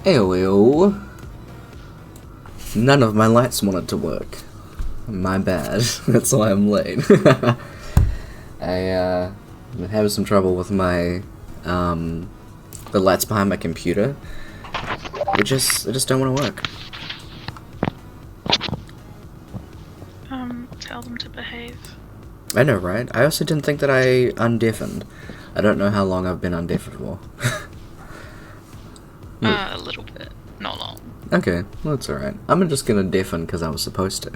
Ew. None of my lights wanted to work. My bad. That's why I'm late. I've been having some trouble with my, the lights behind my computer. They just don't want to work. Tell them to behave. I know, right? I also didn't think that I undeafened. I don't know how long I've been undeafened for. A little bit. Not long. Okay, well, that's alright. I'm just gonna deafen because I was supposed to.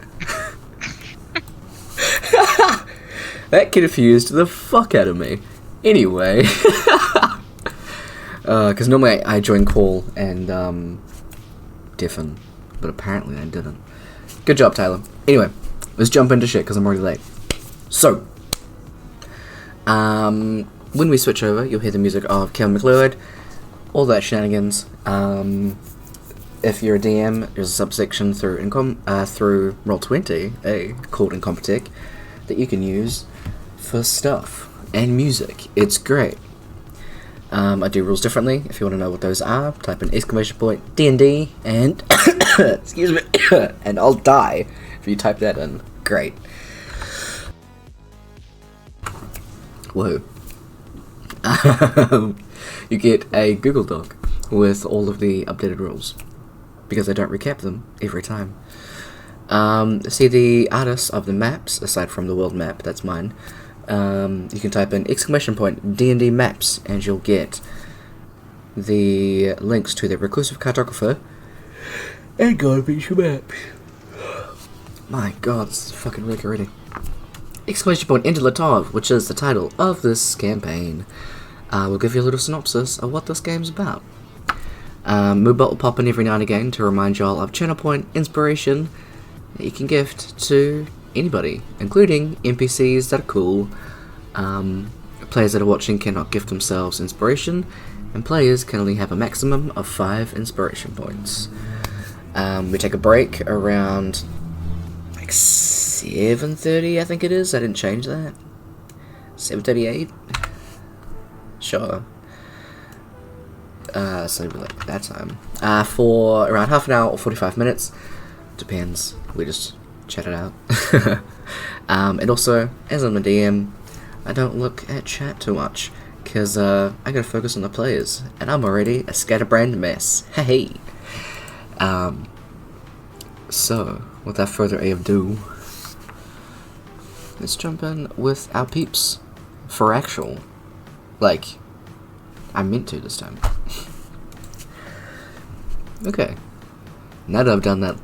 That confused the fuck out of me. Anyway. Because normally I join call and, deafen. But apparently I didn't. Good job, Tyler. Anyway, let's jump into shit because I'm already late. So, when we switch over, you'll hear the music of Kel McLeod, all that shenanigans. If you're a DM, there's a subsection through through Roll20, called Incompetech, that you can use for stuff and music. It's great. I do rules differently. If you want to know what those are, type in !DND and excuse me, and I'll die if you type that in. Great. Whoa. You get a Google Doc with all of the updated rules, because I don't recap them every time. See the artists of the maps, aside from the world map, that's mine. You can type in !DND maps, and you'll get the links to the reclusive cartographer and garbage map. My god, it's fucking weak already. End of Latov, which is the title of this campaign. We'll give you a little synopsis of what this game's about. Moobot will pop in every now and again to remind y'all of channel point inspiration that you can gift to anybody, including NPCs that are cool. Players that are watching cannot gift themselves inspiration, and players can only have a maximum of 5 inspiration points. We take a break around like 7:30, I think it is. I didn't change that. 7:38. Sure. So like that time. For around half an hour or 45 minutes. Depends. We just chat it out. And also, as I'm a DM, I don't look at chat too much, because I gotta focus on the players, and I'm already a scatterbrained mess. Hey. So, without further ado, let's jump in with our peeps for actual. Like, I meant to this time. Okay. Now that I've done that,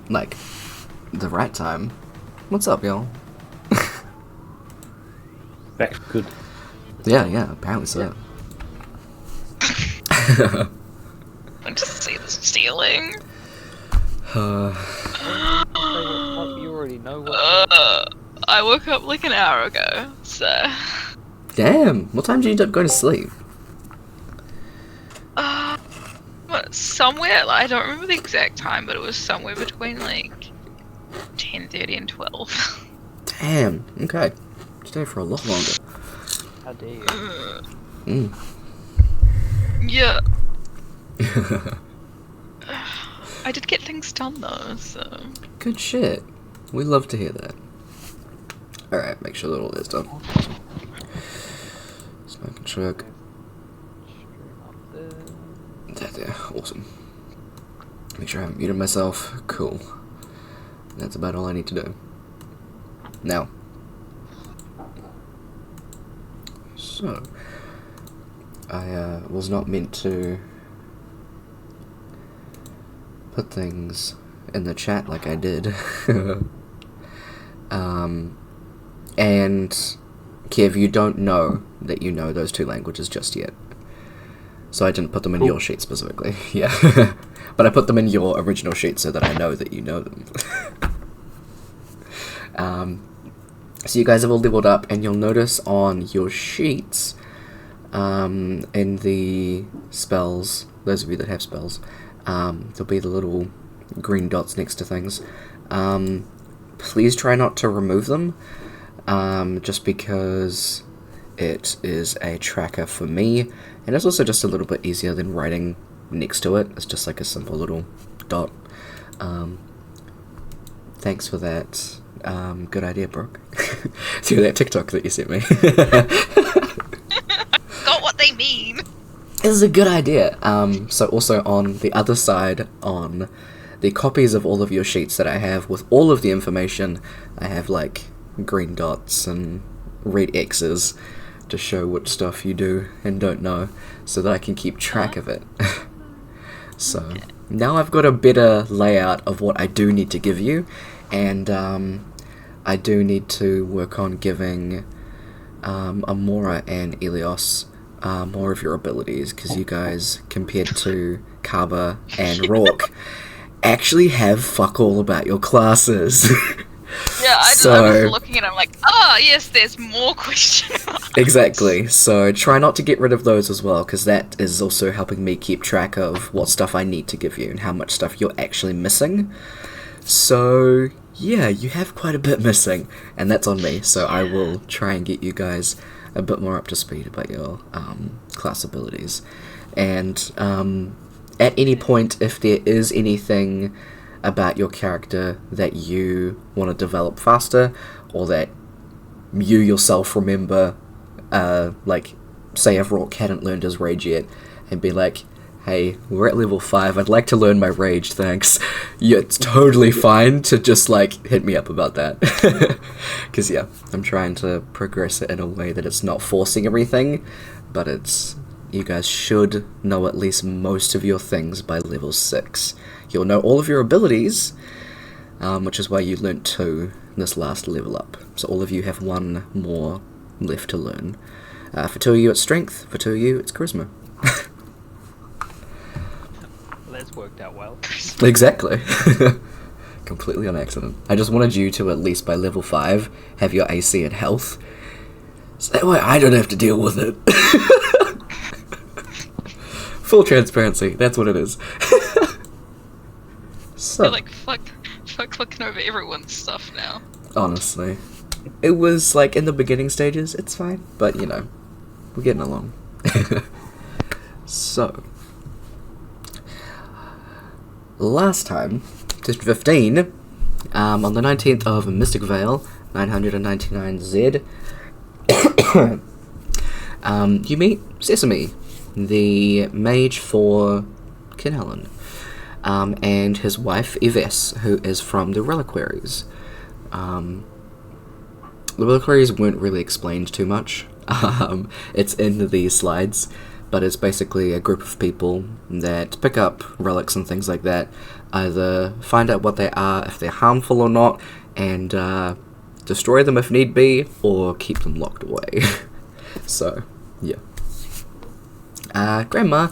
like, the right time, what's up, y'all? Back good. Yeah, apparently so. I just see the ceiling. You already know what. I woke up like an hour ago, so. Damn, what time did you end up going to sleep? Somewhere, I don't remember the exact time, but it was somewhere between like 10:30 and 12. Damn, okay. Stay for a lot longer. How dare you? Yeah. I did get things done though, so. Good shit. We love to hear that. Alright, make sure that all that's done. Smoking truck. There, awesome. Make sure I haven't muted myself. Cool. That's about all I need to do. Now. So. I was not meant to put things in the chat like I did. And Kev, you don't know that you know those 2 languages just yet. So I didn't put them in your sheet specifically. Yeah. But I put them in your original sheet so that I know that you know them. So you guys have all leveled up, and you'll notice on your sheets, in the spells, those of you that have spells, there'll be the little green dots next to things. Please try not to remove them, just because it is a tracker for me, and it's also just a little bit easier than writing next to it. It's just like a simple little dot. Thanks for that. Good idea, Brooke. See that TikTok that you sent me? Got what they mean. This is a good idea. So also on the other side, on the copies of all of your sheets that I have with all of the information, I have like green dots and red X's to show which stuff you do and don't know, so that I can keep track of it. So now I've got a better layout of what I do need to give you, and I do need to work on giving Amora and Elios more of your abilities, because you guys, compared to Kaba and Rourke, actually have fuck all about your classes. Yeah, I was looking and I'm like, yes, there's more question marks. Exactly, so try not to get rid of those as well, because that is also helping me keep track of what stuff I need to give you and how much stuff you're actually missing. So yeah, you have quite a bit missing, and that's on me, so I will try and get you guys a bit more up to speed about your class abilities. And at any point, if there is anything about your character that you want to develop faster, or that you yourself remember, like, say if Rourke hadn't learned his rage yet, and be like, hey, we're at level 5, I'd like to learn my rage, thanks. Yeah, it's totally fine to just, like, hit me up about that. Because, yeah, I'm trying to progress it in a way that it's not forcing everything, but it's... you guys should know at least most of your things by level 6. You'll know all of your abilities, which is why you learnt 2 this last level up. So all of you have 1 more left to learn. For 2 of you it's strength, for 2 of you it's charisma. That's worked out well. Exactly. Completely on accident. I just wanted you to, at least by level 5, have your AC and health. So that way I don't have to deal with it. Full transparency, that's what it is. So, I feel like fuck looking over everyone's stuff now. honestly, it was like in the beginning stages, it's fine, but you know, we're getting along. So, last time, District 15, on the 19th of Mystic Vale, 999Z, you meet Sesame, the mage for Kinhelen, and his wife Yves, who is from the Reliquaries. The Reliquaries weren't really explained too much. It's in these slides, but it's basically a group of people that pick up relics and things like that, either find out what they are, if they're harmful or not, and destroy them if need be, or keep them locked away. So, yeah. Grandma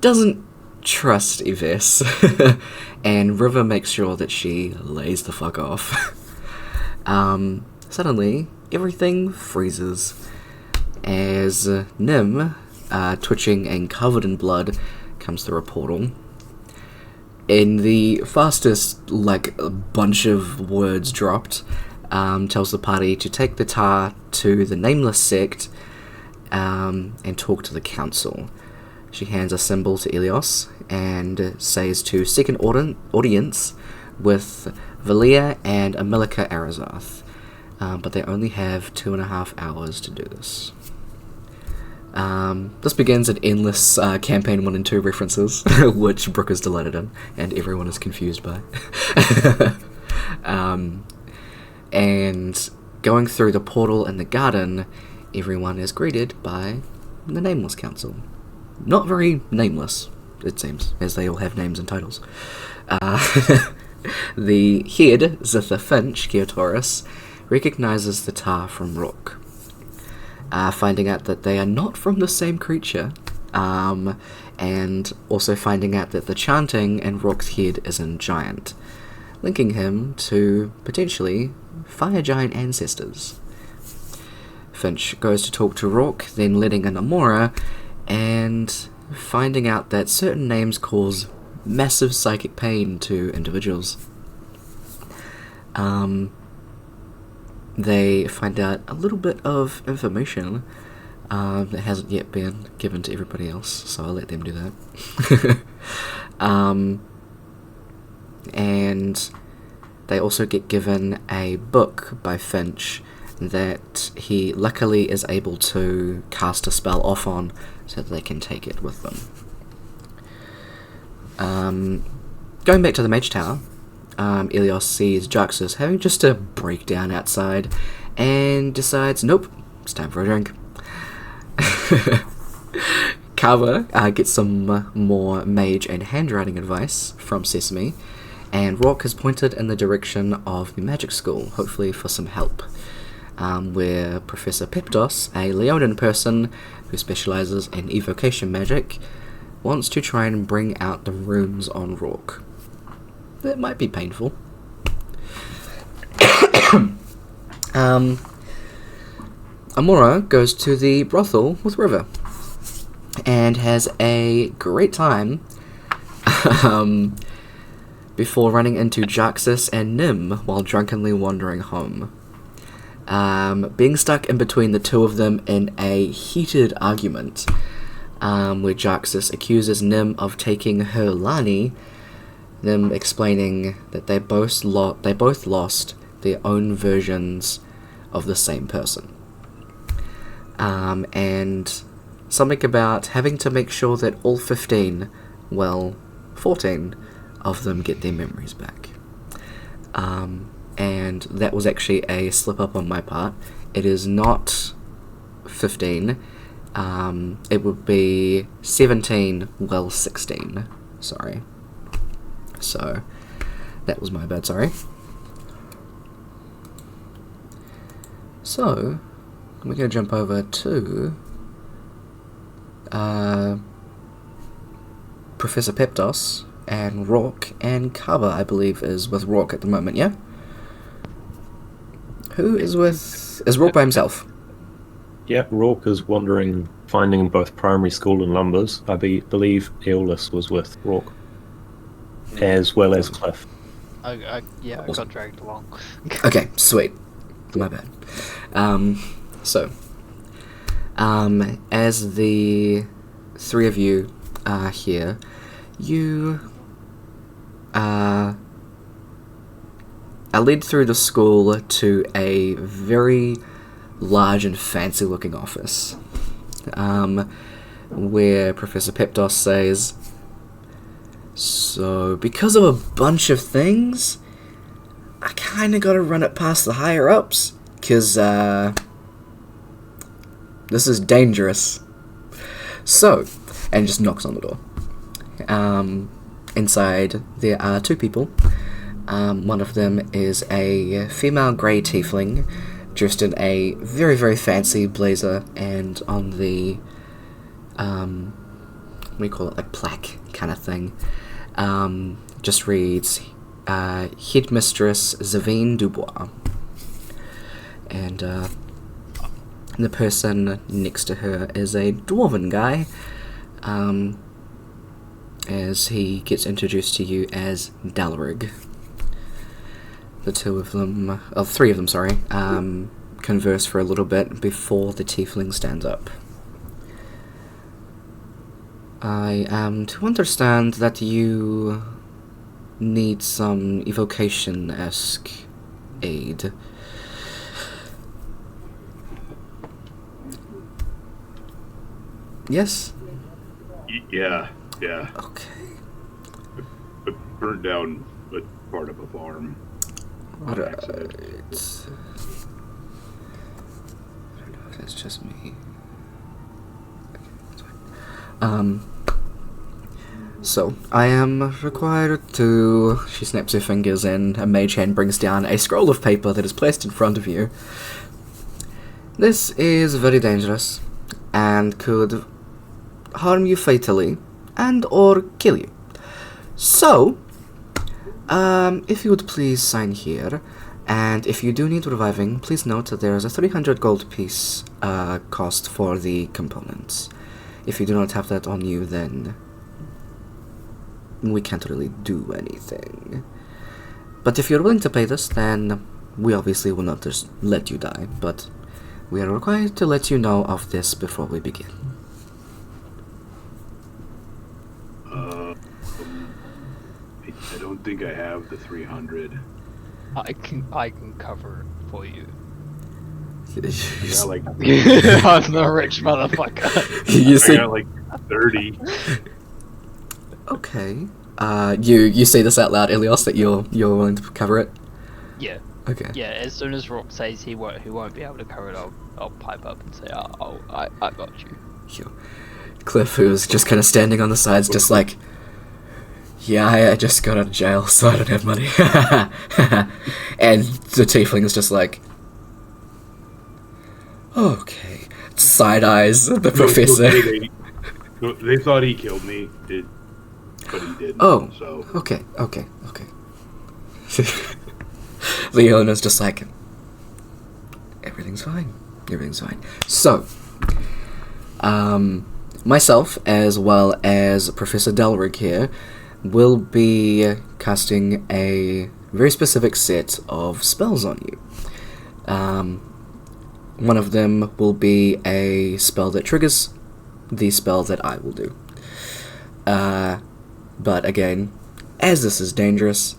doesn't trust Yves, and River makes sure that she lays the fuck off. Suddenly, everything freezes as Nim, twitching and covered in blood, comes through a portal. In the fastest, like, a bunch of words dropped, tells the party to take the tar to the Nameless Sect, and talk to the council. She hands a symbol to Elios and says to seek an audience with Valia and Amilika Arazath, but they only have 2.5 hours to do this. This begins an endless campaign 1 and 2 references, which Brooke is delighted in, and everyone is confused by. And going through the portal in the garden, everyone is greeted by the Nameless Council. Not very nameless, it seems, as they all have names and titles. The head, Zitha Finch, Geotaurus, recognises the tar from Rook, finding out that they are not from the same creature, and also finding out that the chanting in Rook's head is in giant, linking him to, potentially, fire giant ancestors. Finch goes to talk to Rourke, then letting in Amora, and finding out that certain names cause massive psychic pain to individuals. They find out a little bit of information that hasn't yet been given to everybody else, so I'll let them do that. And they also get given a book by Finch that he luckily is able to cast a spell off on so that they can take it with them. Going back to the Mage Tower, Ilios sees Jaxus having just a breakdown outside and decides, nope, it's time for a drink. Kava gets some more mage and handwriting advice from Sesame, and Rock has pointed in the direction of the magic school, hopefully for some help, where Professor Peptos, a Leonin person who specializes in evocation magic, wants to try and bring out the runes on Rock. That might be painful. Amora goes to the brothel with River and has a great time before running into Jaxus and Nim while drunkenly wandering home. Being stuck in between the two of them in a heated argument, where Jaxus accuses Nim of taking her Lani, Nim explaining that they both lost their own versions of the same person. And something about having to make sure that all 14 of them get their memories back. And that was actually a slip up on my part. It is not 15. It would be 17, 16. Sorry. So, that was my bad, sorry. So, we're going to jump over to Professor Peptos and Rock, and Kava, I believe, is with Rock at the moment, yeah? Who is with... Is Rock by himself? Yeah, Rourke is wandering, finding both primary school and Lumbers. I believe Aeolus was with Rourke, as well as Cliff. I got dragged along. Okay, sweet. My bad. As the three of you are here, you are led through the school to a very large and fancy looking office, where Professor Peptos says, so because of a bunch of things, I kinda gotta run it past the higher ups, cause this is dangerous. So, and just knocks on the door. Inside there are two people. One of them is a female grey tiefling dressed in a very, very fancy blazer, and on the what do you call it, like plaque kind of thing, just reads Headmistress Zavine Dubois. And the person next to her is a dwarven guy, as he gets introduced to you as Dalrig. The three of them, converse for a little bit before the tiefling stands up. I am to understand that you need some evocation-esque aid. Yes? Yeah. Okay. I burned down a part of a farm. Right. I don't know if that's just me. So, I am required to... She snaps her fingers and a mage hand brings down a scroll of paper that is placed in front of you. This is very dangerous and could harm you fatally and or kill you. So, if you would please sign here, and if you do need reviving, please note that there is a 300 gold piece cost for the components. If you do not have that on you, then we can't really do anything. But if you're willing to pay this, then we obviously will not just let you die, but We are required to let you know of this before we begin. I don't think I have the 300. I can cover it for you. I got like I'm the rich motherfucker. You I see, got like 30. okay. You say this out loud, Ilios, that you're willing to cover it. Yeah. Okay. Yeah, as soon as Rock says he won't be able to cover it, I'll pipe up and say, I got you. Sure. Cliff, who's just kind of standing on the sides, just like, yeah, I just got out of jail, so I don't have money. And the tiefling is just like, okay. Side eyes the professor. They thought he killed me, but he didn't. Oh, so okay. Leona's just like, everything's fine. So, myself, as well as Professor Delric here, will be casting a very specific set of spells on you. One of them will be a spell that triggers the spell that I will do. But again, as this is dangerous,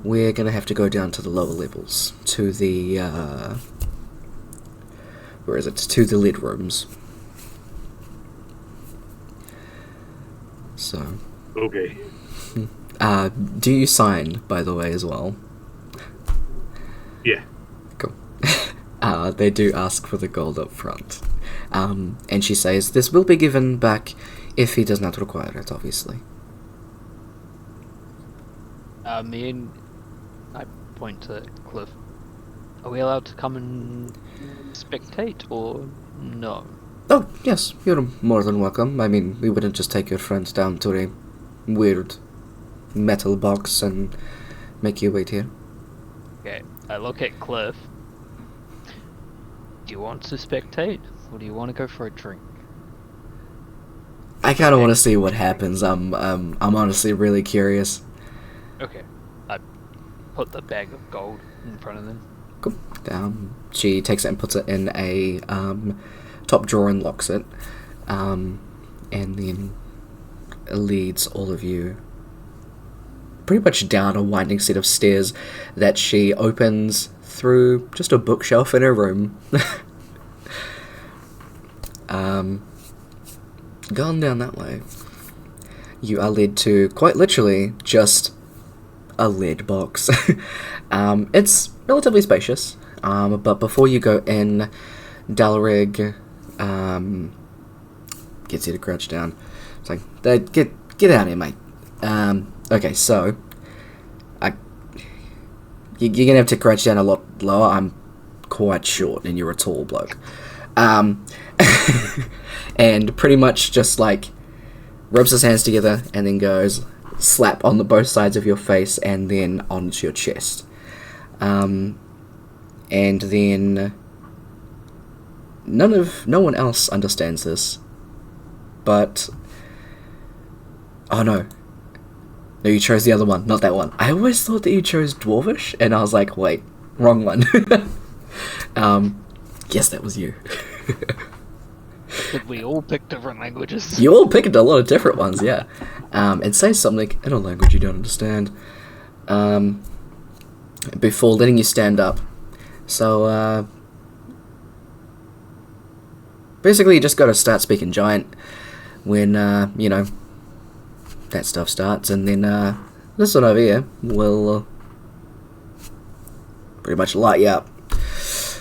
we're gonna have to go down to the lower levels, to the, to the lead rooms. So. okay. Do you sign, by the way, as well? Yeah. Cool. They do ask for the gold up front. And she says, this will be given back if he does not require it, obviously. Me and I point to Cliff. Are we allowed to come and spectate, or no? Oh, yes, you're more than welcome. I mean, we wouldn't just take your friends down to a weird metal box and make you wait here. Okay, I look at Cliff. Do you want to spectate, or do you want to go for a drink? I kind of want to see what happens. I'm honestly really curious. Okay, I put the bag of gold in front of them. Cool. She takes it and puts it in a top drawer and locks it, and then leads all of you pretty much down a winding set of stairs that she opens through just a bookshelf in her room. Going down that way, you are led to, quite literally, just a lead box. It's relatively spacious, but before you go in, Dalrig gets you to crouch down. It's like, get out of here, mate. Okay, so you're gonna have to crouch down a lot lower. I'm quite short, and you're a tall bloke. And pretty much just like rubs his hands together and then goes slap on the both sides of your face and then onto your chest. And then no one else understands this, but oh no, you chose the other one, not that one. I always thought that you chose Dwarvish, and I was like, wait, wrong one. Yes, that was you. Did we all pick different languages? You all picked a lot of different ones, yeah. And say something in a language you don't understand. Before letting you stand up. So, basically you just gotta start speaking giant when, that stuff starts, and then, this one over here will pretty much light you up. It's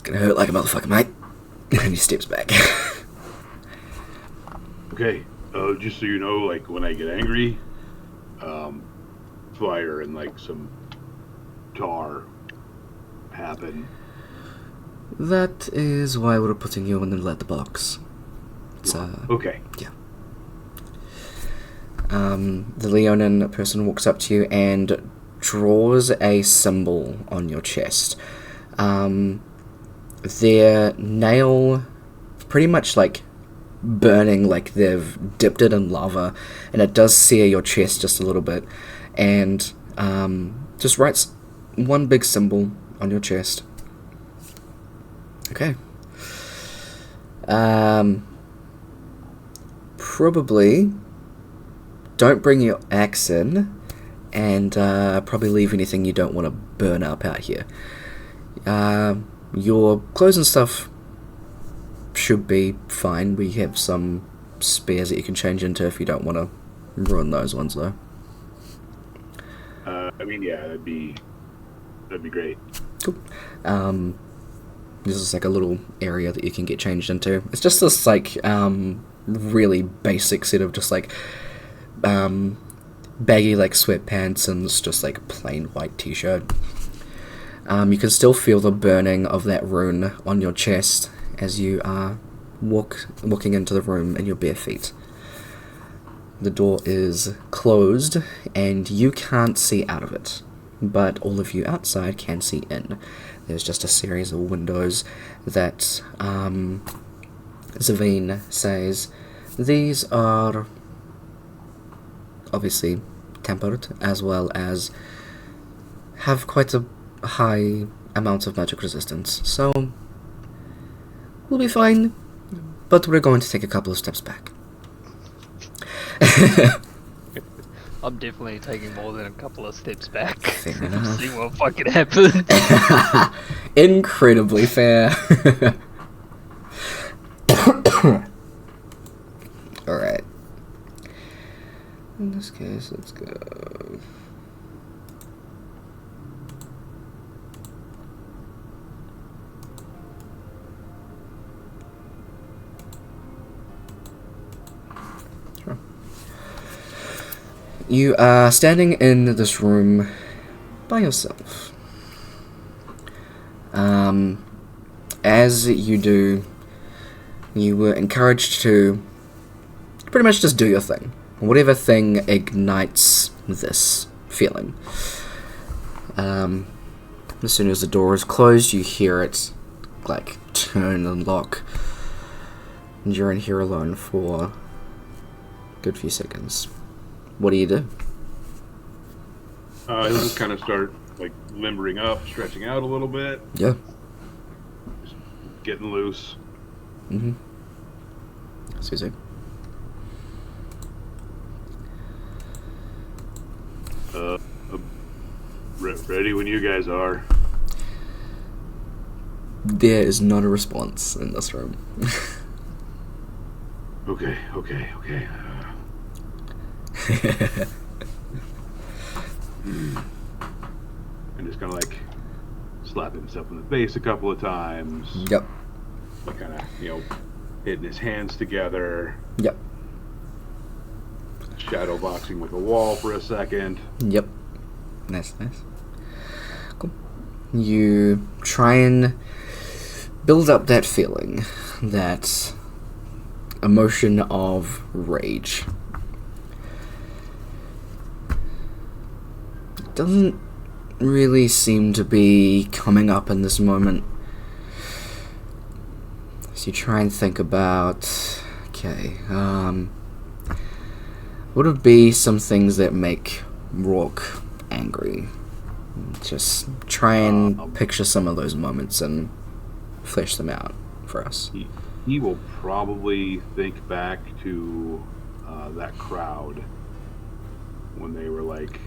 gonna hurt like a motherfucker, mate. And he steps back. Okay. Just so you know, like when I get angry, fire and like some tar happen. That is why we're putting you in the letterbox. It's Okay. yeah. The Leonin person walks up to you and draws a symbol on your chest. Their nail pretty much like burning, like they've dipped it in lava, and it does sear your chest just a little bit, and just writes one big symbol on your chest. Okay. Probably don't bring your axe in, and probably leave anything you don't want to burn up out here. Your clothes and stuff should be fine. We have some spares that you can change into if you don't want to ruin those ones, though. I mean, yeah, that'd be great. Cool. This is like a little area that you can get changed into. It's just this like really basic set of just like baggy like sweatpants and it's just like a plain white t-shirt. You can still feel the burning of that rune on your chest as you are walking into the room in your bare feet. The door is closed and you can't see out of it, but all of you outside can see in. There's just a series of windows that Zavine says these are obviously tempered as well as have quite a high amount of magic resistance, so we'll be fine, but we're going to take a couple of steps back. I'm definitely taking more than a couple of steps back. Fair enough. See what fucking happens. Incredibly fair. Alright. In this case, let's go. Sure. You are standing in this room by yourself. As you do, you were encouraged to pretty much just do your thing. Whatever thing ignites this feeling. As soon as the door is closed, you hear it, like, turn and lock. And you're in here alone for a good few seconds. What do you do? He'll just kind of start, like, limbering up, stretching out a little bit. Yeah. Just getting loose. Mm-hmm. Susie. Ready when you guys are. There is not a response in this room. Okay. And just kind of like slap himself in the face a couple of times. Yep. Like kind of, hitting his hands together. Yep. Shadow boxing with a wall for a second. Yep. Nice. Cool. You try and build up that feeling, that emotion of rage. It doesn't really seem to be coming up in this moment. So you try and think about, okay, what would be some things that make Rourke angry? Just try and picture some of those moments and flesh them out for us. He will probably think back to that crowd when they were like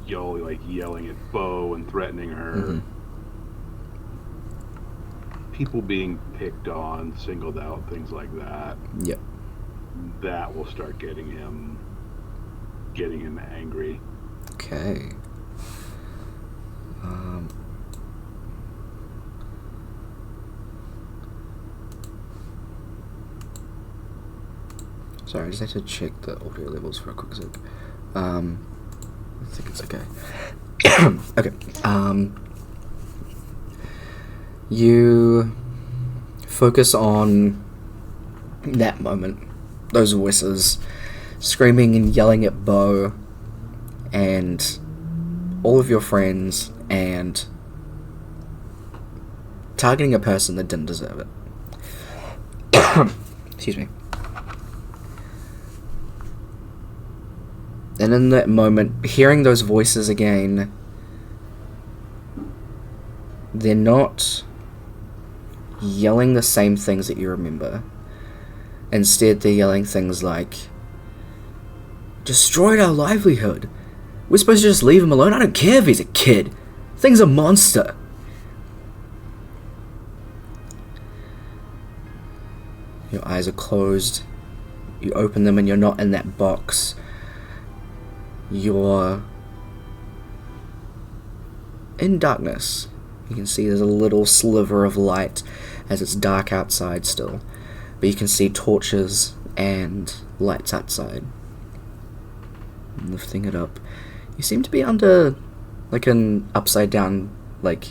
yelling at Bo and threatening her. Mm-hmm. People being picked on, singled out, things like that. Yep. That will start getting him angry. Okay. Sorry, I just had to check the audio levels for a quick sec. I think it's okay. Okay. You focus on that moment, those voices screaming and yelling at Bo and all of your friends and targeting a person that didn't deserve it. Excuse me. And in that moment, hearing those voices again, they're not yelling the same things that you remember. Instead, they're yelling things like, destroyed our livelihood. We're supposed to just leave him alone. I don't care if he's a kid. Thing's a monster. Your eyes are closed. You open them and you're not in that box. You're in darkness. You can see there's a little sliver of light as it's dark outside still. But you can see torches and lights outside. Lifting it up. You seem to be under like an upside down, like,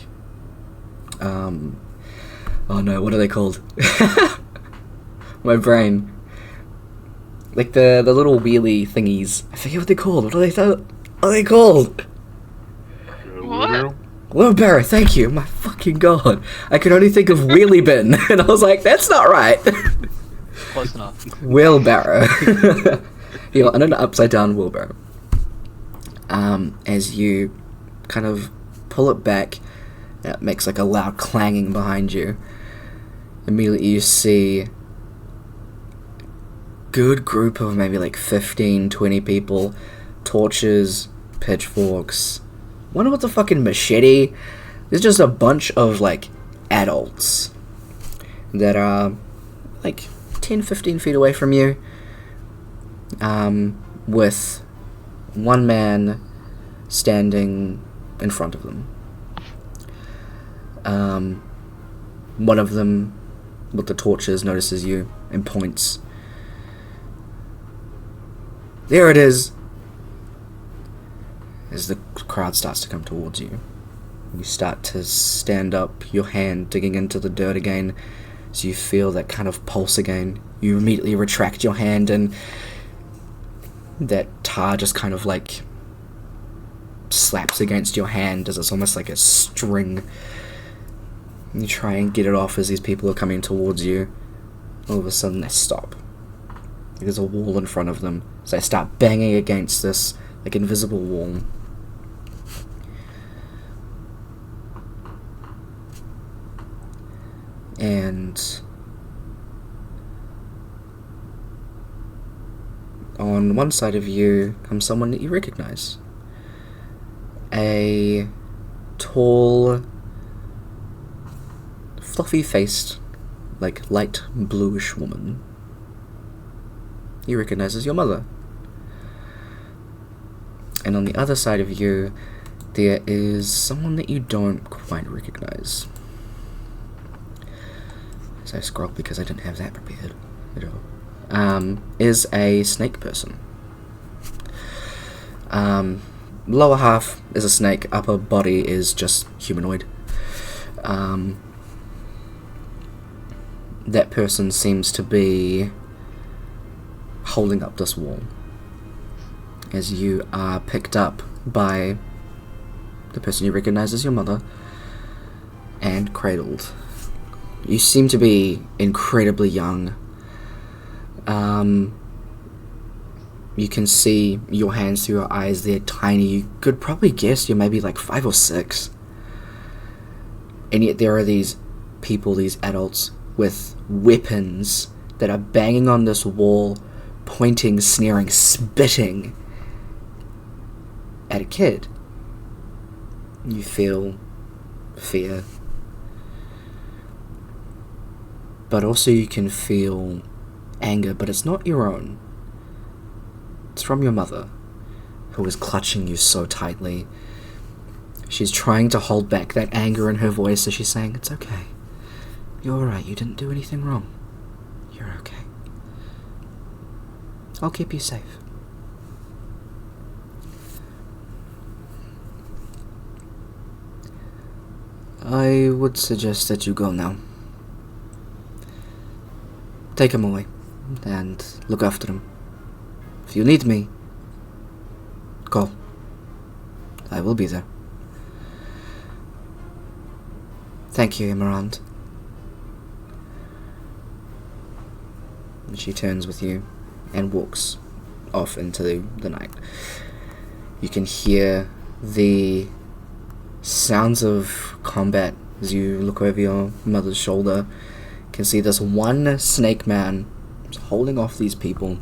oh no, what are they called? My brain. Like the little wheelie thingies. I forget what they're called. What are they called? What? Wheelbarrow, thank you. My fucking god. I could only think of wheelie bin. And I was like, that's not right. Close enough. Wheelbarrow. You're on an upside down wheelbarrow. As you kind of pull it back, it makes like a loud clanging behind you. Immediately you see good group of maybe like 15, 20 people, torches, pitchforks, wonder what's a fucking machete? There's just a bunch of like adults that are like 10, 15 feet away from you, with one man standing in front of them. One of them with the torches notices you and points. There it is! As the crowd starts to come towards you, you start to stand up, your hand digging into the dirt again, so you feel that kind of pulse again. You immediately retract your hand, and that tar just kind of like slaps against your hand as it's almost like a string. You try and get it off as these people are coming towards you. All of a sudden they stop. There's a wall in front of them, so they start banging against this like invisible wall. And on one side of you comes someone that you recognize. A tall, fluffy-faced, like light bluish woman. You recognize as your mother. And on the other side of you, there is someone that you don't quite recognize. As I scroll because I didn't have that prepared at all. Is a snake person. Lower half is a snake, upper body is just humanoid. That person seems to be holding up this wall as you are picked up by the person you recognize as your mother and cradled. You seem to be incredibly young. You can see your hands through your eyes, they're tiny. You could probably guess you're maybe like 5 or 6. And yet there are these people, these adults, with weapons that are banging on this wall, pointing, sneering, spitting at a kid. You feel fear. But also you can feel anger, but it's not your own. It's from your mother, who is clutching you so tightly. She's trying to hold back that anger in her voice as she's saying, it's okay. You're alright, you didn't do anything wrong. You're okay. I'll keep you safe. I would suggest that you go now. Take him away, and look after him. If you need me, call. I will be there. Thank you, Emerald. And she turns with you and walks off into the night. You can hear the sounds of combat As you look over your mother's shoulder, you can see this one snake man holding off these people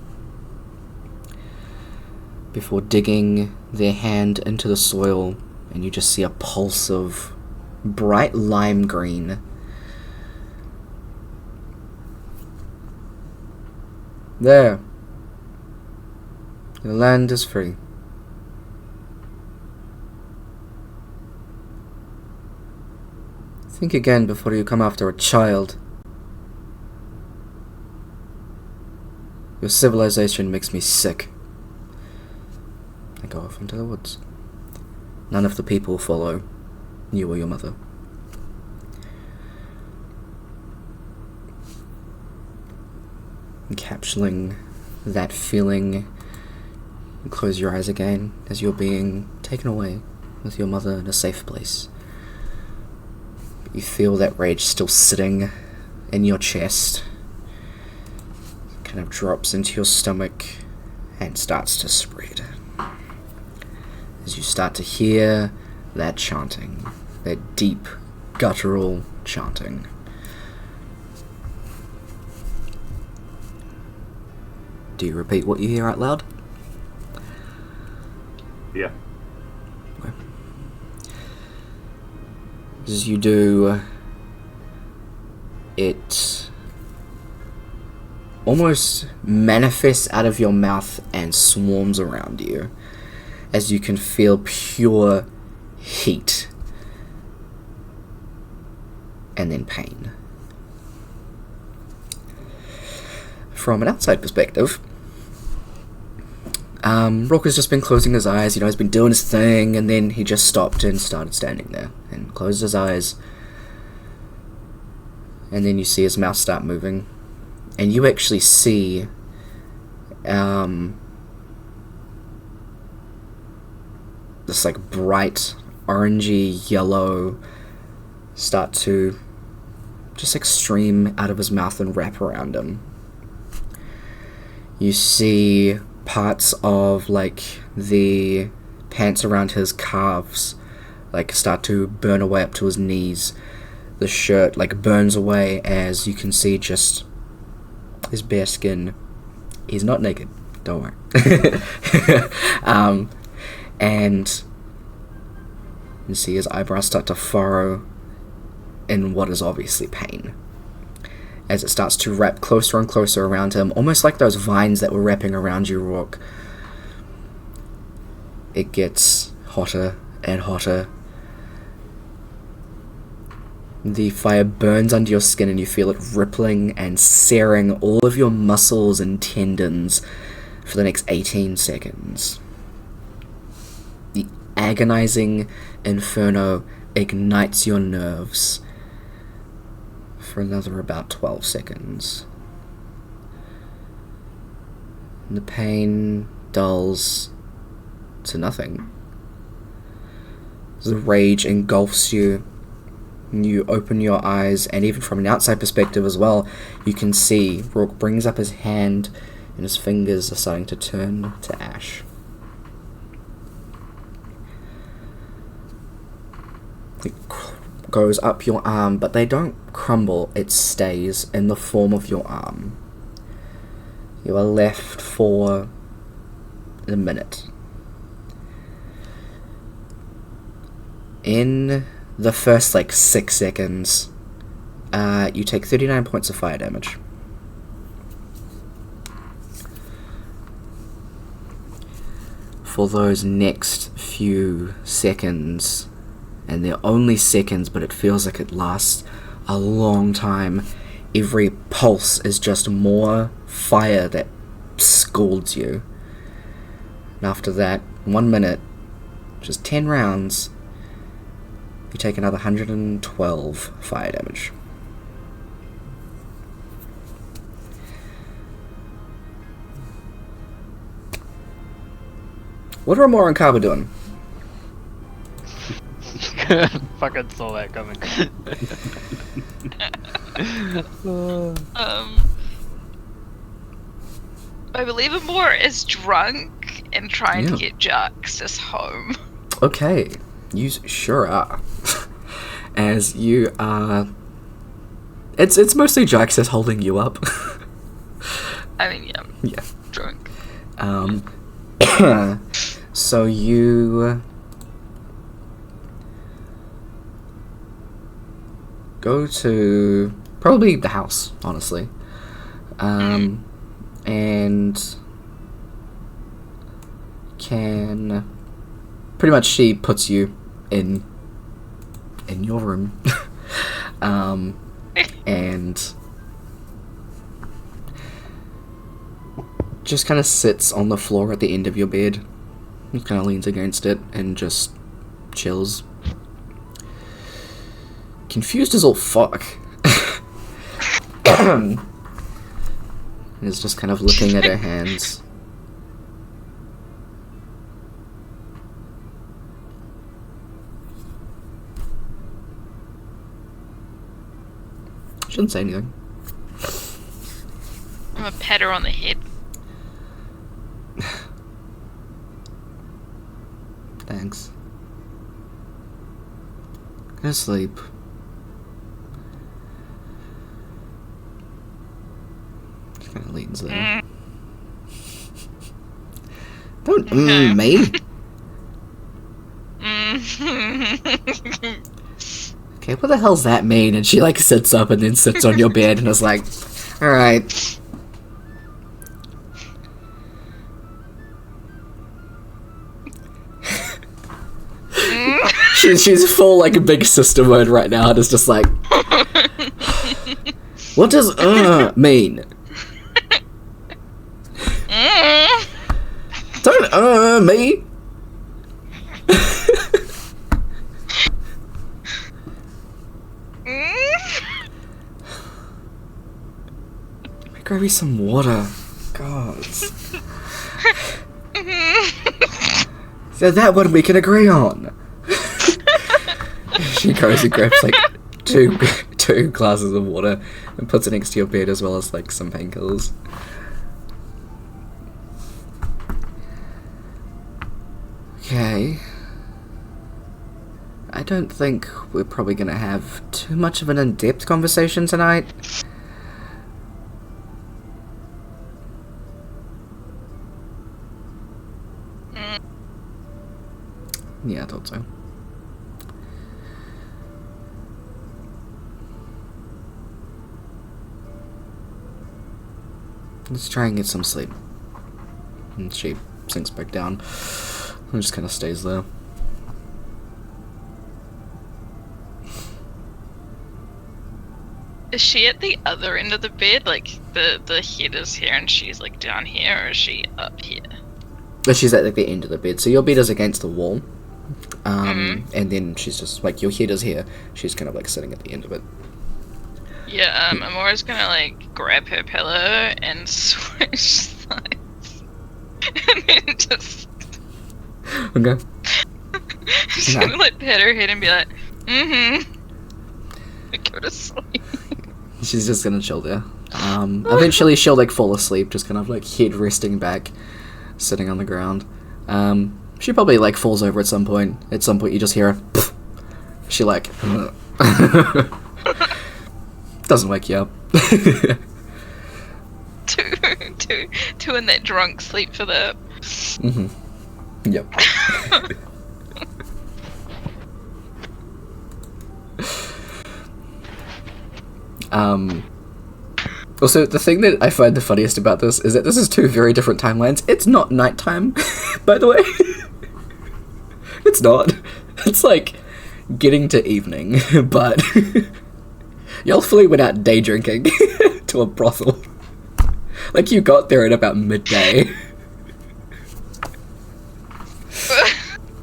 before digging their hand into the soil, and you just see a pulse of bright lime green. There. Your land is free. Think again before you come after a child. Your civilization makes me sick. I go off into the woods. None of the people follow you or your mother. Encapsulating that feeling, you close your eyes again as you're being taken away with your mother in a safe place. You feel that rage still sitting in your chest. It kind of drops into your stomach and starts to spread. As you start to hear that chanting, that deep, guttural chanting. Do you repeat what you hear out loud? Yeah. As you do, it almost manifests out of your mouth and swarms around you, as you can feel pure heat and then pain. From an outside perspective, Brooke has just been closing his eyes, he's been doing his thing, and then he just stopped and started standing there and closed his eyes. And then you see his mouth start moving, and you actually see this like bright orangey yellow start to just like stream out of his mouth and wrap around him. You see parts of like the pants around his calves like start to burn away up to his knees. The shirt like burns away as you can see just his bare skin. He's not naked, don't worry. And you see his eyebrows start to furrow in what is obviously pain, as it starts to wrap closer and closer around him, almost like those vines that were wrapping around you, Rourke. It gets hotter and hotter. The fire burns under your skin and you feel it rippling and searing all of your muscles and tendons for the next 18 seconds. The agonizing inferno ignites your nerves for another about 12 seconds. And the pain dulls to nothing. The rage engulfs you. You open your eyes, and even from an outside perspective as well, you can see Rourke brings up his hand and his fingers are starting to turn to ash. It goes up your arm, but they don't crumble, it stays in the form of your arm. You are left for a minute. In the first 6 seconds, you take 39 points of fire damage. For those next few seconds, and they're only seconds, but it feels like it lasts a long time, every pulse is just more fire that scalds you. And after that, 1 minute, just 10 rounds, you take another 112 fire damage. What are Amora and Kaba doing? Fucking saw that coming. I believe Amora is drunk and trying to get Juxus home. Okay, you sure are. as you are. It's mostly Jax that's holding you up. I mean, yeah, I'm Yeah. drunk. So you go to probably the house, honestly. And can pretty much she puts you in your room. And just kind of sits on the floor at the end of your bed. He kind of leans against it and just chills. Confused as all fuck. And is just kind of looking at her hands. She didn't say anything. I'm a pet her on the head. Thanks. Go to sleep. She kind of leans there. Don't me. Okay, what the hell's that mean? And she like sits up and then sits on your bed and is like, alright. She's full like big sister mode right now and is just like, what does mean? Don't me. Grab me some water. God. So that one we can agree on. She goes and grabs like two glasses of water and puts it next to your bed as well as like some painkillers. Okay. I don't think we're probably gonna have too much of an in-depth conversation tonight. Yeah, I thought so. Let's try and get some sleep. And she sinks back down and just kind of stays there. Is she at the other end of the bed? Like, the head is here and she's, like, down here, or is she up here? But she's at like the end of the bed, so your bed is against the wall. And then she's just, like, your head is here. She's kind of, like, sitting at the end of it. Yeah, I'm always gonna, like, grab her pillow and switch sides. And then just... Okay. Just gonna, like, pet her head and be like, and go to sleep. She's just gonna chill there. Eventually she'll, like, fall asleep, just kind of, like, head resting back, sitting on the ground. She probably, like, falls over at some point. At some point you just hear her, pff. She, like, doesn't wake you up. Two in that drunk sleep for that. Yep. Also, the thing that I find the funniest about this is that this is two very different timelines. It's not nighttime, by the way. It's not. It's like getting to evening, but y'all fully went out day drinking to a brothel. Like, you got there at about midday.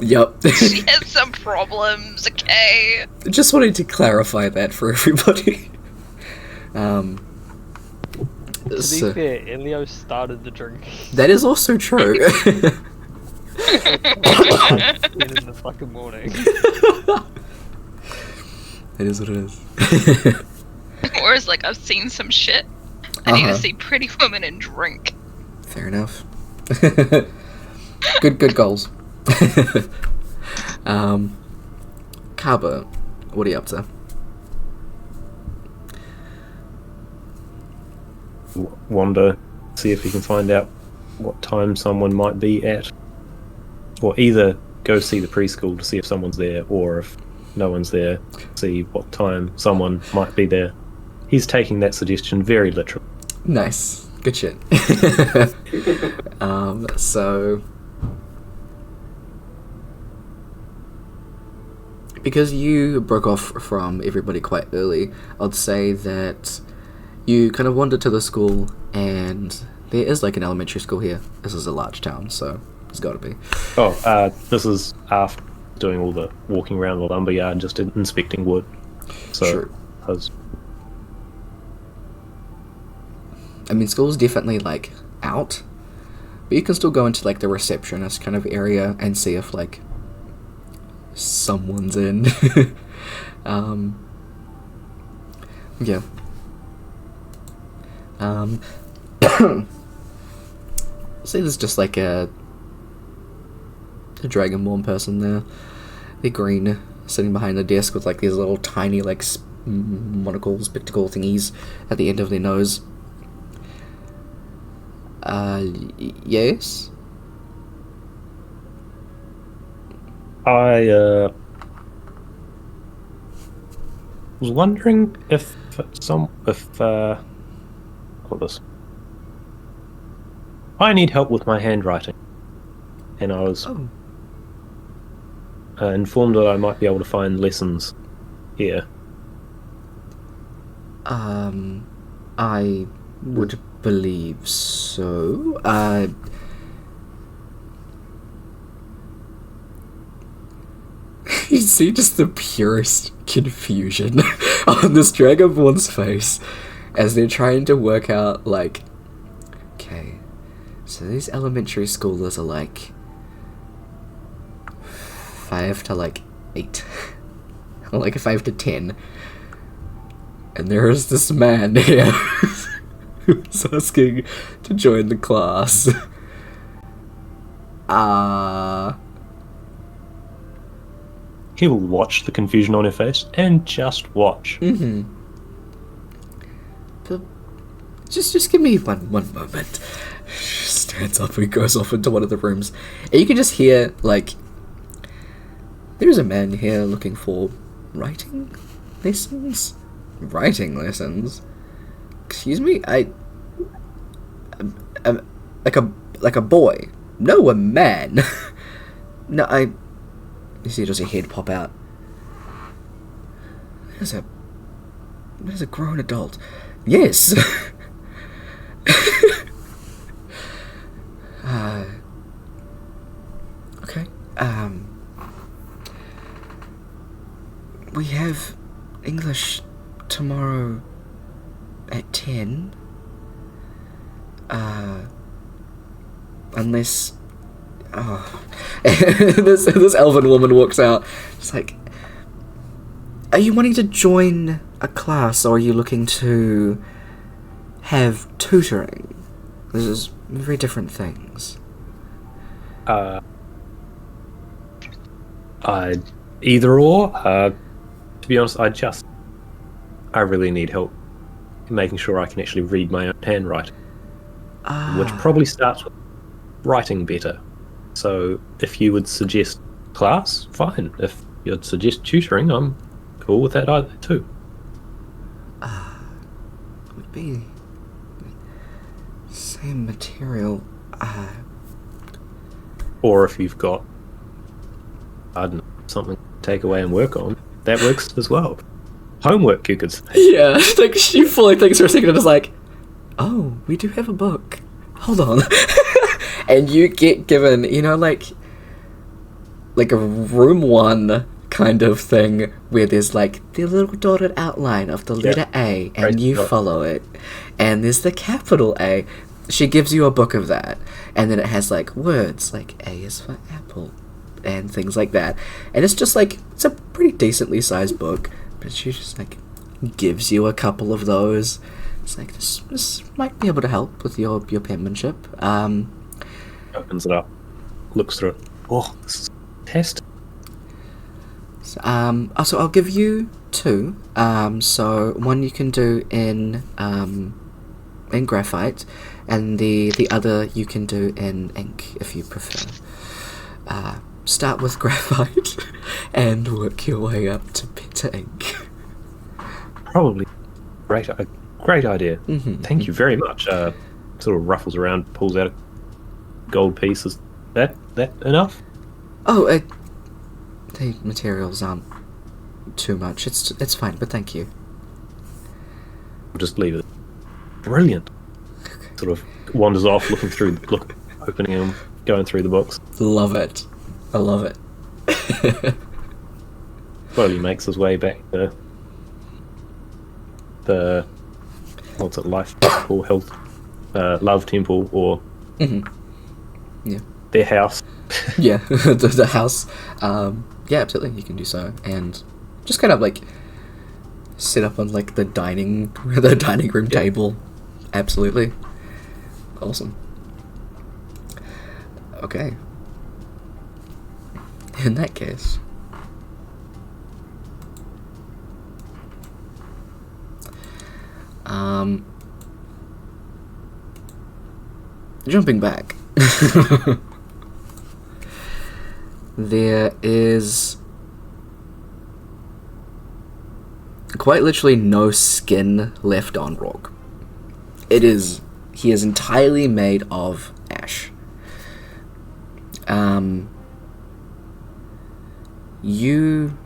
Yup. She has some problems, okay? Just wanted to clarify that for everybody. To be So, fair, Elio started the drink. that is also true. 10 in the fucking morning. It is what it is. Or it's like, I've seen some shit. I need to see pretty women and drink. Fair enough. Good goals. Kaba, What are you up to? Wander, see if you can find out what time someone might be at. Or either go see the preschool to see if someone's there, or if no one's there, see what time someone might be there. He's taking that suggestion very literally. Nice. Good shit. So... because you broke off from everybody quite early, I'd say that you kind of wandered to the school, and there is like an elementary school here. This is a large town, so it's got to be. This is after doing all the walking around the lumberyard and just inspecting wood. So, Sure. I mean, school's definitely like out, but you can still go into like the receptionist kind of area and see if like someone's in. Yeah. See, there's just like a dragonborn person there. They're green, sitting behind the desk with like these little tiny like monocle spectacle thingies at the end of their nose. Yes? I was wondering if what this? I need help with my handwriting, and I was informed that I might be able to find lessons here. I would believe so. You see just the purest confusion on this Dragonborn's face as they're trying to work out, like, okay, so these elementary schoolers are like 5 to like 8, or like 5 to 10, and there is this man here who's asking to join the class. He will watch the confusion on her face and just watch. Mm-hmm. But just give me one moment. Stands up and goes off into one of the rooms. And you can just hear, like, there's a man here looking for writing lessons? Writing lessons? Excuse me? Like a boy. No, a man. No, you see just a head pop out. There's a grown adult. Yes. Okay. We have English tomorrow at 10. Unless... Oh. this elven woman walks out. She's like, are you wanting to join a class, or are you looking to have tutoring? This is very different things. Either or. To be honest, I really need help in making sure I can actually read my own handwriting. Which probably starts with writing better. So if you would suggest class, fine. If you'd suggest tutoring, I'm cool with that either too. Would be same material. Or if you've got, I don't know, something to take away and work on, that works as well. Homework, you could say. Yeah, like she fully thinks for a second and is like, oh, we do have a book. Hold on. And you get given, you know, like a room 1 kind of thing where there's like the little dotted outline of the letter A, and you follow it. And there's the capital A. She gives you a book of that. And then it has like words like A is for apple and things like that. And it's just like, it's a pretty decently sized book, but she just like gives you a couple of those. It's like, this might be able to help with your penmanship. Opens it up, looks through it. Oh, this is fantastic. So I'll give you 2. So one you can do in graphite, and the other you can do in ink if you prefer. Start with graphite and work your way up to ink. Probably a great idea. Mm-hmm. Thank you very much. Sort of ruffles around, pulls out a gold piece. Is that enough? Oh, the materials aren't too much. It's fine, but thank you. I'll just leave it. Brilliant. Sort of wanders off, opening them, going through the books. Love it. I love it. Slowly makes his way back to the life temple, health, love temple, or Yeah. their house. Yeah, the house. Yeah, absolutely, you can do so, and just kind of like sit up on like the dining room table. Absolutely, awesome. Okay. In that case, jumping back, there is quite literally no skin left on Rourke. He is entirely made of ash. You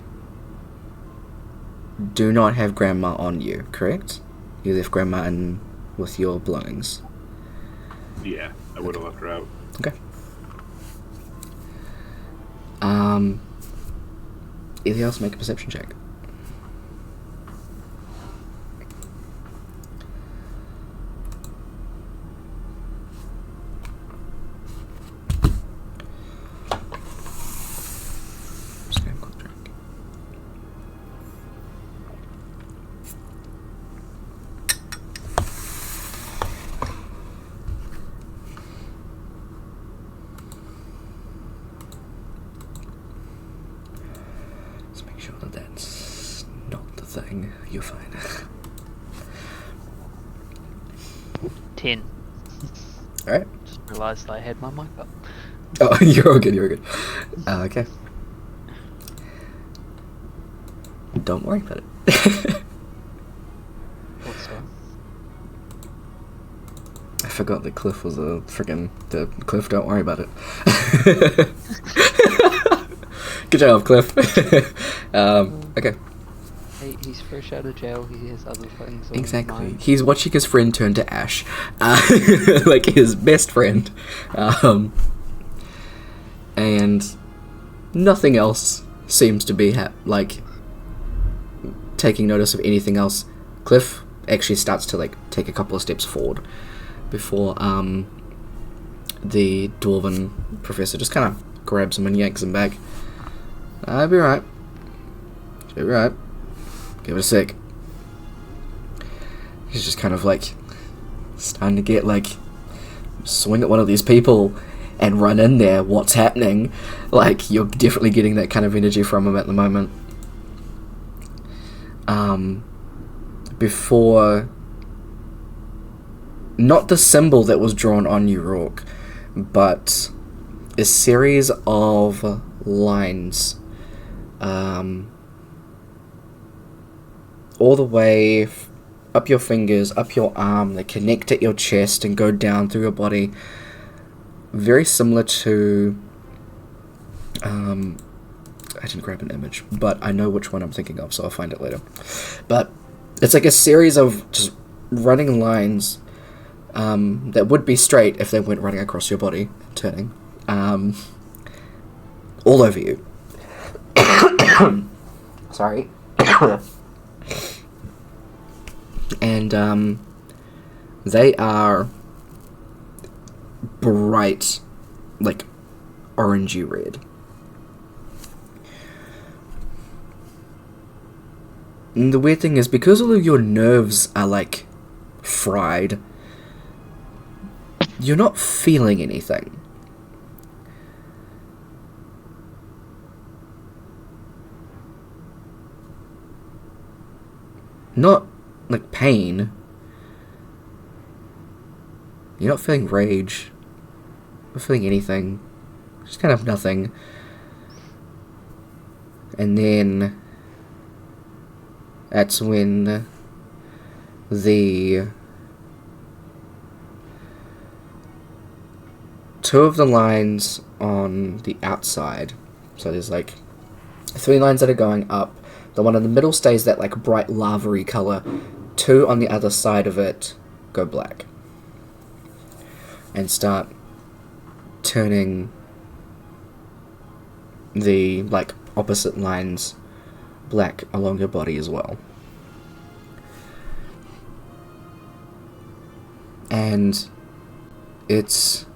do not have grandma on you, correct? You left grandma in with your belongings. Yeah, I would have left her out. Okay. Anything else? Make a perception check. That's not the thing. You're fine. 10. Alright. Just realised I had my mic up. Oh, you're all good, you're good. Okay. Don't worry about it. What's that? I forgot that Cliff was the Cliff, don't worry about it. Good job, Cliff. Okay. Hey, he's fresh out of jail. He has other things on his Exactly. mind. He's watching his friend turn to ash. Like his best friend. And nothing else seems to be taking notice of anything else. Cliff actually starts to take a couple of steps forward before the dwarven professor just kind of grabs him and yanks him back. I'll be right. She'll be right. Give it a sec. He's just kind of starting to get swing at one of these people and run in there. What's happening? You're definitely getting that kind of energy from him at the moment. Before, not the symbol that was drawn on you, Rourke, but a series of lines, all the way up your fingers, up your arm, they connect at your chest and go down through your body. Very similar to, I didn't grab an image, but I know which one I'm thinking of, so I'll find it later. But it's a series of just running lines that would be straight if they weren't running across your body, turning, all over you. Sorry. And they are bright, orangey red. And the weird thing is, because all of your nerves are fried, you're not feeling anything. not like pain. You're not feeling rage. You're not feeling anything. Just kind of nothing. And then that's when the two of the lines on the outside, so there's like 3 lines that are going up, the one in the middle stays that like bright lava-y colour, 2 on the other side of it go black and start turning the like opposite lines black along your body as well. And it's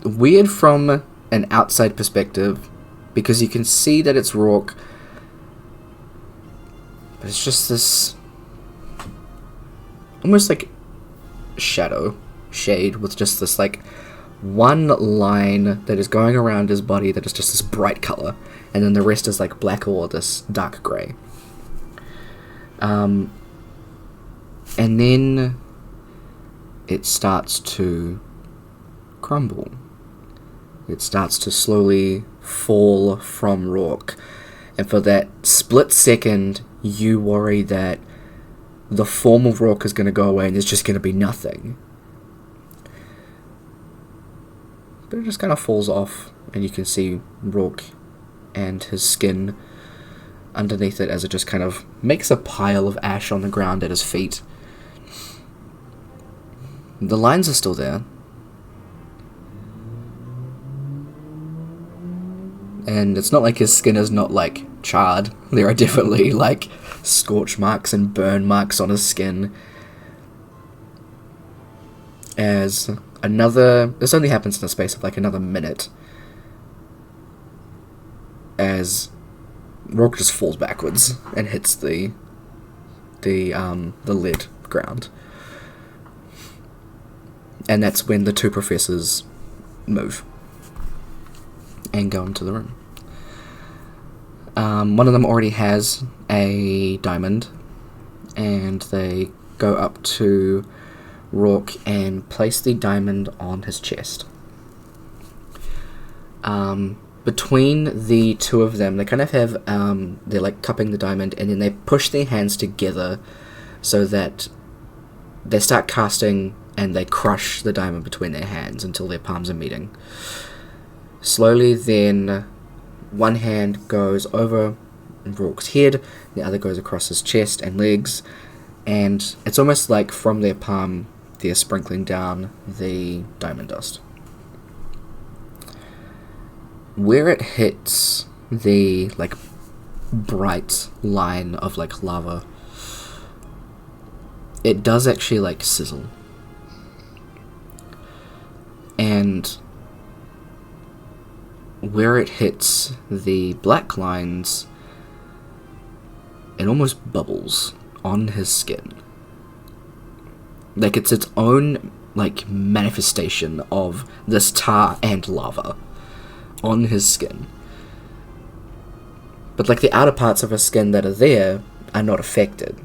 weird from an outside perspective because you can see that it's Rourke, but it's just this almost like shade with just this like one line that is going around his body that is just this bright color, and then the rest is like black or this dark gray. And then it starts to crumble. It starts to slowly fall from Rourke, and for that split second you worry that the form of Rourke is going to go away and there's just going to be nothing. But it just kind of falls off, and you can see Rourke and his skin underneath it as it just kind of makes a pile of ash on the ground at his feet. The lines are still there. And it's not like his skin is not, like, charred. There are definitely, like, scorch marks and burn marks on his skin. As this only happens in the space of, like, another minute. As Rourke just falls backwards and hits the lead ground. And that's when the 2 professors move and go into the room. One of them already has a diamond, and they go up to Rourke and place the diamond on his chest. Between the 2 of them, they kind of have, they're like cupping the diamond, and then they push their hands together so that they start casting, and they crush the diamond between their hands until their palms are meeting. Slowly then, one hand goes over Rourke's head, the other goes across his chest and legs, and it's almost like from their palm they're sprinkling down the diamond dust. Where it hits the like bright line of like lava, it does actually like sizzle. And where it hits the black lines, it almost bubbles on his skin. Like it's its own like manifestation of this tar and lava on his skin. But like the outer parts of his skin that are there are not affected.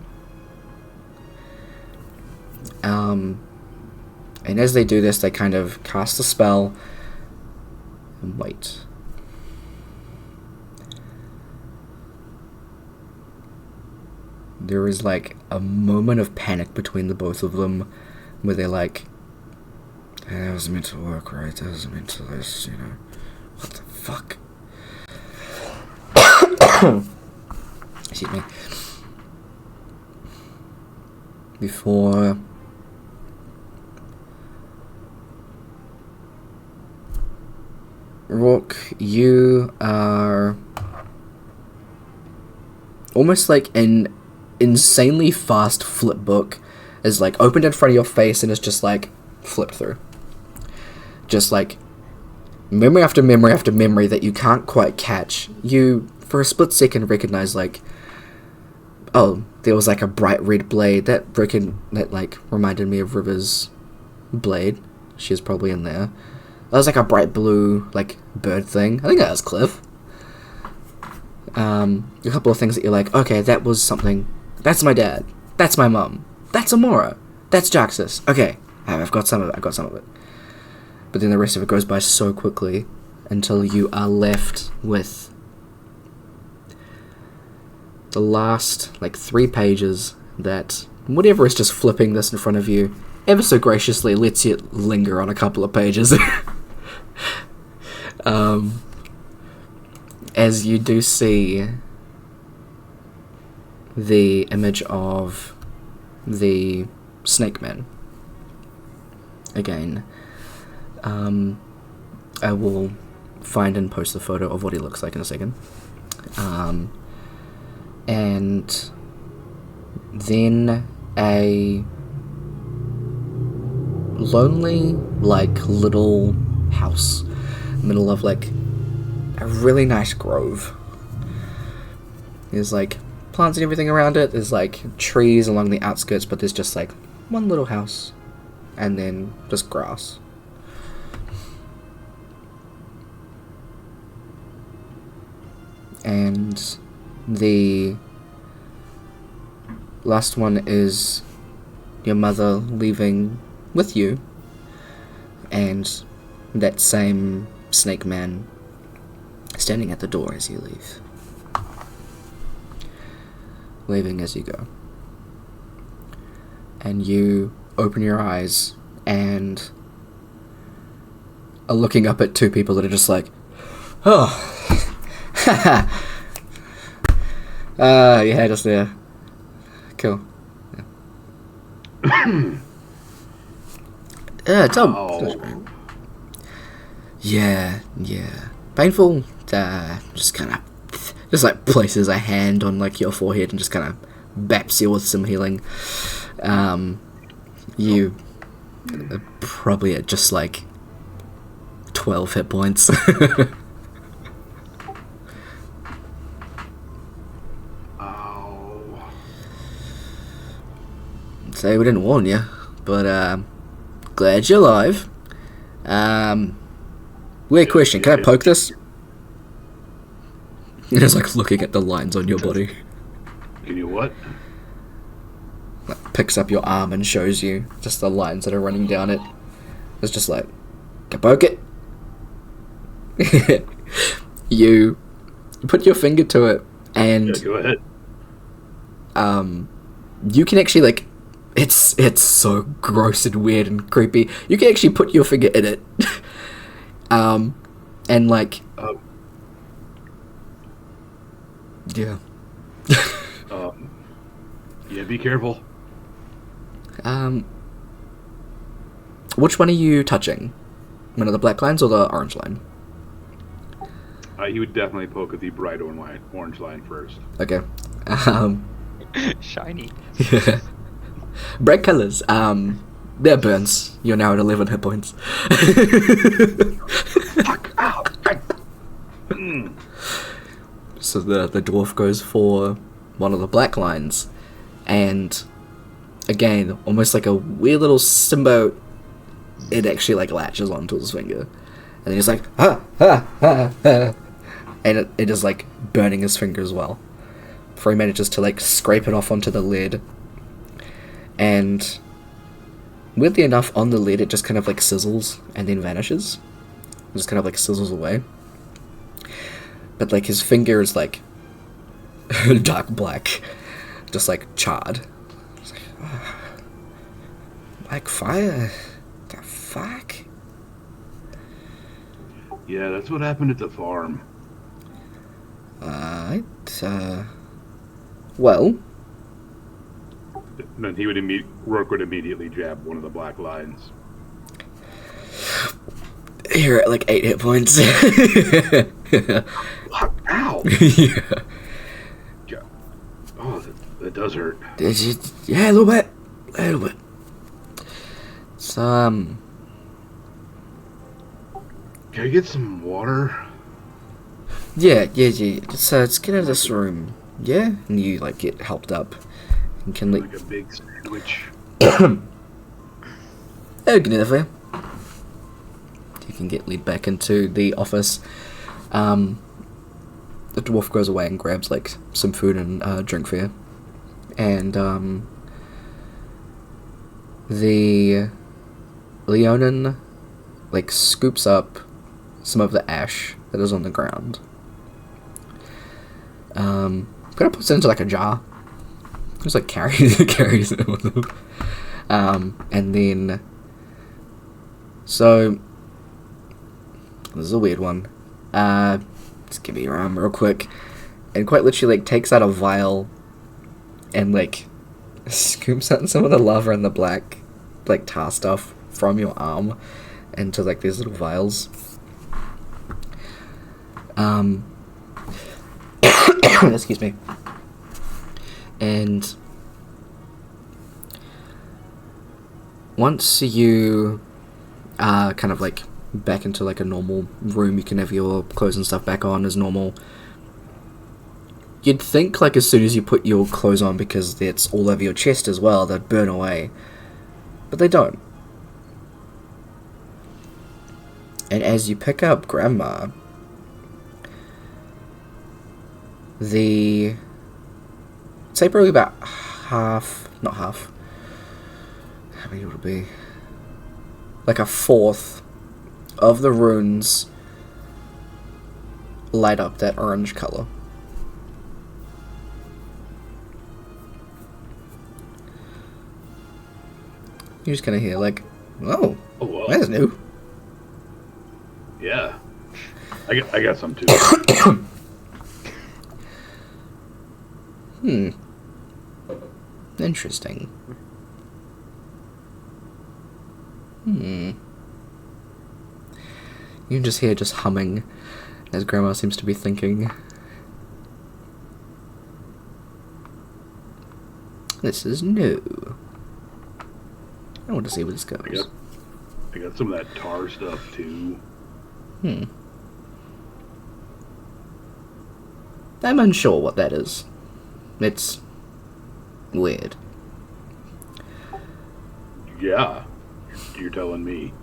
And as they do this, they kind of cast a spell and wait. There is like a moment of panic between the both of them where they're like, that was meant to work, right? That was meant to this, you know. What the fuck? Excuse me. Before Rourke, you are almost like an insanely fast flip book is like opened in front of your face and it's just like flipped through. Just like memory after memory after memory that you can't quite catch. You, for a split second, recognize like, oh, there was like a bright red blade that like reminded me of River's blade. She was probably in there. That was like a bright blue like bird thing. I think that was Cliff. a couple of things that you're like, okay, that was something. That's my dad. That's my mum. That's Amora. That's Jaxus. Okay, I've got some of it. But then the rest of it goes by so quickly until you are left with the last, 3 pages that whatever is just flipping this in front of you ever so graciously lets it linger on a couple of pages. As you do see the image of the Snake Man. Again, I will find and post the photo of what he looks like in a second. And then a lonely, little house, middle of, a really nice grove. There's, plants and everything around it. There's, trees along the outskirts, but there's just, one little house. And then just grass. And the last one is your mother leaving with you, and that same Snake Man standing at the door as you leave. Leaving as you go. And you open your eyes and are looking up at 2 people that are just like, oh, yeah, just there. Cool. Tom. Oh. Yeah. Painful? Just kind of, places a hand on, your forehead and just kind of baps you with some healing. You probably at just, 12 hit points. Say we didn't warn you, but glad you're alive. Weird question, can I poke this? It's looking at the lines on your body. Can you what? Picks up your arm and shows you just the lines that are running down it. It's just can I poke it? You put your finger to it and Yeah, go ahead. you can actually it's so gross and weird and creepy. You can actually put your finger in it. And yeah. Yeah, be careful. Which one are you touching? One of the black lines or the orange line? He would definitely poke at the bright orange line first. Okay. Shiny. Bright colors. They're burns. You're now at 11 hit points. Fuck! Ow! So the dwarf goes for one of the black lines, and again, almost like a weird little symbiote, it actually latches onto his finger, and then he's like, and it is burning his finger as well. Before he manages to scrape it off onto the lid, and weirdly enough, on the lid it just kind of sizzles and then vanishes. It just kind of sizzles away. But his finger is dark black, just charred. It's like fire. The fuck? Yeah, that's what happened at the farm. Well, Then he would Rourke would immediately jab one of the black lines. you're at 8 hit points. Ow! Yeah. Oh, that does hurt. Yeah, a little bit. So, Can I get some water? yeah. Let's get out of this room. Yeah? And you, get helped up. And can, Like a big sandwich. I'll get it for you. You can get led back into the office. the dwarf goes away and grabs like some food and drink for you, and the Leonin like scoops up some of the ash that is on the ground. Kind of puts it into like a jar. Just like carries it with them. And then, so this is a weird one. Just give me your arm real quick, and quite literally like takes out a vial and like scoops out some of the lava and the black like tar stuff from your arm into like these little vials. Excuse me. And once you are kind of like back into like a normal room, you can have your clothes and stuff back on as normal. You'd think like as soon as you put your clothes on, because it's all over your chest as well, they'd burn away. But they don't. And as you pick up Grandma, say probably about not half, how many would it be? Like a fourth of the runes light up that orange color. You just kind of hear like, oh, well. that's new. Yeah. I got some too. Interesting. You can just hear just humming as Grandma seems to be thinking. This is new. I want to see where this goes. I got some of that tar stuff too. I'm unsure what that is. It's weird. Yeah, you're telling me.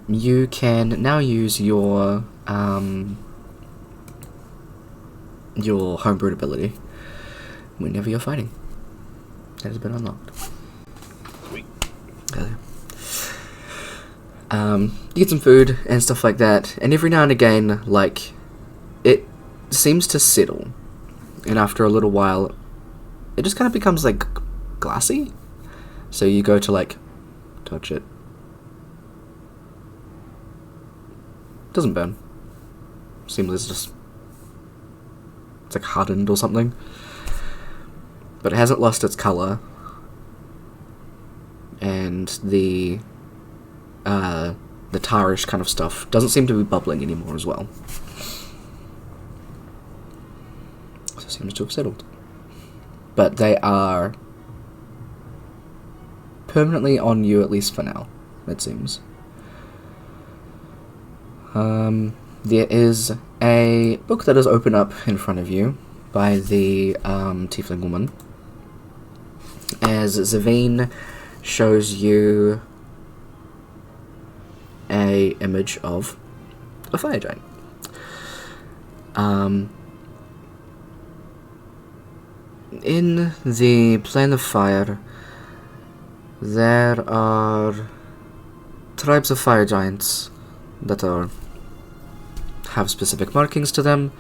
You can now use your homebrewed ability whenever you're fighting. That has been unlocked. Sweet. You get some food and stuff like that, and every now and again, like, it seems to settle, and after a little while, it just kind of becomes, like, glassy. So you go to, like, touch it. Doesn't burn. Seems it's like hardened or something. But it hasn't lost its colour. And the tarish kind of stuff doesn't seem to be bubbling anymore as well. So it seems to have settled. But they are permanently on you, at least for now, it seems. There is a book that is open up in front of you by the tiefling woman, as Zavine shows you a image of a fire giant. In the plane of fire, there are tribes of fire giants that have specific markings to them.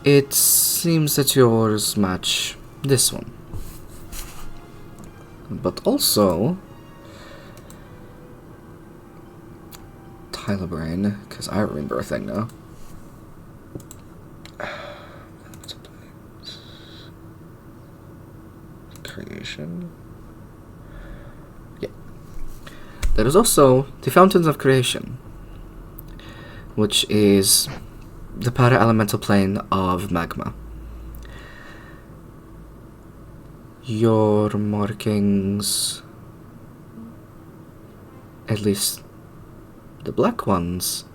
It seems that yours match this one. But also, Tyler Brain, because I remember a thing now. Creation. Yeah. There is also the Fountains of Creation, which is the para-elemental plane of magma. Your markings, at least the black ones,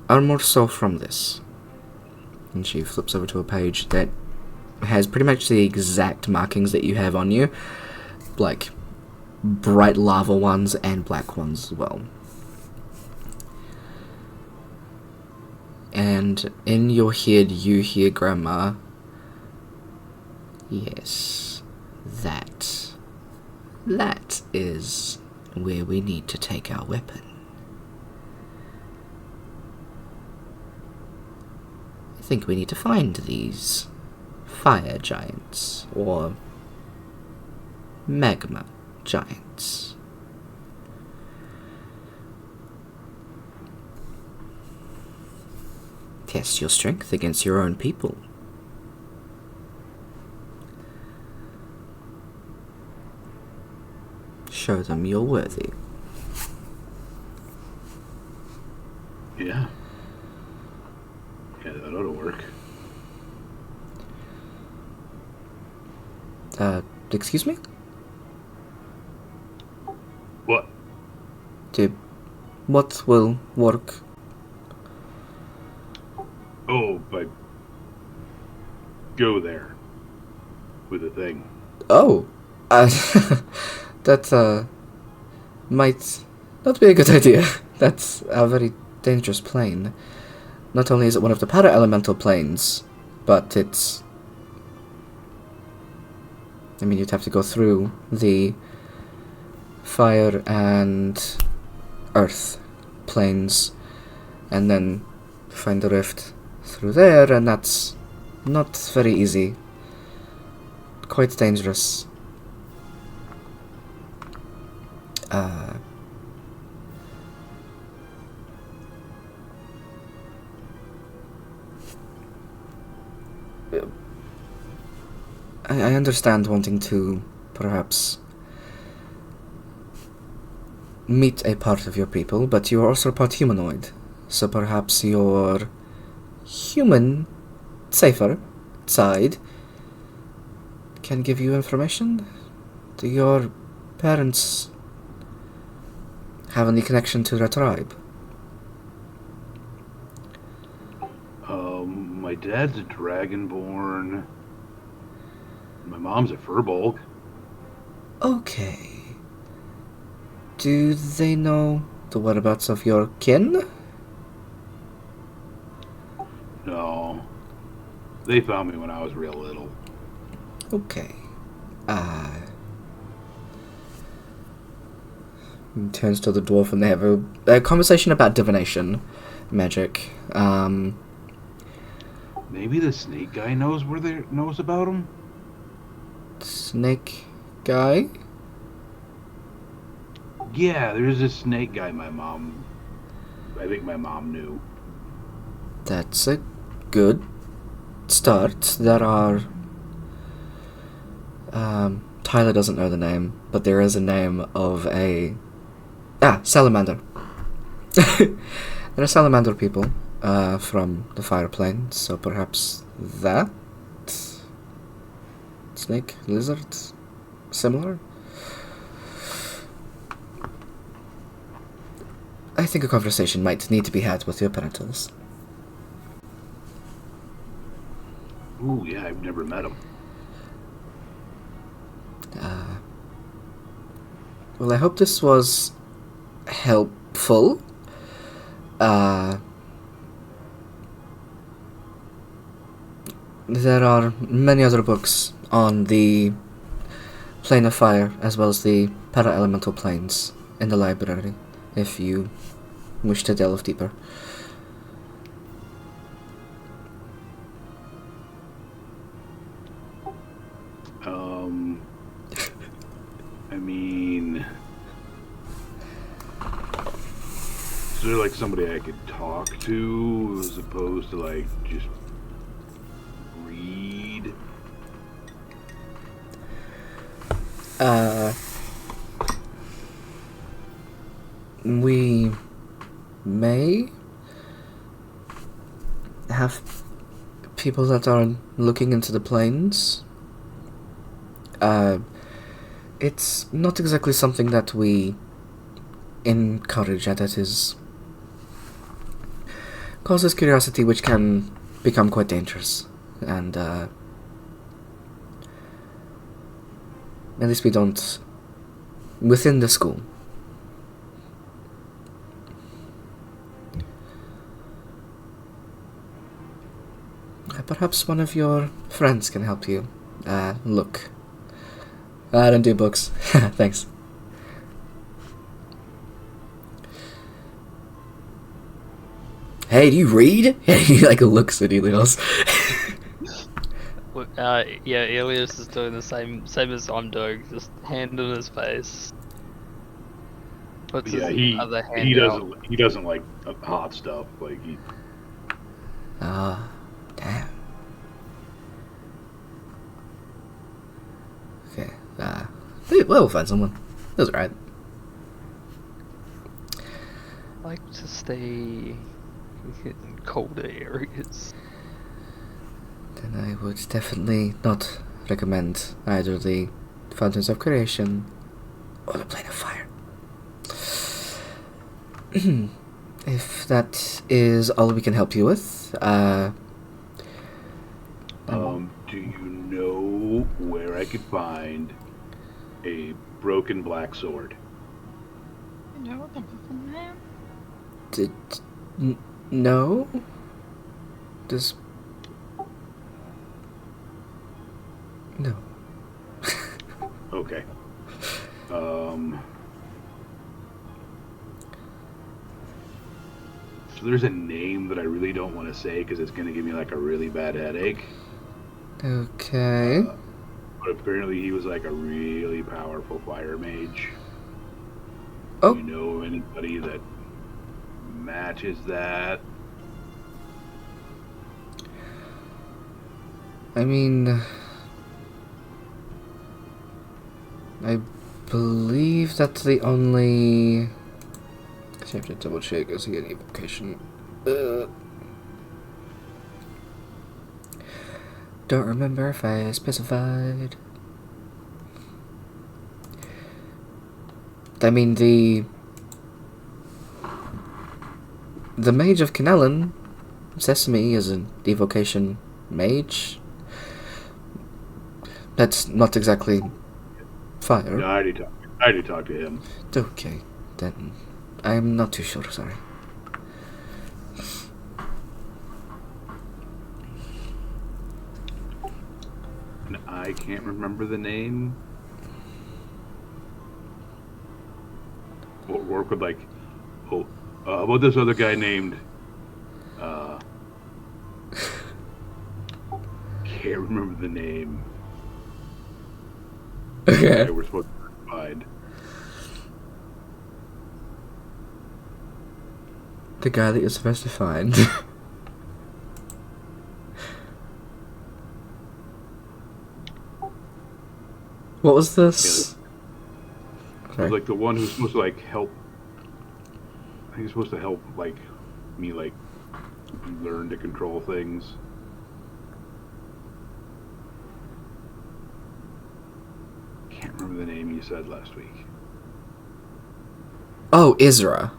are more so from this. And she flips over to a page that has pretty much the exact markings that you have on you, like bright lava ones and black ones as well. And in your head you hear Grandma, yes, that is where we need to take our weapon. I think we need to find these fire giants, or magma giants. Test your strength against your own people. Show them you're worthy. Yeah. Yeah, that ought to work. Excuse me? What? What will work? Oh, but go there with the thing. Oh, that might not be a good idea. That's a very dangerous plane. Not only is it one of the para-elemental planes, but it's... I mean, you'd have to go through the fire and earth planes, and then find the rift through there, and that's not very easy. Quite dangerous. I understand wanting to, perhaps, meet a part of your people, but you are also part humanoid, so perhaps your human, safer side can give you information. Do your parents have any connection to their tribe? My dad's a dragonborn. My mom's a furbolg. Okay. Do they know the whereabouts of your kin? No. They found me when I was real little. Okay. Turns to the dwarf and they have a conversation about divination magic. Maybe the snake guy knows knows about him? Snake guy? Yeah, there's a snake guy I think my mom knew. That's a good start. There are... Tyler doesn't know the name, but there is a name of a... salamander. There are salamander people from the fire plane, so perhaps that... Snake? Lizard? Similar? I think a conversation might need to be had with your parentals. Ooh, yeah, I've never met him. Well, I hope this was helpful. There are many other books on the plane of fire, as well as the para-elemental planes in the library, if you wish to delve deeper. I mean... Is there, like, somebody I could talk to, as opposed to, like, just read? We may have people that are looking into the planes. It's not exactly something that we encourage, and that is causes curiosity, which can become quite dangerous, and at least we don't within the school. Perhaps one of your friends can help you. Look. I don't do books. Thanks. Hey, do you read? He like looks at Elios. Yeah, Elias is doing the same as I'm doing, just hand in his face. Puts Yeah, his other hand he out. doesn't like hot stuff. Like he. Damn. Okay, we'll find someone. That's right. I like to stay in colder areas. Then I would definitely not recommend either the Fountains of Creation or the Plane of Fire. If that is all we can help you with, Do you know where I could find a broken black sword? No, the muffin man. no? Does... No. Okay. So there's a name that I really don't want to say because it's going to give me like a really bad headache. Okay. But apparently he was like a really powerful fire mage. Oh. Do you know anybody that matches that? I mean... I believe that's the only... I have to double check as I get evocation. Don't remember if I specified. I mean, the Mage of Canellan, Sesame, is an evocation mage. That's not exactly fire. No, I already talked to him. Okay, then I'm not too sure, sorry. And I can't remember the name. What work with like, how about this other guy named, can't remember the name. Okay. We're supposed to find. The guy that you're supposed to find. What was this? It was like the one who's supposed to like help. I think he's supposed to help like me like learn to control things. Can't remember the name you said last week. Oh, Isra.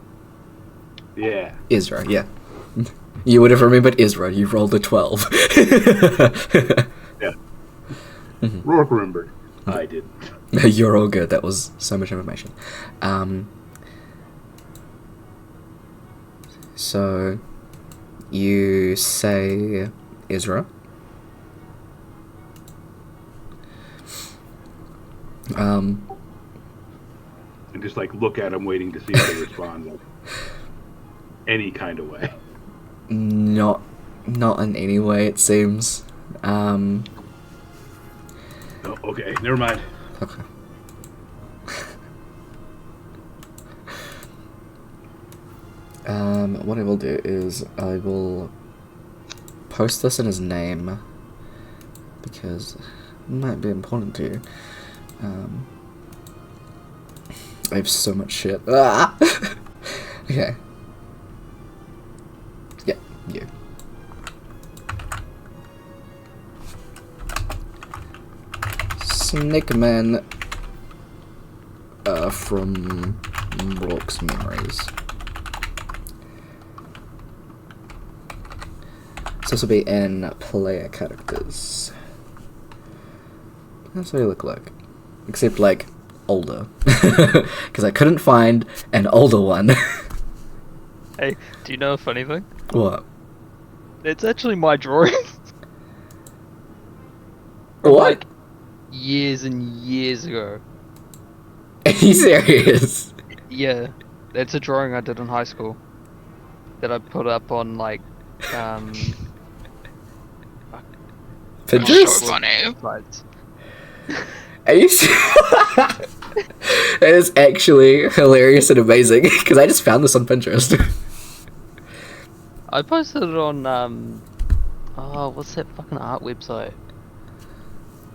Yeah. Isra, yeah. You would have remembered Isra. You rolled a 12. Yeah. Rourke remembered. I didn't. You're all good. That was so much information. So, you say Isra. And just like look at him, waiting to see if they respond, like any kind of way. Not in any way, it seems. Oh, okay, never mind. Okay. What I will do is I will post this in his name because it might be important to you. I have so much shit. Ah! Okay. Yeah, you. Snake Man from Brooke's memories. So this will be in player characters. That's what they look like. Except like older. Because I couldn't find an older one. Hey, do you know a funny thing? What? It's actually my drawing. From, What? like, years and years ago. Are you serious? Yeah, it's a drawing I did in high school that I put up on like Pinterest? So funny. sites. Are you It is actually hilarious and amazing, because I just found this on Pinterest. I posted it on oh, what's that fucking art website?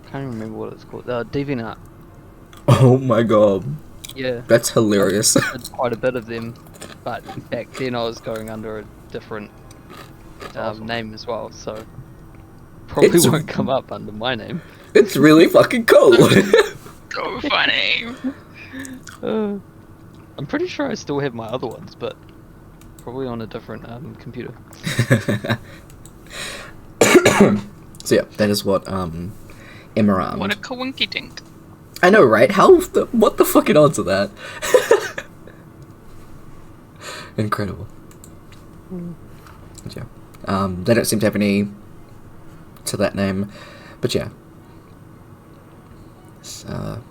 Can't even remember what it's called. DeviantArt. Oh my god. Yeah. That's hilarious. I did quite a bit of them, but back then I was going under a different name as well, so probably It's- won't come up under my name. It's really fucking cool. So funny. I'm pretty sure I still have my other ones, but probably on a different computer. So yeah, that is what Emerald. What a coinky dink. I know, right? What the fucking odds of that? Incredible. But yeah. They don't seem to have any to that name. But yeah. So,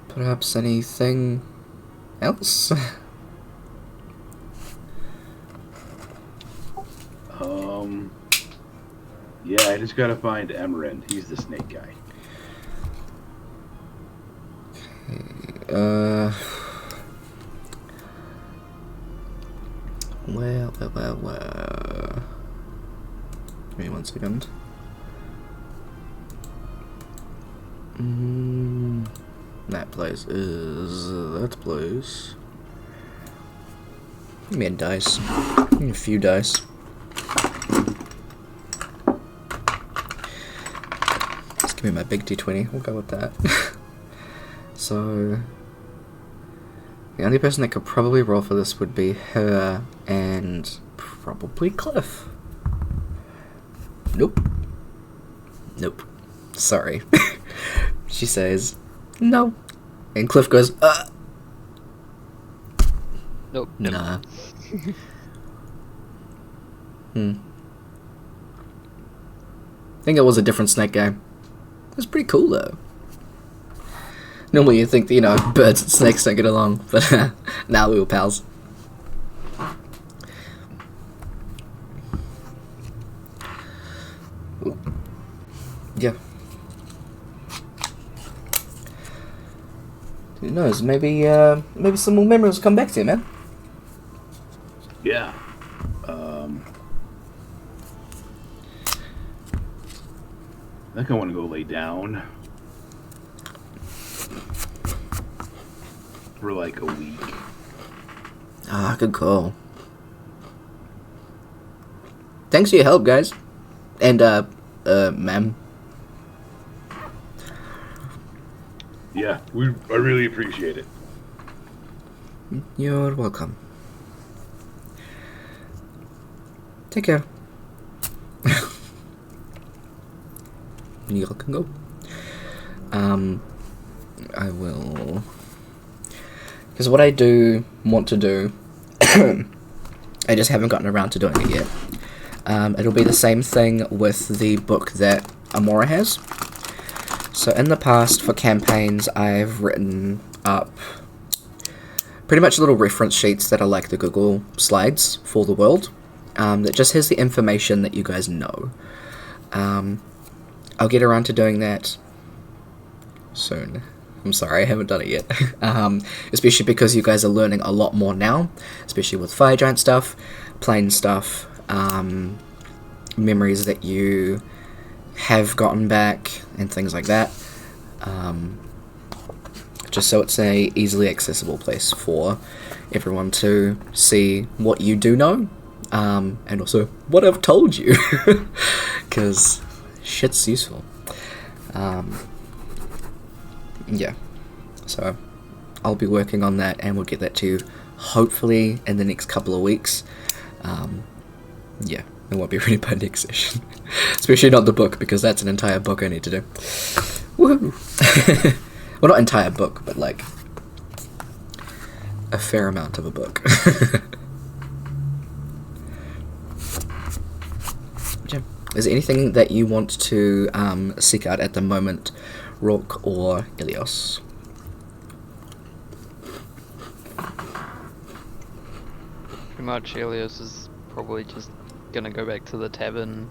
perhaps anything else? Yeah, I just gotta find Emerald. He's the snake guy. Well. Give me 1 second. That place is that place. Give me a dice. Give me a few dice. Just give me my big D20. We'll go with that. So, the only person that could probably roll for this would be her and probably Cliff. Nope. Sorry. She says, no. And Cliff goes, Nope. Nah. I think it was a different snake guy. It was pretty cool though. Normally you think, birds and snakes don't get along, but now we were pals. Ooh. Yeah. Who knows? Maybe some more memories will come back to you, man. Yeah. I think I want to go lay down for like a week. Ah, good call. Thanks for your help, guys. And, ma'am. Yeah, I really appreciate it. You're welcome. Take care. You all can go. I will... Because what I do want to do, I just haven't gotten around to doing it yet. It'll be the same thing with the book that Amora has. So in the past, for campaigns, I've written up pretty much little reference sheets that are like the Google slides for the world, that just has the information that you guys know. I'll get around to doing that soon. I'm sorry, I haven't done it yet. Especially because you guys are learning a lot more now, especially with Fire Giant stuff, Plane stuff, memories that you have gotten back, and things like that. Just so it's a easily accessible place for everyone to see what you do know, and also what I've told you, because shit's useful. Yeah, so I'll be working on that, and we'll get that to you hopefully in the next couple of weeks. Yeah, it won't be ready by next session. Especially not the book, because that's an entire book I need to do. Woohoo! Well, not entire book, but like a fair amount of a book. Jim, is there anything that you want to seek out at the moment, Rourke or Ilios? Pretty much, Helios is probably just gonna go back to the tavern.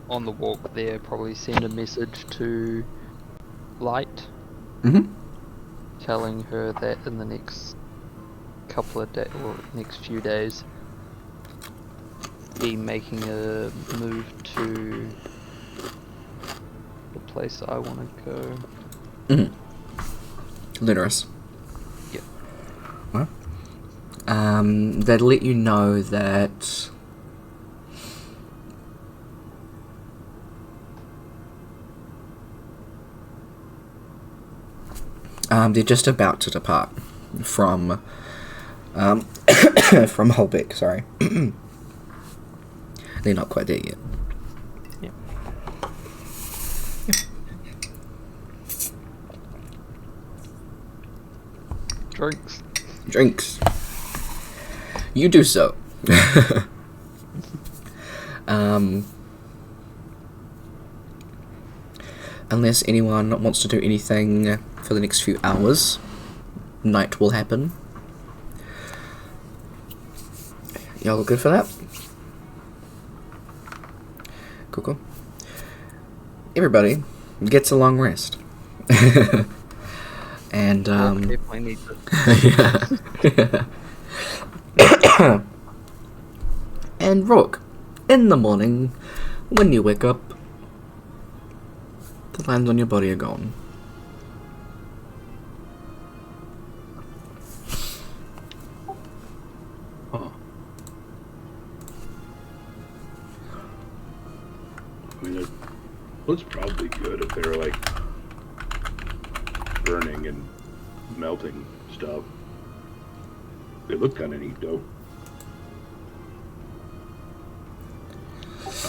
On the walk there, probably send a message to Light, Mm-hmm. telling her that in the next couple of days, or next few days, be making a move to the place I want to go. Mm-hmm. Lunaris. Yep. Well, they'd let you know that they're just about to depart from from Holbeck, sorry. They're not quite there yet. Yep. Drinks. You do so. Unless anyone wants to do anything for the next few hours, night will happen. Y'all good for that? Cool. Everybody gets a long rest. And definitely need to. yeah. And Rourke, in the morning, when you wake up, the lines on your body are gone. Huh. I mean, it looks probably good if they're like burning and melting stuff. They look kind of neat, though.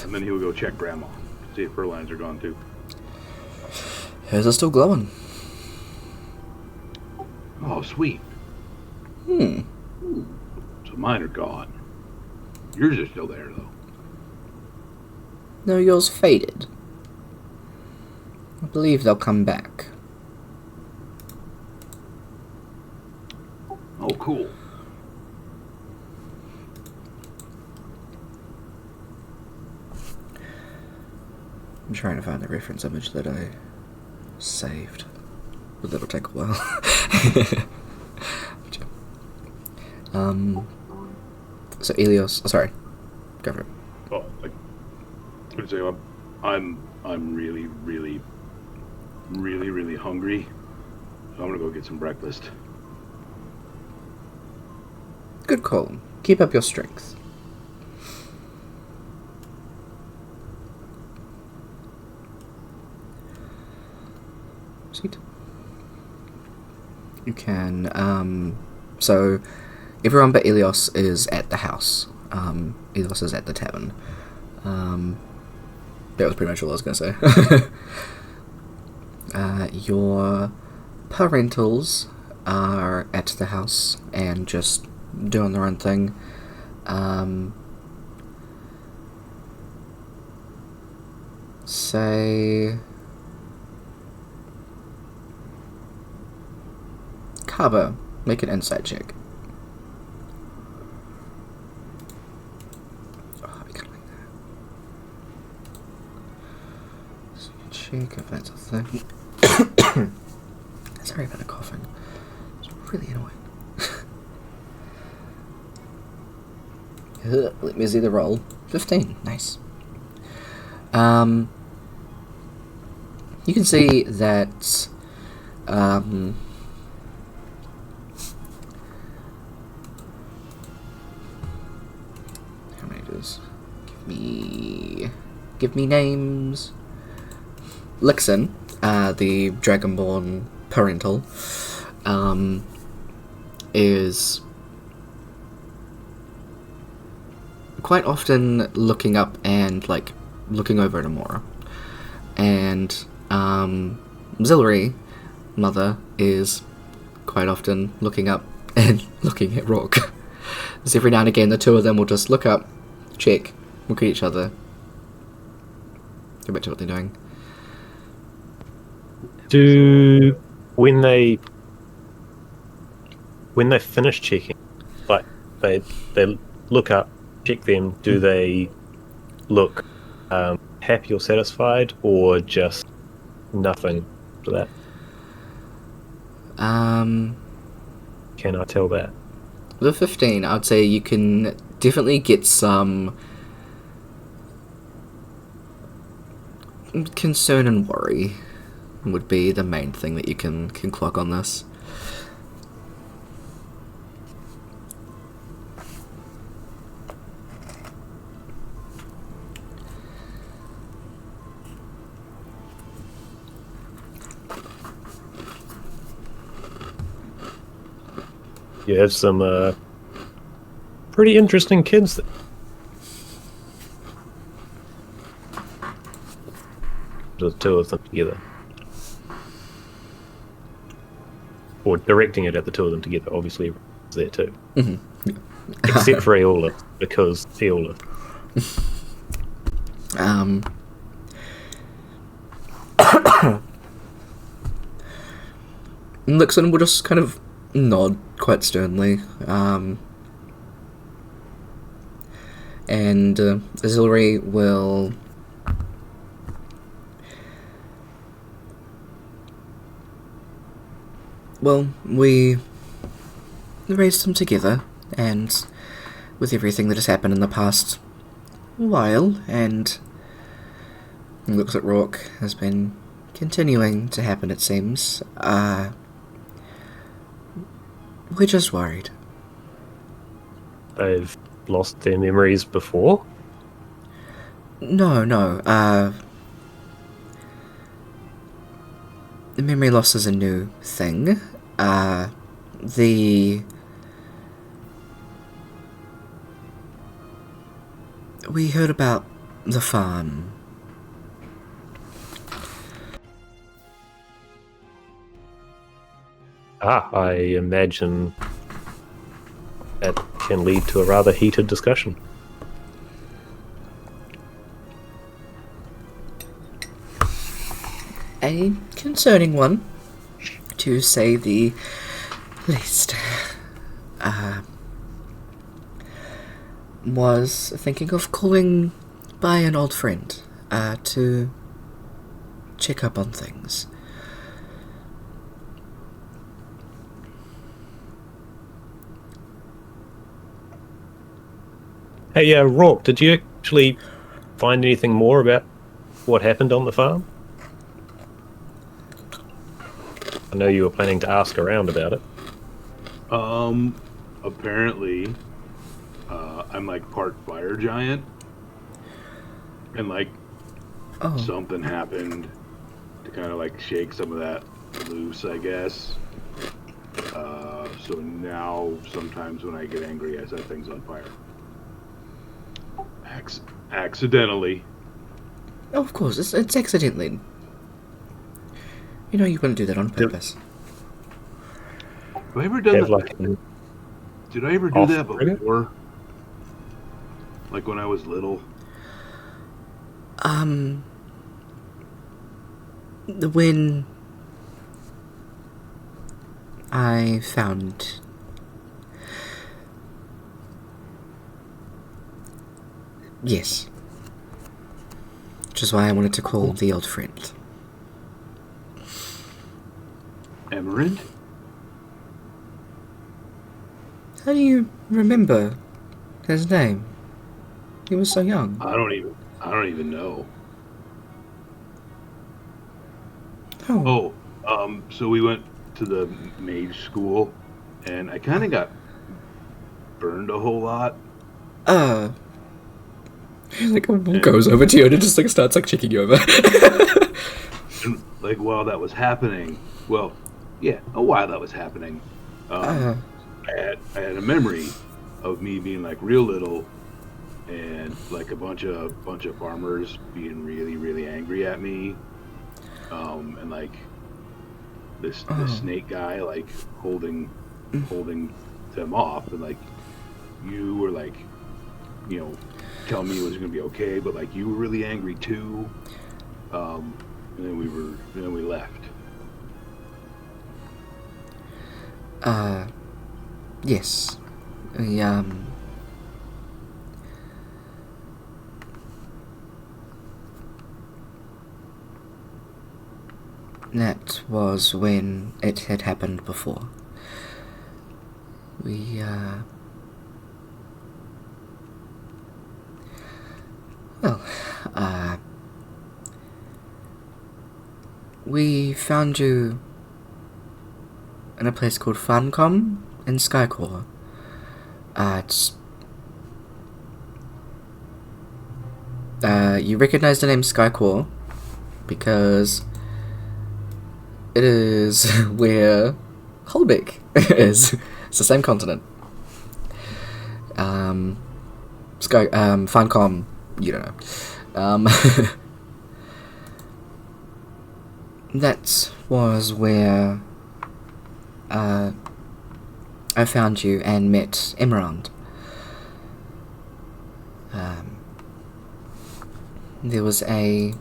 And then he'll go check Grandma, see if her lines are gone too. Hers are still glowing. Oh, sweet. Hmm. So mine are gone. Yours are still there, though. No, yours faded. I believe they'll come back. Oh, cool. I'm trying to find the reference image that I saved, but that'll take a while. So Ilios, sorry, go for it. Oh, like, I would say I'm really, really, really, really hungry. So I'm gonna go get some breakfast. Good call. Keep up your strength. Sweet. You can, so everyone but Ilios is at the house. Ilios is at the tavern. That was pretty much all I was going to say. Your parentals are at the house and just doing their own thing. Say... Kaba, make an insight check. Oh, we can't like that. So you check if that's a thing. Sorry about the coughing. It's really annoying. Let me see the roll. 15. Nice. You can see that how many does give me names. Lixin, the Dragonborn parental, is quite often looking up and like looking over at Amora, and Zillary mother is quite often looking up and looking at Rook. So every now and again the two of them will just look up, check, look at each other, go back to what they're doing. When they finish checking, like they look up, check them, do they look happy or satisfied, or just nothing for that? Can I tell that? The 15, I'd say you can definitely get some concern and worry would be the main thing that you can clock on this. You have some pretty interesting kids. The two of them together. Or directing it at the two of them together, obviously, is there too. Mm-hmm. Except for Eola, because Eola. Nixon will just kind of nod quite sternly, and Azilary will we raised them together, and with everything that has happened in the past while, and looks at Rourke, has been continuing to happen, it seems. We're just worried. They've lost their memories before? No. The memory loss is a new thing. We heard about the farm. I imagine that can lead to a rather heated discussion. A concerning one, to say the least. Was thinking of calling by an old friend to check up on things. Hey, Rourke, did you actually find anything more about what happened on the farm? I know you were planning to ask around about it. Apparently, I'm like part fire giant, and like something happened to kind of like shake some of that loose, I guess. So now sometimes when I get angry, I set things on fire. Accidentally. Oh, of course, it's accidentally. You know you wouldn't do that on purpose. Have I ever done that? Did I ever do that before? Like when I was little? When I found... Yes. Which is why I wanted to call the old friend. Emerald? How do you remember his name? He was so young. I don't even know. Oh. So we went to the mage school, and I kind of got burned a whole lot. Like goes over to you and it just like starts like checking you over. And like while that was happening, while that was happening, I had a memory of me being like real little, and like a bunch of farmers being really angry at me, and like this Oh. snake guy like holding them off, and like you were like, you know, telling me it was gonna be okay, but like you were really angry too. And then we left. Yes. That was when it had happened before. We found you in a place called Funcom in Skycore. You recognize the name Skycore because it is where Holbeck is. It's the same continent. Funcom, you don't know. That was where I found you and met Emerald. There was a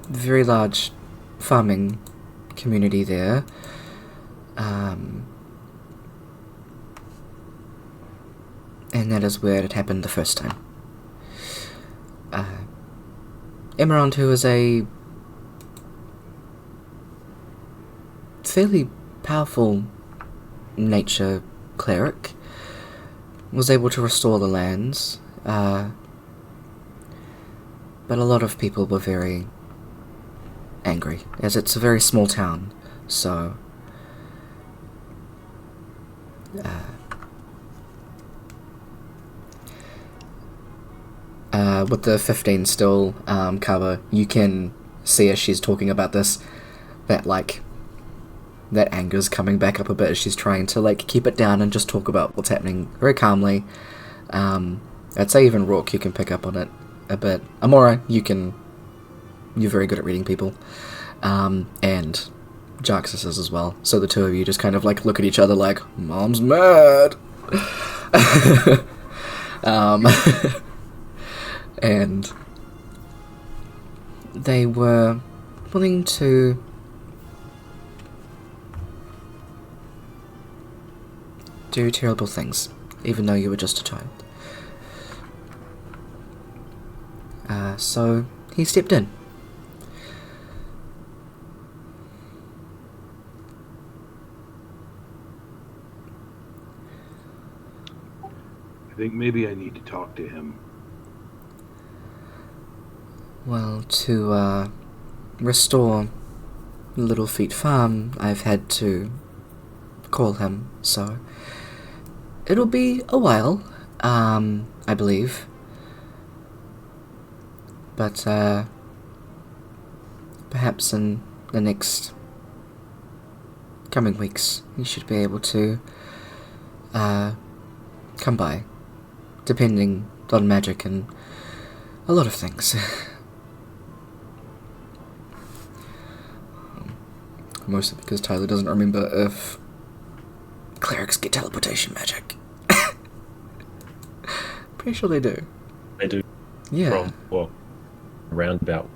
very large farming community there. And that is where it happened the first time. Emerald, who is a fairly powerful nature cleric, was able to restore the lands, but a lot of people were very angry, as it's a very small town, so with the 15 still cover, you can see as she's talking about this that like that anger's coming back up a bit as she's trying to like keep it down and just talk about what's happening very calmly. I'd say even Rourke, you can pick up on it a bit. Amora, you're very good at reading people, and Jarxus is as well. So the two of you just kind of like look at each other like, Mom's mad. And they were willing to do terrible things, even though you were just a child. So he stepped in. I think maybe I need to talk to him. Well, to restore Little Feet Farm, I've had to call him, so it'll be a while, I believe. But perhaps in the next coming weeks, you should be able to come by, depending on magic and a lot of things. Mostly because Tyler doesn't remember if clerics get teleportation magic. Pretty sure they do. They do. Yeah. Well, roundabout.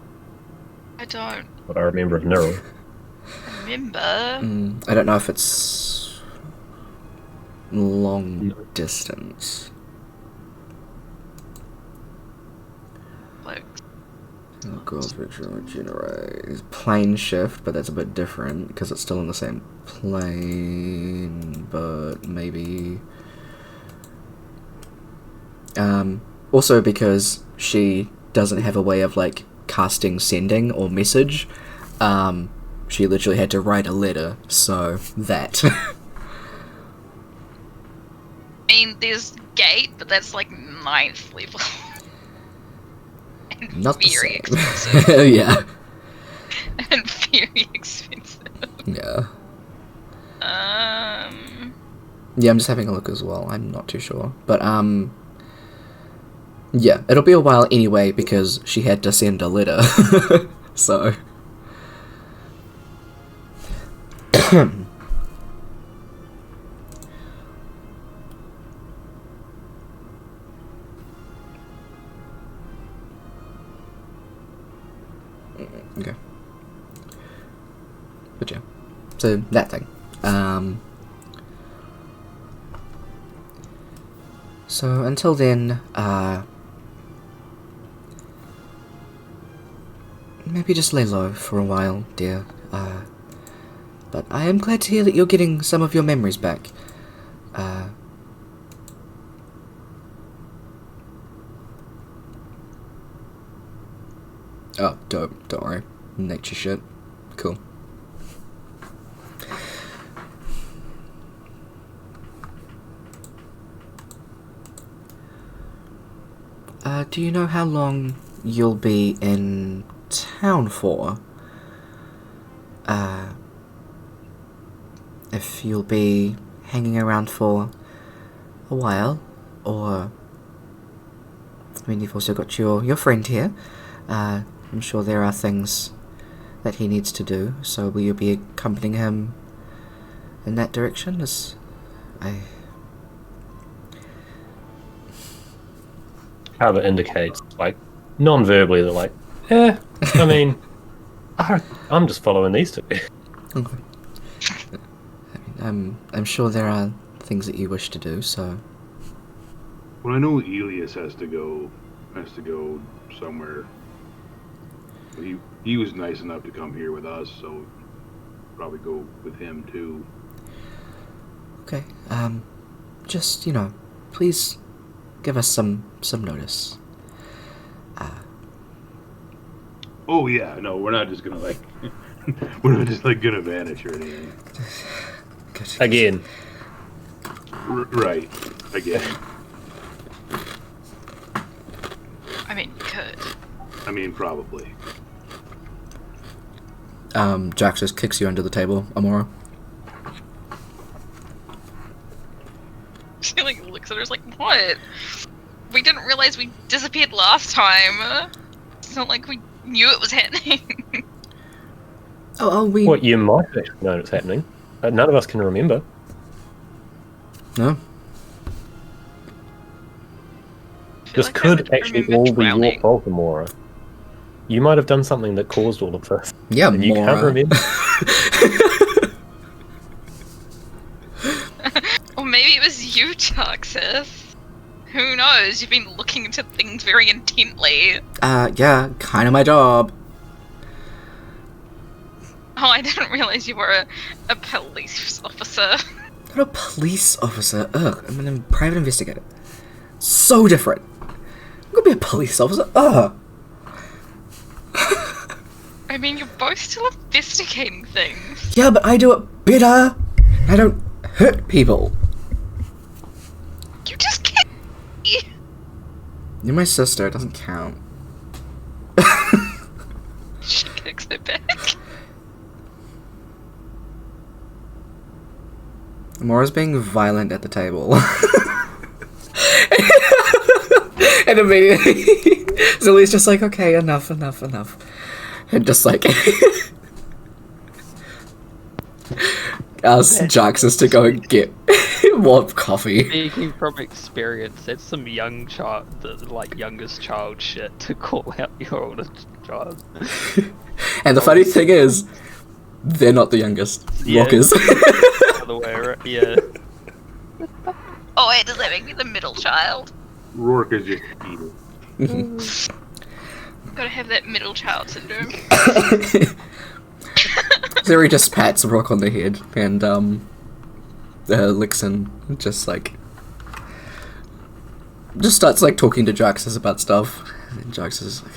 I don't What I remember of Nero. remember. I don't know if it's long distance. Like, Oh god, regenerate. Plane shift, but that's a bit different because it's still in the same plane, but maybe. Also because she doesn't have a way of like casting sending or message, she literally had to write a letter, so that. I mean, there's gate, but that's like 9th level. And Not the very same. expensive. Yeah. And very expensive. Yeah. Um. Yeah, I'm just having a look as well. I'm not too sure. But, yeah, it'll be a while anyway because she had to send a letter. So. Okay. But yeah. So, that thing. So, until then, maybe just lay low for a while, dear. But I am glad to hear that you're getting some of your memories back. Oh, don't worry. Nature shit. Cool. Do you know how long you'll be in town for? If you'll be hanging around for a while, or... I mean, you've also got your friend here. I'm sure there are things that he needs to do, so will you be accompanying him in that direction? As Carver indicates, like, non-verbally, they're like, I mean, I'm just following these two. Okay. I mean, I'm sure there are things that you wish to do, so... Well, I know Elias has to go somewhere. He was nice enough to come here with us, so probably go with him too. Okay, just, please give us some notice. Oh yeah, no, we're not just gonna we're not just gonna vanish or anything. Again. Right, again. I mean, could. I mean, probably. Jax just kicks you under the table, Amora. She looks at her, like, what? We didn't realize we disappeared last time. It's not like we knew it was happening. We... What, you might have actually known it's happening. None of us can remember. No? This like I could would actually remember all be your drowning. fault, Amora. You might have done something that caused all of this. Yeah, and you can't Mora. remember. Or maybe it was you, Tarxis. Who knows? You've been looking into things very intently. Yeah, kind of my job. Oh, I didn't realize you were a police officer. Not a police officer. Ugh, I'm a private investigator. So different. I'm gonna be a police officer. Ugh. I mean, you're both still investigating things. Yeah, but I do it better. I don't hurt people. You just can't. You're my sister. It doesn't count. She kicks it back. Mora's being violent at the table. And immediately, Zillie's just like, okay, enough. And just asks Jaxus to go and get more coffee. Speaking from experience, that's some youngest child shit to call out your oldest child. And the funny thing is, they're not the youngest. Yeah. Rock is. The way, right? Yeah. Oh wait, does that make me the middle child? Rourke is just evil. Gotta have that middle child syndrome. Zuri just pats Rock on the head, and Lixon just starts talking to Jaxus about stuff. And Jaxus is like,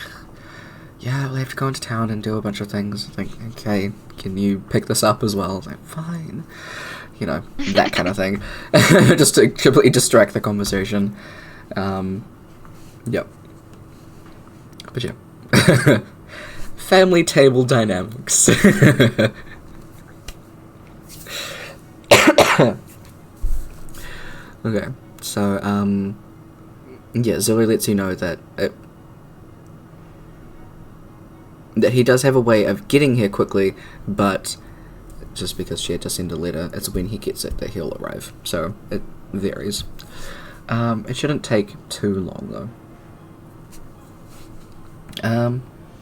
yeah, we'll have to go into town and do a bunch of things. Like, okay, can you pick this up as well? Like, fine. That kind of thing. Just to completely distract the conversation. Yep. But yeah. Family table dynamics. Okay, so, yeah, Zoe lets you know that he does have a way of getting here quickly, but just because she had to send a letter. It's when he gets it that he'll arrive. So it varies. It shouldn't take too long though.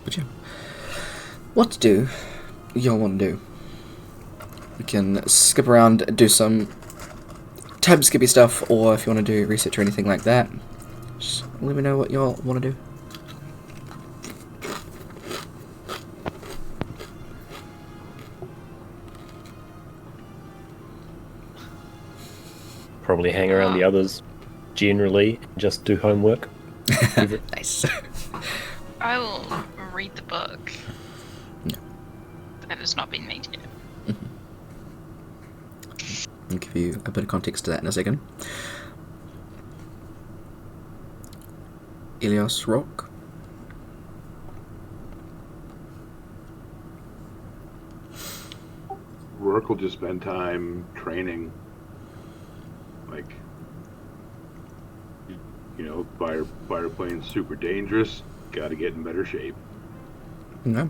But yeah. What to do? Y'all want to do? We can skip around, do some tab skippy stuff, or if you want to do research or anything like that, just let me know what y'all want to do. Probably hang around the others generally, just do homework. Nice. I will read the book. Yeah. That has not been made yet. I'll give you a bit of context to that in a second. Ilios Rock. Rourke will just spend time training. Like, you know, fire plane's super dangerous. Gotta get in better shape. No.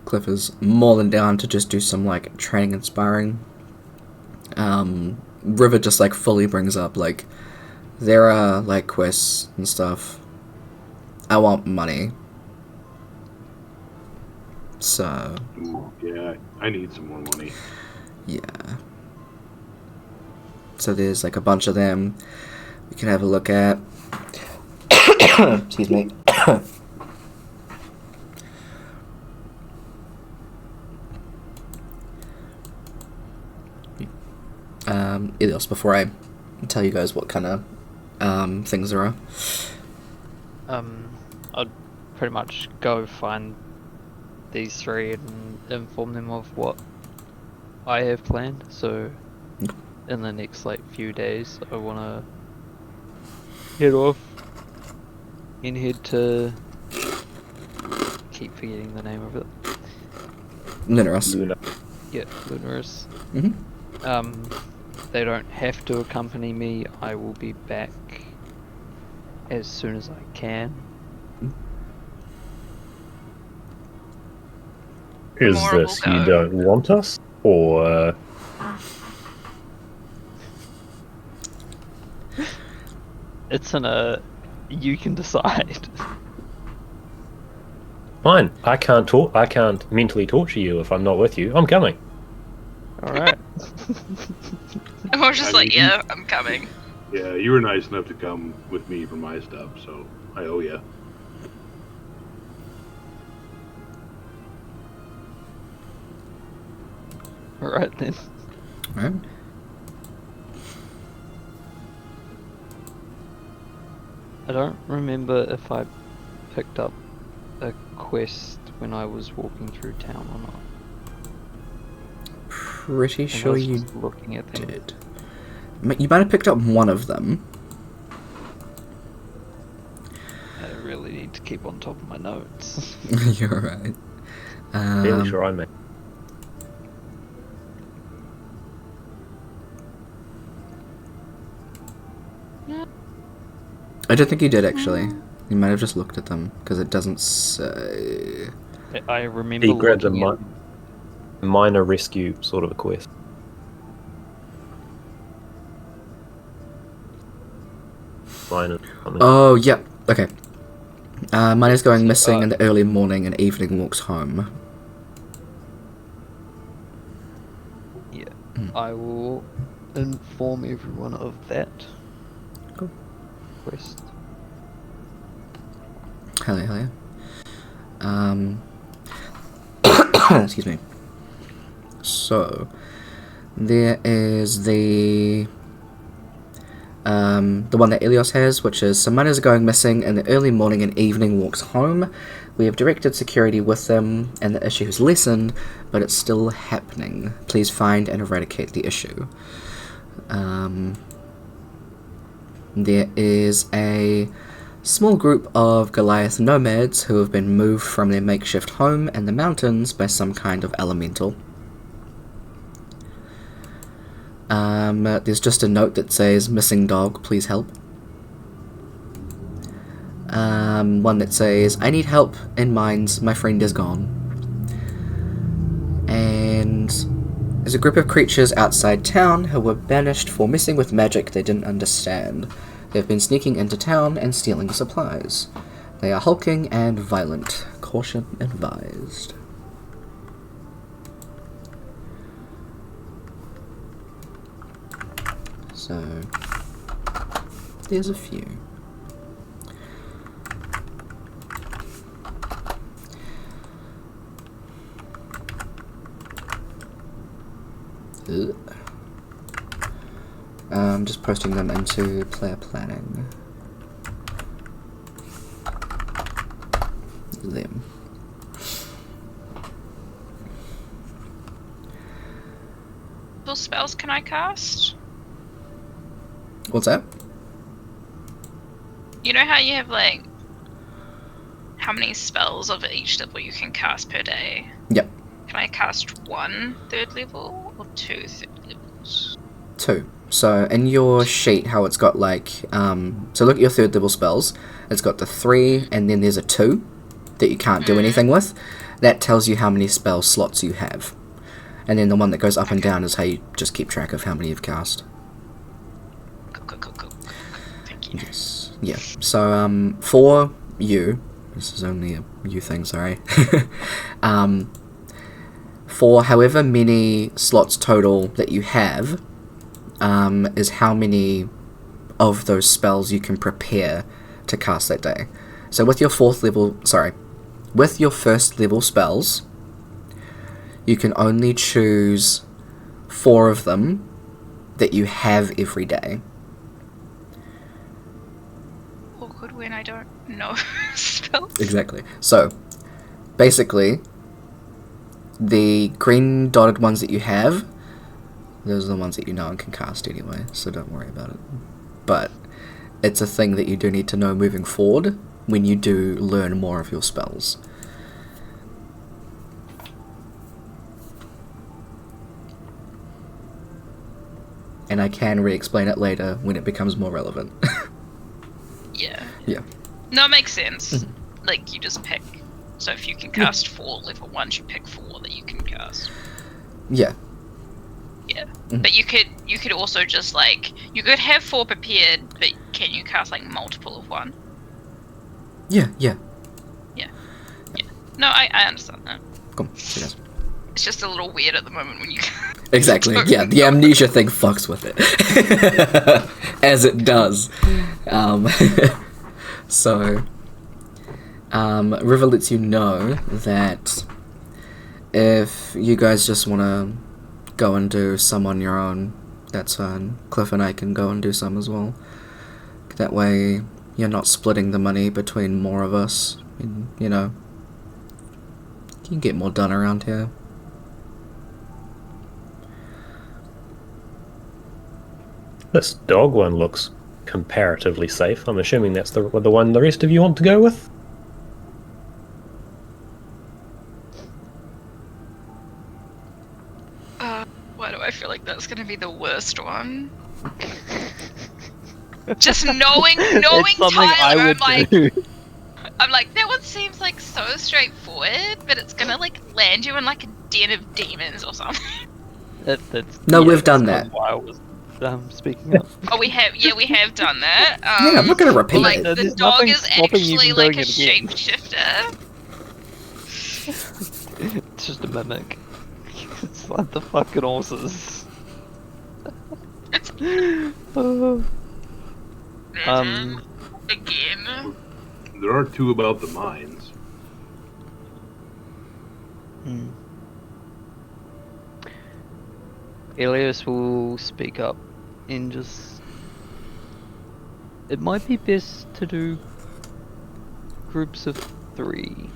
Cliff is more than down to just do some, like, training and sparring. River just, like, fully brings up, like, there are, like, quests and stuff. I want money. So... Ooh, yeah, I need some more money. yeah. So there's, like, a bunch of them we can have a look at. Excuse me. Ilios, before I tell you guys what kind of things there are. I'd pretty much go find these three and inform them of what I have planned. So in the next like few days, I want to head off and head to, keep forgetting the name of it. Lunaris. Luna. Yeah, Lunaris. Mm-hmm. They don't have to accompany me. I will be back as soon as I can. Is More will this go. you don't want us, or It's you can decide. fine? I can't mentally torture you if I'm not with you. I'm coming. Alright. And we're just I like, mean, yeah, I'm coming. Yeah, you were nice enough to come with me for my stuff, so I owe you. Alright then. Alright. I don't remember if I picked up a quest when I was walking through town or not. Pretty I sure was you just looking at them. did. You might have picked up one of them. I really need to keep on top of my notes. You're right. Fairly sure I may. I don't think you did, actually. You might have just looked at them, because it doesn't say... I remember He grabbed a looking at minor rescue sort of a quest. Minor something. Oh, yep. Okay. Mine is going So, missing in the early morning and evening walks home. Yeah, I will inform everyone of that Cool. quest. Hell yeah, hell yeah. Excuse me. So, there is the one that Ilios has, which is some miners are going missing in the early morning and evening walks home. We have directed security with them, and the issue has lessened, but it's still happening. Please find and eradicate the issue. There is a small group of Goliath nomads who have been moved from their makeshift home in the mountains by some kind of elemental. There's just a note that says, "Missing dog, please help." One that says, "I need help in mines, my friend is gone." And There's a group of creatures outside town who were banished for messing with magic they didn't understand. They've been sneaking into town and stealing supplies. They are hulking and violent. Caution advised. So, there's a few. I'm just posting them into player planning. Them. What spells can I cast? What's that? You know how you have like how many spells of each level you can cast per day? Yep. Can I cast 1 third level or 2 third levels? 2. So in your sheet, how it's got like, so look at your third level spells. It's got the 3, and then there's a 2 that you can't do anything with. That tells you how many spell slots you have. And then the one that goes up and down is how you just keep track of how many you've cast. Cool. Thank you. Yes. Yeah. So for you, this is only a you thing, sorry. For however many slots total that you have, is how many of those spells you can prepare to cast that day. So with your with your first level spells, you can only choose 4 of them that you have every day. Awkward when I don't know spells. Exactly. So, basically, the green dotted ones that you have, those are the ones that you know and can cast anyway, so don't worry about it. But it's a thing that you do need to know moving forward when you do learn more of your spells. And I can re-explain it later when it becomes more relevant. Yeah. Yeah. No, it makes sense. Like, you just pick. So if you can cast 4 level 1s, you pick 4 that you can cast. Yeah. Yeah. But you could also just, like, you could have 4 prepared, but can you cast, like, multiple of 1? Yeah. No, I understand that. Cool. See you guys. It's just a little weird at the moment when you Exactly, yeah, the amnesia thing fucks with it. As it does. So, River lets you know that if you guys just want to go and do some on your own, that's fine. Cliff and I can go and do some as well. That way, you're not splitting the money between more of us. And, you know, you can get more done around here. This dog one looks comparatively safe. I'm assuming that's the one the rest of you want to go with? Why do I feel like that's gonna be the worst one? Just knowing Tyler, I'm like, that one seems like so straightforward, but it's gonna like land you in like a den of demons or something. We've done that. Why I was speaking up. Oh, we have done that. Yeah, I'm not gonna repeat like, it. the dog is actually like a shapeshifter. It's just a mimic. It's like the fucking horses. Again. There are 2 about the mines. Elias will speak up and just... It might be best to do groups of 3.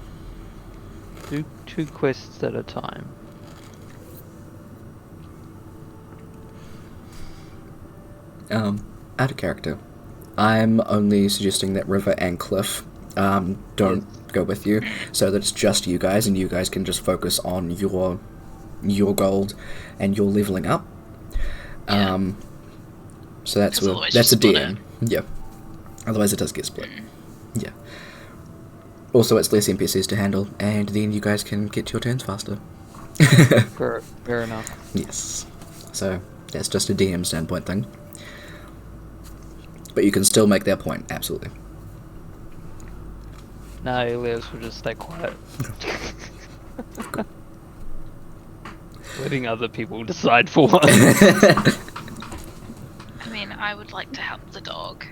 Do 2 quests at a time. Out of character. I'm only suggesting that River and Cliff don't go with you, so that it's just you guys, and you guys can just focus on your gold and your leveling up. So that's a DM. Yeah. Otherwise it does get split. Yeah. Also, it's less NPCs to handle, and then you guys can get your turns faster. Fair enough. Yes. So, that's just a DM standpoint thing. But you can still make their point, absolutely. No, Elias will just stay quiet. Letting other people decide for once. I mean, I would like to help the dog.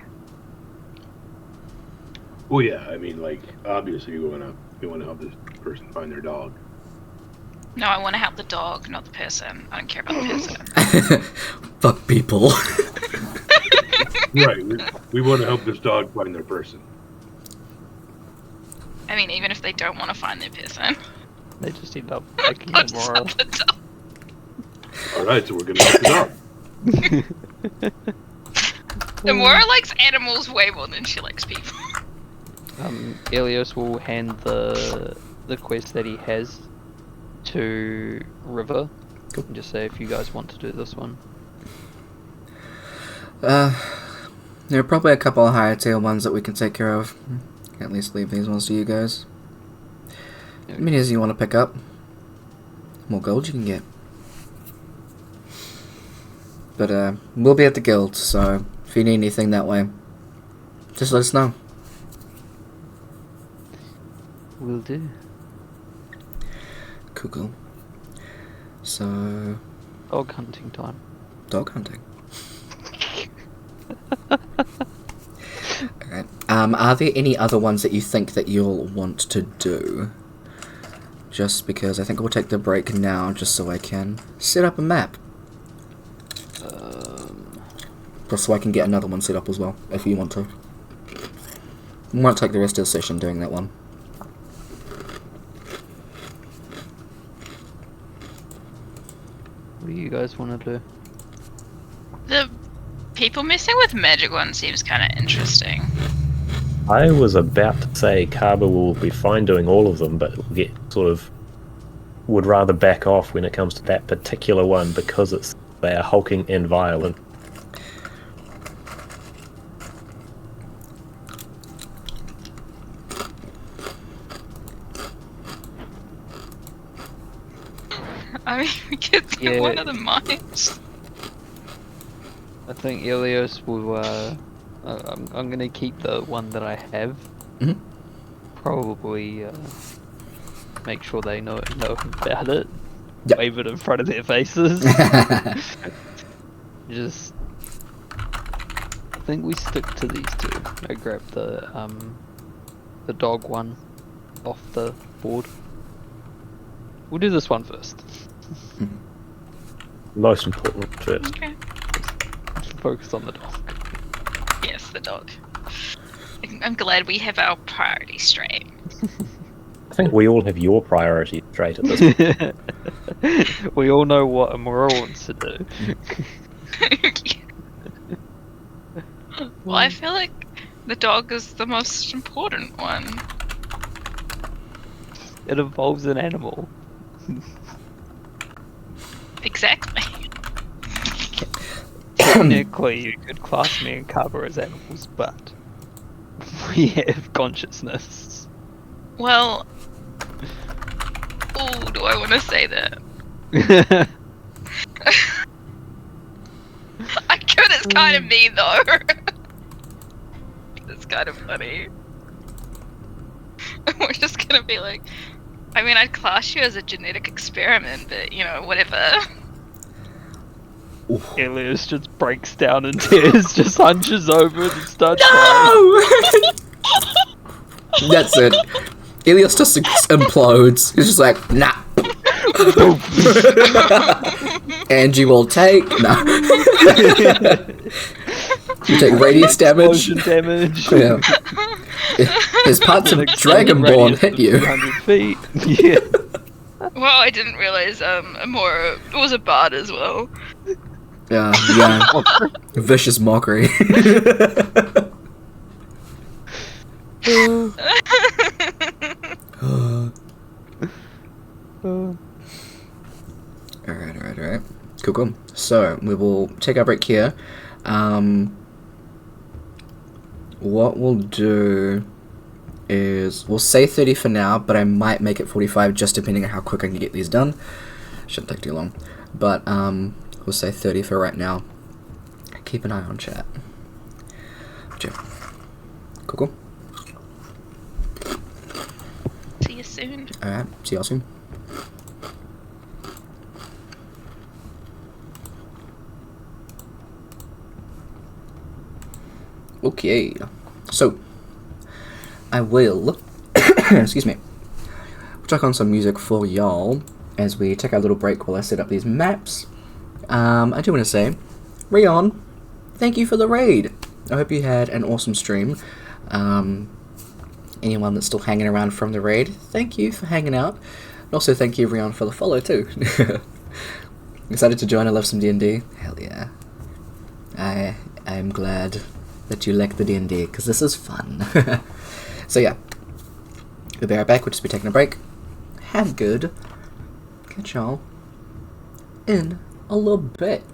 Well, yeah, I mean, like, obviously we want to help this person find their dog. No, I want to help the dog, not the person. I don't care about the person. Fuck people. Right, we want to help this dog find their person. I mean, even if they don't want to find their person. They just end up taking I'll the just moral. help the dog. Alright, so we're going to help the dog. Amora likes animals way more than she likes people. Elios will hand the quest that he has to River. Cool. And just say if you guys want to do this one. There are probably a couple of higher tier ones that we can take care of. At least leave these ones to you guys. How many as you want to pick up? The more gold you can get. But we'll be at the guild, so if you need anything that way, just let us know. Will do. Cool. So, Dog hunting time. dog hunting. Alright. Are there any other ones that you think that you'll want to do? Just because I think we'll take the break now, just so I can set up a map. Just so I can get another one set up as well, if you want to. We won't take the rest of the session doing that one. What do you guys want to do? The people messing with magic one seems kind of interesting. I was about to say Kaba will be fine doing all of them, but will get sort of would rather back off when it comes to that particular one because they are hulking and violent. I mean, we could do Yeah. one of the mines. I think Elios will. I'm gonna keep the one that I have. Mhm. Probably make sure they know about it. Yep. Wave it in front of their faces. Just. I think we stick to these two. I grab the dog one off the board. We'll do this one first. Most important first. Okay. Focus on the dog. Yes, the dog. I'm glad we have our priorities straight. I think we all have your priorities straight at this point. We all know what Amora wants to do. Well, I feel like the dog is the most important one. It involves an animal. Exactly. Technically, you could class me and Kaba as animals, but we have consciousness. Well, oh, do I want to say that? I could. It's kind of mean though. It's kind of funny. We're just gonna be like, I mean, I'd class you as a genetic experiment, but you know, whatever. Elias just breaks down in tears, just hunches over and starts No! That's it. Elias just implodes. He's just like, nah. And you will take... No. You take radius damage. Explosion damage. Yeah. His parts of Dragonborn hit you. 100 feet. Yeah. Well, I didn't realize Amora was a bard as well. Yeah. Vicious mockery. Alright. Cool. So, we will take our break here. What we'll do is, we'll say 30 for now, but I might make it 45 just depending on how quick I can get these done. Shouldn't take too long. But we'll say 30 for right now. Keep an eye on chat. Jim. Cool. See you soon. Alright, see y'all soon. Okay, so I will, excuse me, check on some music for y'all as we take our little break while I set up these maps. I do want to say, Rion, thank you for the raid. I hope you had an awesome stream. Anyone that's still hanging around from the raid, thank you for hanging out. And also thank you, Rion, for the follow too. Excited to join, I love some D&D. Hell yeah. I'm glad that you like the D&D, because this is fun. So yeah, we'll be right back, we'll just be taking a break. Have good. Catch y'all in a little bit.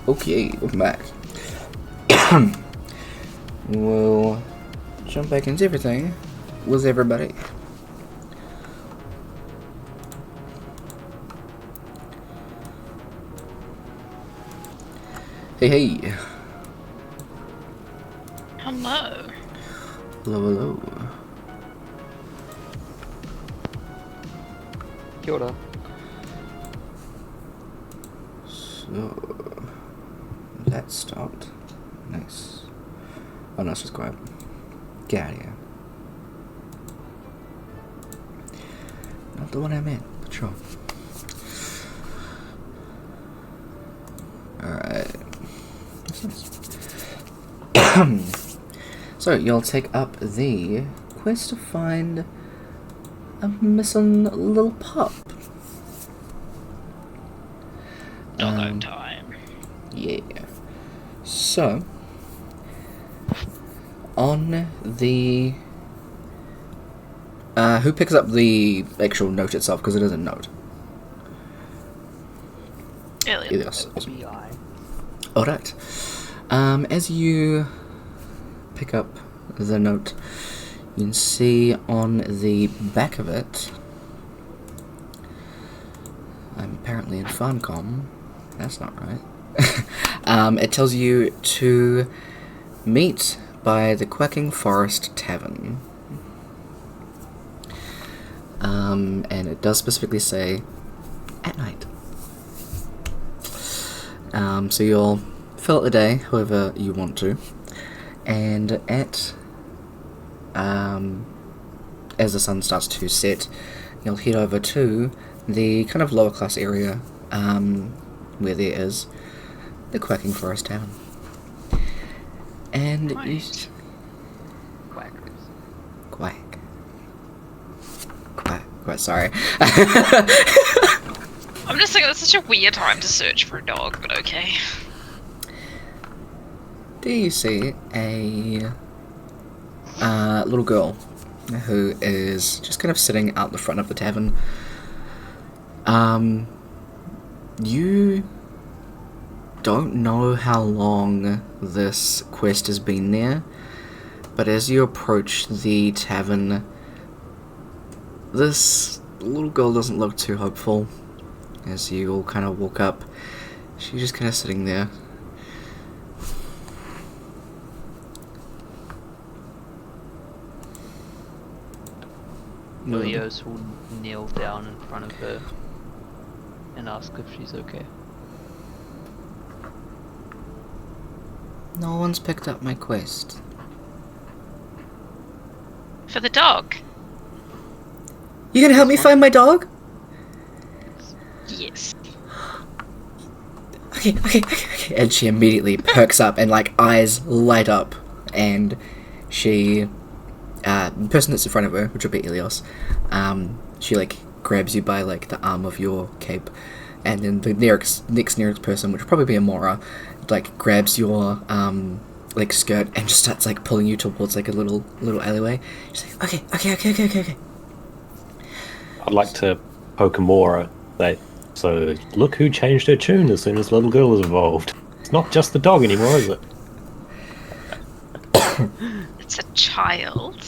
Okay, welcome back. We'll jump back into everything with everybody. Hey. Hello. Hello. Kia ora. So, that stopped. Nice. Oh no, it's just quiet. Get out of here. Not the one I meant, but sure. Alright. So, you'll take up the quest to find a missing little pup. Doggo time. Yeah. So, on the... who picks up the actual note itself, because it is a note? Elias. Awesome. Alright. As you pick up the note, you can see on the back of it, I'm apparently in Farncom. That's not right. It tells you to meet by the Quacking Forest Tavern. And it does specifically say at night. So you'll fill out the day however you want to, and at as the sun starts to set, you'll head over to the kind of lower class area where there is the Quacking Forest Tavern. And Nice. Quackers. Quack. Sorry. I'm just thinking that's such a weird time to search for a dog, but okay. Do you see a little girl who is just kind of sitting out the front of the tavern? You don't know how long this quest has been there, but as you approach the tavern, this little girl doesn't look too hopeful. As you all kind of walk up, she's just kind of sitting there. Elios will kneel down in front of her and ask if she's okay. No one's picked up my quest. For the dog? You gonna help me find my dog? Yes. Okay. And she immediately perks up and like eyes light up, and she, the person that's in front of her, which will be Elios, she like grabs you by like the arm of your cape, and then the next nearest person, which will probably be Amora, like grabs your like skirt and just starts like pulling you towards like a little alleyway. She's like, okay. I'd like to poke Amora. So look who changed her tune as soon as little girl was involved. It's not just the dog anymore, is it? It's a child.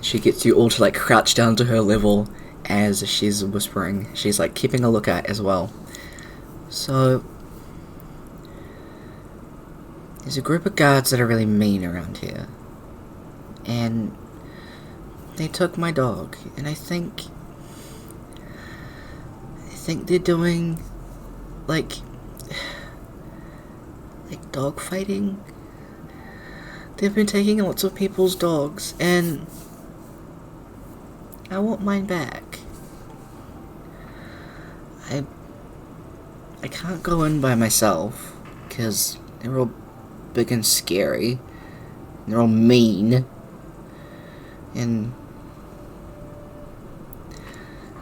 She gets you all to like crouch down to her level as she's whispering. She's like keeping a lookout as well. So there's a group of guards that are really mean around here, and they took my dog, and I think they're doing like dog fighting. They've been taking lots of people's dogs, and I want mine back. I can't go in by myself because they're all big and scary. They're all mean, and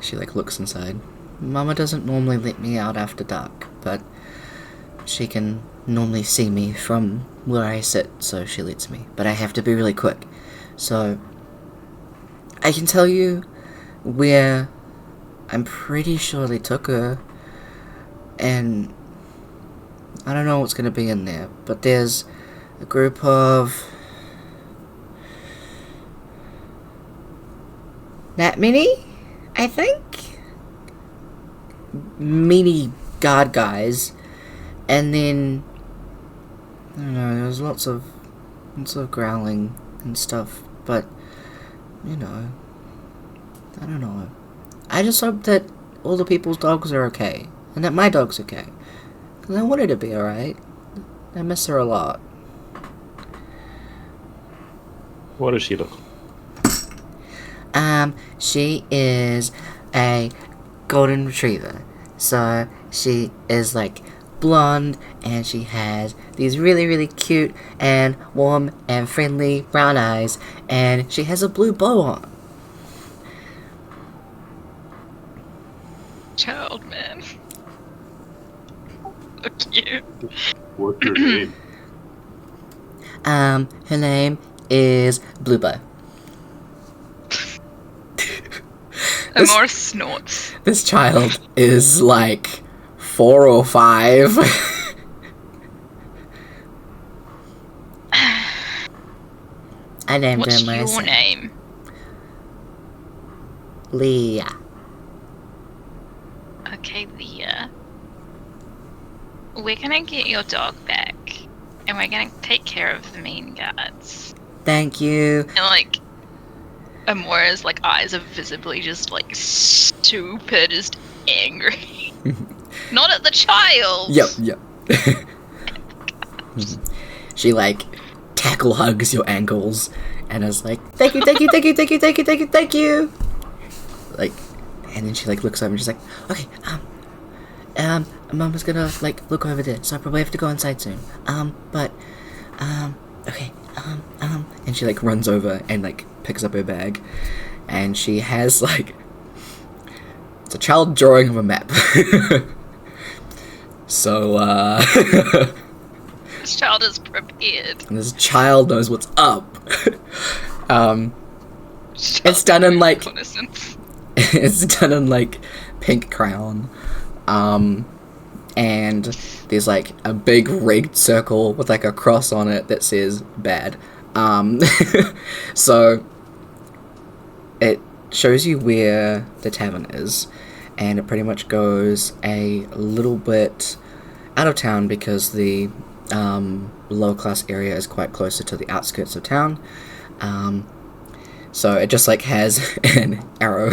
she like looks inside. Mama doesn't normally let me out after dark, but she can normally see me from where I sit, so she lets me. But I have to be really quick. So I can tell you where I'm pretty sure they took her. And I don't know what's going to be in there, but there's a group of not many, I think, meaty guard guys, and then I don't know, there's lots of growling and stuff, but I don't know. I just hope that all the people's dogs are okay, and that my dog's okay, because I want her to be alright. I miss her a lot. What does she look like? She is a golden retriever. So she is like blonde, and she has these really, really cute and warm and friendly brown eyes, and she has a blue bow on. Child, man. So cute. What's your name? Her name is Bluebell. More snorts. This child is like 4 or 5. I named What's her myself. your name? Leah. Okay, Leah. We're gonna get your dog back, and we're gonna take care of the main guards. Thank you. And like, Amora's like eyes are visibly just like super just angry. Not at the child. Yep. She like tackle hugs your ankles and is like, thank you. Like, and then she like looks up and she's like, okay, Mama's gonna like look over there, so I probably have to go inside soon. Okay, and she like runs over and like picks up her bag, and she has like, it's a child drawing of a map. So, This child is prepared. and this child knows what's up. It's done in like, it's done in like pink crayon. And there's like a big rigged circle with like a cross on it that says bad. So it shows you where the tavern is, and it pretty much goes a little bit out of town because the lower class area is quite closer to the outskirts of town. So it just like has an arrow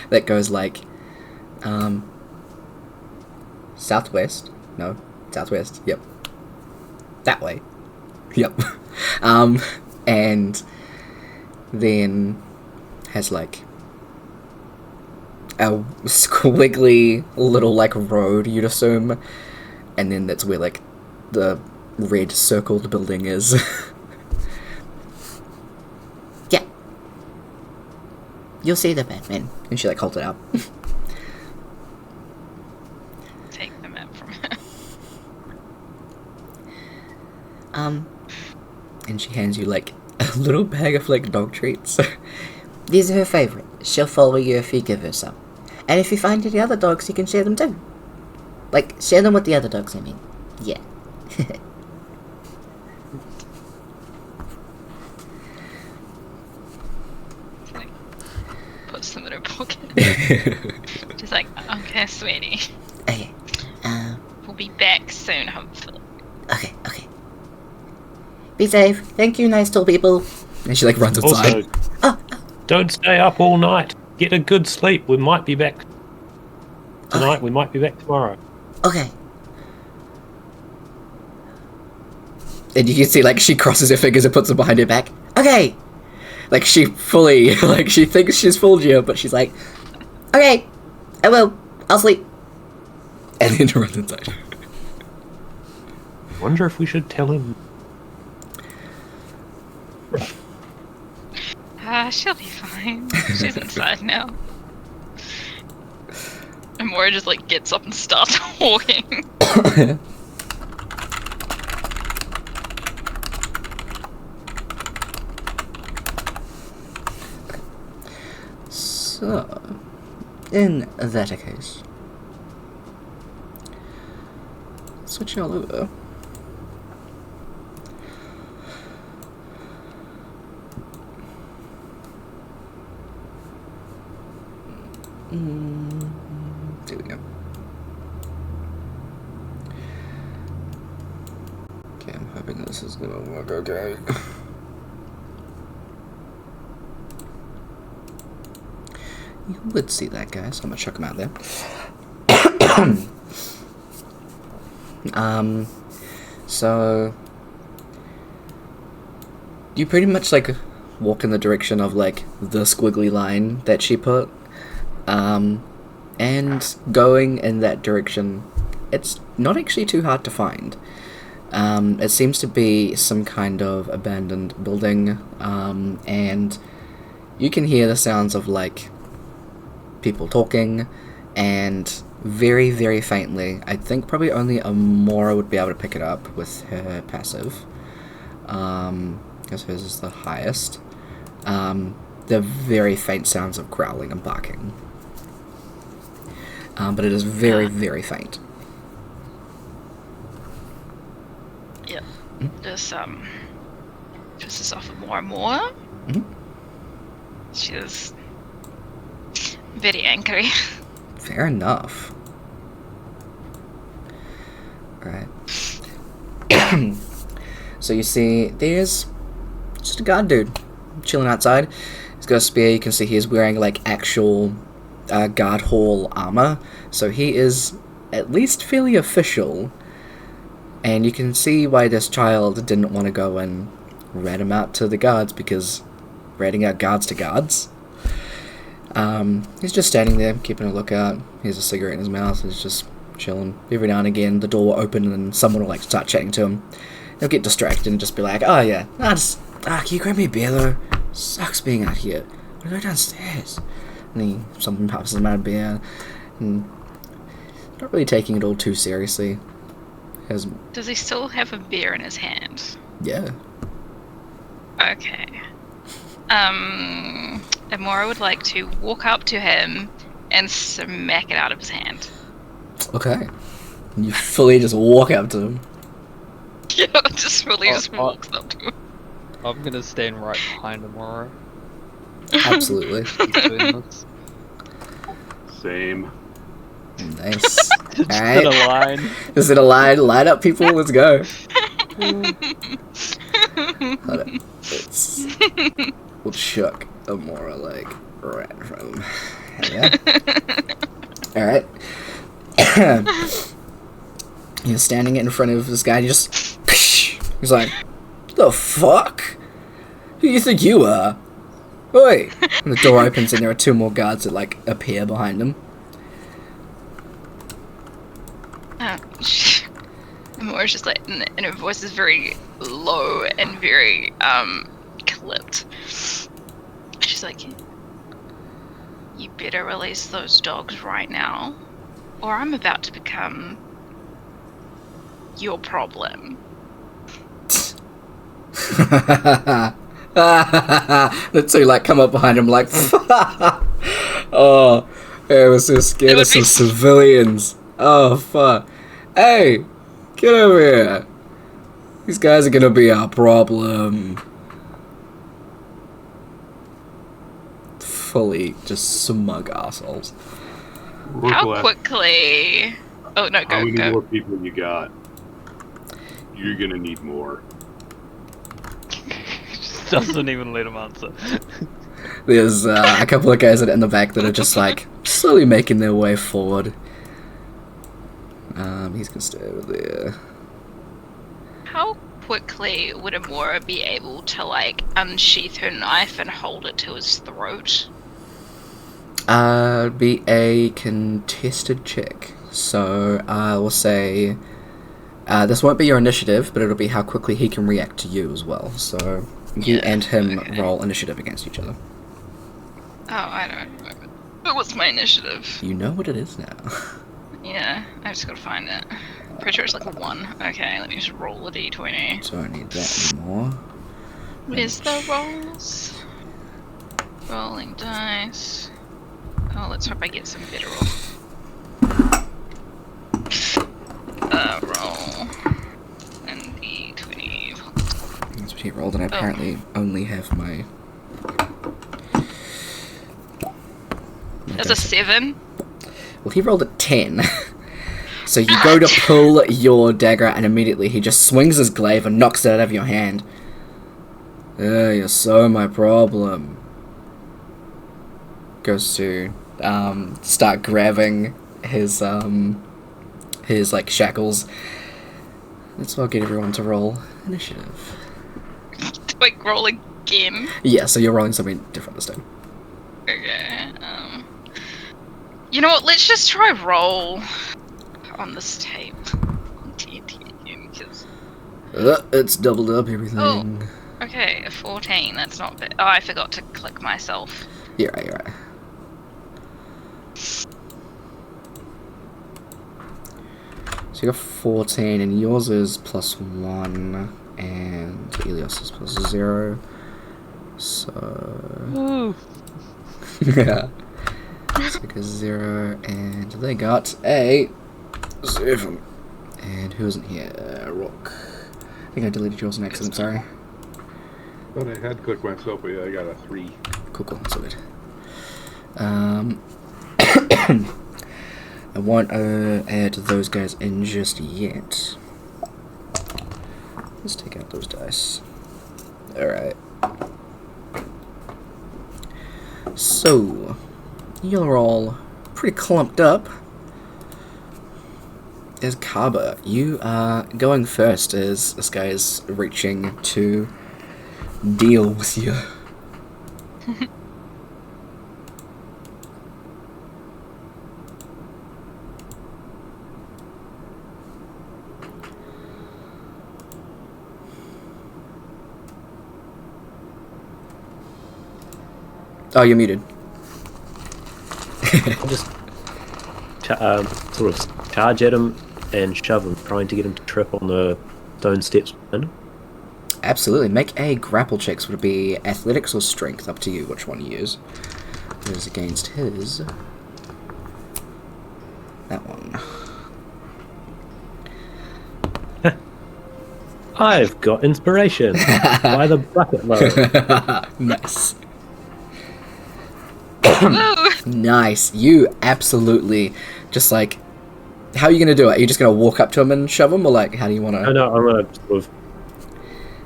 that goes like southwest, yep, that way, yep, and then has like a squiggly little like road, you'd assume, and then that's where like the red circled building is. Yeah, you'll see the Batman. And she like holds it out. Take the map from her. And she hands you like a little bag of like dog treats. These are her favorite. She'll follow you if you give her some. And if you find any other dogs, you can share them too. Like, share them with the other dogs, I mean. Yeah. Like, puts them in her pocket. Just like, okay, sweetie. Okay. We'll be back soon, hopefully. Okay. Be safe. Thank you, nice tall people. And she like runs outside. Also, don't stay up all night. Get a good sleep. We might be back tonight. Okay. We might be back tomorrow. Okay. And you can see like she crosses her fingers and puts them behind her back. Okay. Like she fully, like she thinks she's fooled you, but she's like, okay, I will. I'll sleep. And then runs inside. Wonder if we should tell him. She'll be fine. She's inside now. And Mora just like gets up and starts walking. So, in that case, switch y'all over. There we go. Okay, I'm hoping this is gonna work okay. You would see that guy, so I'm gonna chuck him out there. So you pretty much like walk in the direction of like the squiggly line that she put. And going in that direction, it's not actually too hard to find. It seems to be some kind of abandoned building, and you can hear the sounds of like people talking, and very, very faintly, I think probably only Amora would be able to pick it up with her passive, because hers is the highest. The very faint sounds of growling and barking. But it is very, very faint. Yep. Just pisses off more and more. Mm-hmm. She's very angry. Fair enough. Right. So you see, there's just a guard dude chilling outside. He's got a spear. You can see he's wearing like actual guard hall armor, so he is at least fairly official, and you can see why this child didn't want to go and rat him out to the guards, because ratting out guards to guards. He's just standing there keeping a lookout. He has a cigarette in his mouth. He's just chilling. Every now and again the door will open and someone will like start chatting to him. He'll get distracted and just be like, oh yeah, can you grab me a beer though? Sucks being out here. I'll go downstairs. And someone passes him out a beer, and not really taking it all too seriously. Does he still have a beer in his hand? Yeah. Okay. Amora would like to walk up to him and smack it out of his hand. Okay. You fully just walk up to him. Yeah, just walks up to him. I'm gonna stand right behind Amora. Absolutely. Same. Nice. Just Alright. in a line. Just in a line. Line up, people. Let's go. Hold up. We'll chuck Amora like right in front of him. Yeah. Alright. He's standing in front of this guy. And he's like, the fuck? Who do you think you are? Oi! And the door opens and there are two more guards that like appear behind him. Amora's just like, and her voice is very low and very clipped. She's like, you better release those dogs right now, or I'm about to become your problem. The two like come up behind him like, oh, I was so scared of some civilians. Oh fuck! Hey, get over here! These guys are gonna be our problem. Fully just smug assholes. How quickly? Oh no, How many go. more people you got? You're gonna need more. Just doesn't even let him answer. There's a couple of guys in the back that are just like slowly making their way forward. He's gonna stay over there. How quickly would Amora be able to like unsheath her knife and hold it to his throat? Be a contested check. So I will say this won't be your initiative, but it'll be how quickly he can react to you as well. So you and him roll initiative against each other. Oh, I don't know. But what's my initiative? You know what it is now. Yeah, I just gotta find it. Pretty sure it's like a 1. Okay, let me just roll a d20. So I don't need that anymore. Where's the rolls? Rolling dice. Oh, let's hope I get some better roll. Roll. And D20. That's what he rolled, and I apparently only have my... That's a 7. Well, he rolled a 10. So you go to pull your dagger, and immediately he just swings his glaive and knocks it out of your hand. You're so my problem. Goes to start grabbing his like shackles. Let's all get everyone to roll initiative. Like roll again. Yeah, so you're rolling something different this time. Okay. You know what? Let's just try roll on this tape. On TNT again, because. It's doubled up everything. Oh. Okay, a 14. That's not bad. Oh, I forgot to click myself. You're right. You're right. So you got 14, and yours is +1, and Elios is +0. So Woo. yeah, so it goes 0, and they got a 7. And who isn't here? Rook. I think I deleted yours on accident. Sorry. Thought I had clicked myself, but yeah, I got a 3. Cool. That's all good. I won't add those guys in just yet. Let's take out those dice. Alright. So, you're all pretty clumped up. As Kaba, you are going first as this guy is reaching to deal with you. Oh, you're muted. I'll just sort of charge at him and shove him, trying to get him to trip on the stone steps. Absolutely. Make a grapple check. Would it be athletics or strength? Up to you which one you use. It is against his. That one. I've got inspiration by the bucket load. Nice. Woo! Nice. You absolutely just like. How are you gonna do it? Are you just gonna walk up to him and shove him, or like how do you want to? No, I'm gonna sort of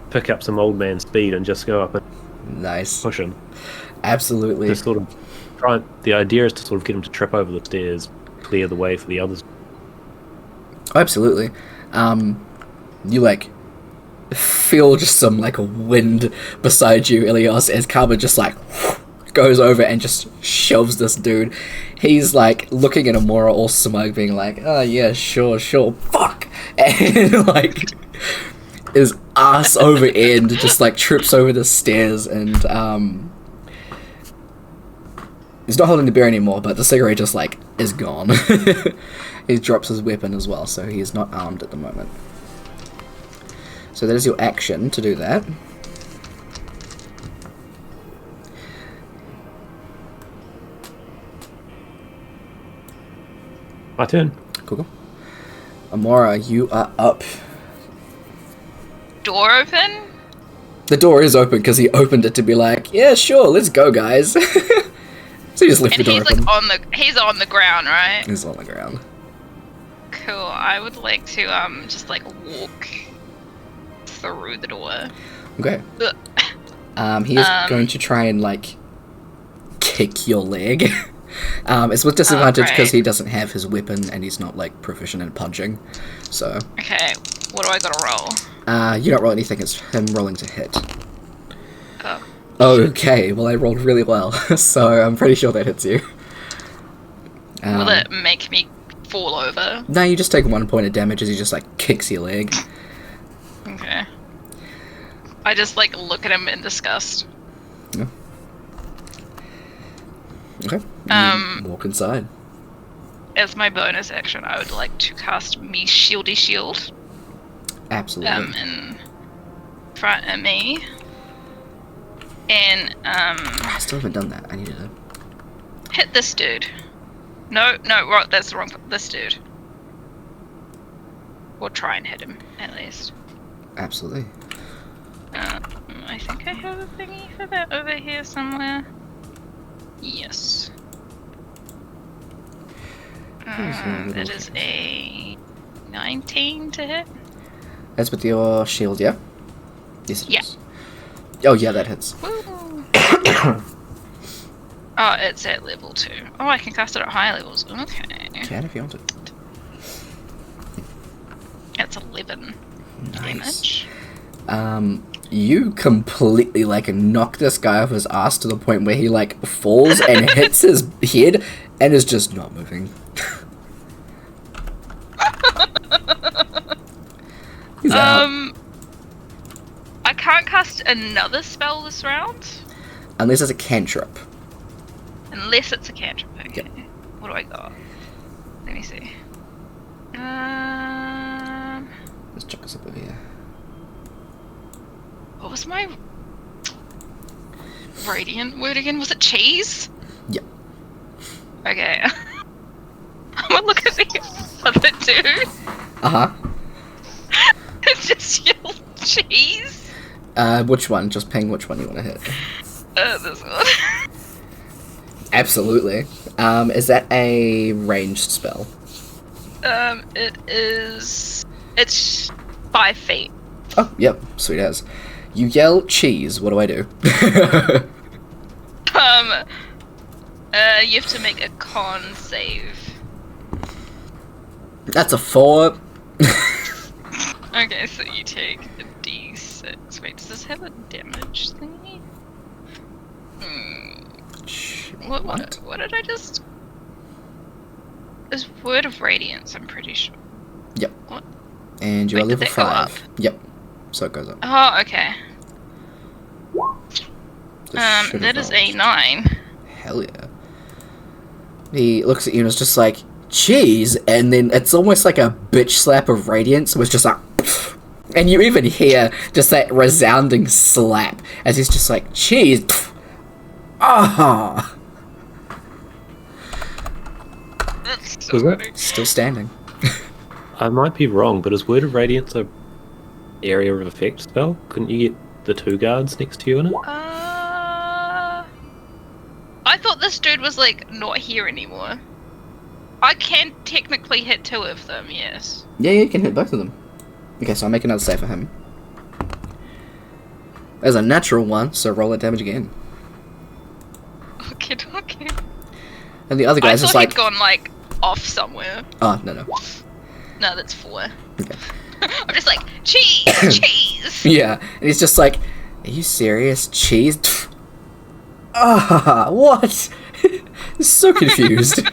pick up some old man speed and just go up and Nice. push him. Absolutely. To sort of try. The idea is to sort of get him to trip over the stairs, clear the way for the others. Oh, absolutely. You like feel just some like a wind beside you, Ilias, as Kaba just like goes over and just shoves this dude. He's like looking at Amora all smug, being like, "Oh yeah, sure, fuck," and like his ass over end just like trips over the stairs, and he's not holding the beer anymore, but the cigarette just like is gone. He drops his weapon as well, so he is not armed at the moment. So that is your action to do that. My turn. Cool. Amora, you are up. Door open? The door is open because he opened it to be like, yeah, sure, let's go, guys. So he just left And the door he's open. like he's on the ground, right? He's on the ground. Cool. I would like to just like walk through the door. Okay. Ugh. He is going to try and like kick your leg. It's with disadvantage because right. he doesn't have his weapon and he's not like proficient in punching. So Okay. What do I gotta roll? you don't roll anything, it's him rolling to hit. Oh. Okay, well I rolled really well, so I'm pretty sure that hits you. Will it make me fall over? No, you just take 1 point of damage as he just like kicks your leg. Okay. I just like look at him in disgust. Yeah. Okay. You walk inside. As my bonus action, I would like to cast me shieldy shield. Absolutely. In front of me. And I still haven't done that. I need to. hit this dude. No, right, that's the wrong. This dude. Or try and hit him, at least. Absolutely. I think I have a thingy for that over here somewhere. Yes. That is a 19 to hit. That's with your shield, yeah? Yes, it Yeah. is. Oh, yeah, that hits. Woo. Oh, it's at level 2. Oh, I can cast it at higher levels. Okay. Can if you want it. That's 11 Nice. damage. You completely, like, knock this guy off his ass to the point where he, like, falls and hits his head and is just not moving. He's out. I can't cast another spell this round. Unless it's a cantrip. Unless it's a cantrip. Okay. Yep. What do I got? Let me see. Let's check this up over here. What was my radiant word again? Was it cheese? Yep. Okay. I'm gonna look at the other two. Uh-huh. It's just yelled cheese. Which one? Just ping which one you want to hit. This one. Absolutely. Is that a ranged spell? It is. It's 5 feet. Oh, yep. Sweet as. You yell cheese. What do I do? You have to make a con save. That's a 4. Okay, so you take a d6. Wait, does this have a damage thingy? What did I just... It's Word of Radiance, I'm pretty sure. Yep. What? And you're Wait, did level that go 5. up? Yep. So it goes up. Oh, okay. This should That have is a rolled. 9. Hell yeah. He looks at you and is just like, cheese, and then it's almost like a bitch slap of radiance, was just like, pfft. And you even hear just that resounding slap as he's just like, cheese, pfft. Ah, That's so Was that- funny. still standing. I might be wrong, but is Word of Radiance a area of effect spell? Couldn't you get the 2 guards next to you in it? I thought this dude was, like, not here anymore. I can technically hit 2 of them, yes. Yeah, you can hit both of them. Okay, so I'll make another save for him. There's a natural 1, so roll that damage again. Okay. And the other I guy's thought just like, he'd gone, like, off somewhere. oh, no. No, that's 4. Okay. I'm just like, cheese! Yeah, and he's just like, are you serious? Cheese? Pfft. Ah, what? So confused.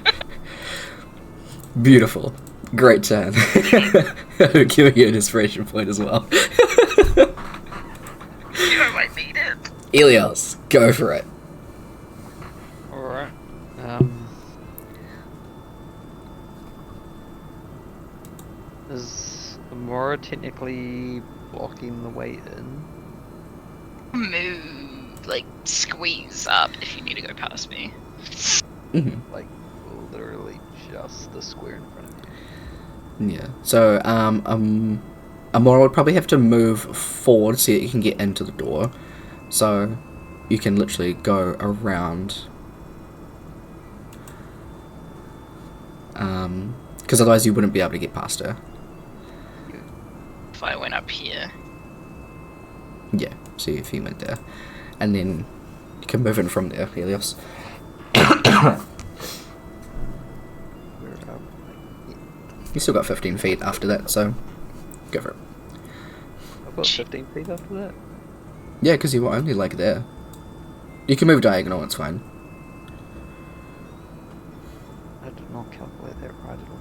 Beautiful. Great turn. I'm giving you an inspiration point as well. You might need it. Elios, go for it. Alright. Is Amora technically blocking the way in? Move, like, squeeze up if you need to go past me. Mm-hmm. Like, literally just the square in front of you. Yeah. So, Amora would probably have to move forward so that you can get into the door. So, you can literally go around. Because otherwise you wouldn't be able to get past her. If I went up here. Yeah, so if you went there. And then you can move in from there, Helios. You still got 15 feet after that, so go for it. I've got 15 feet after that. Yeah, because you were only like there. You can move diagonal, it's fine. I did not calculate that right at all.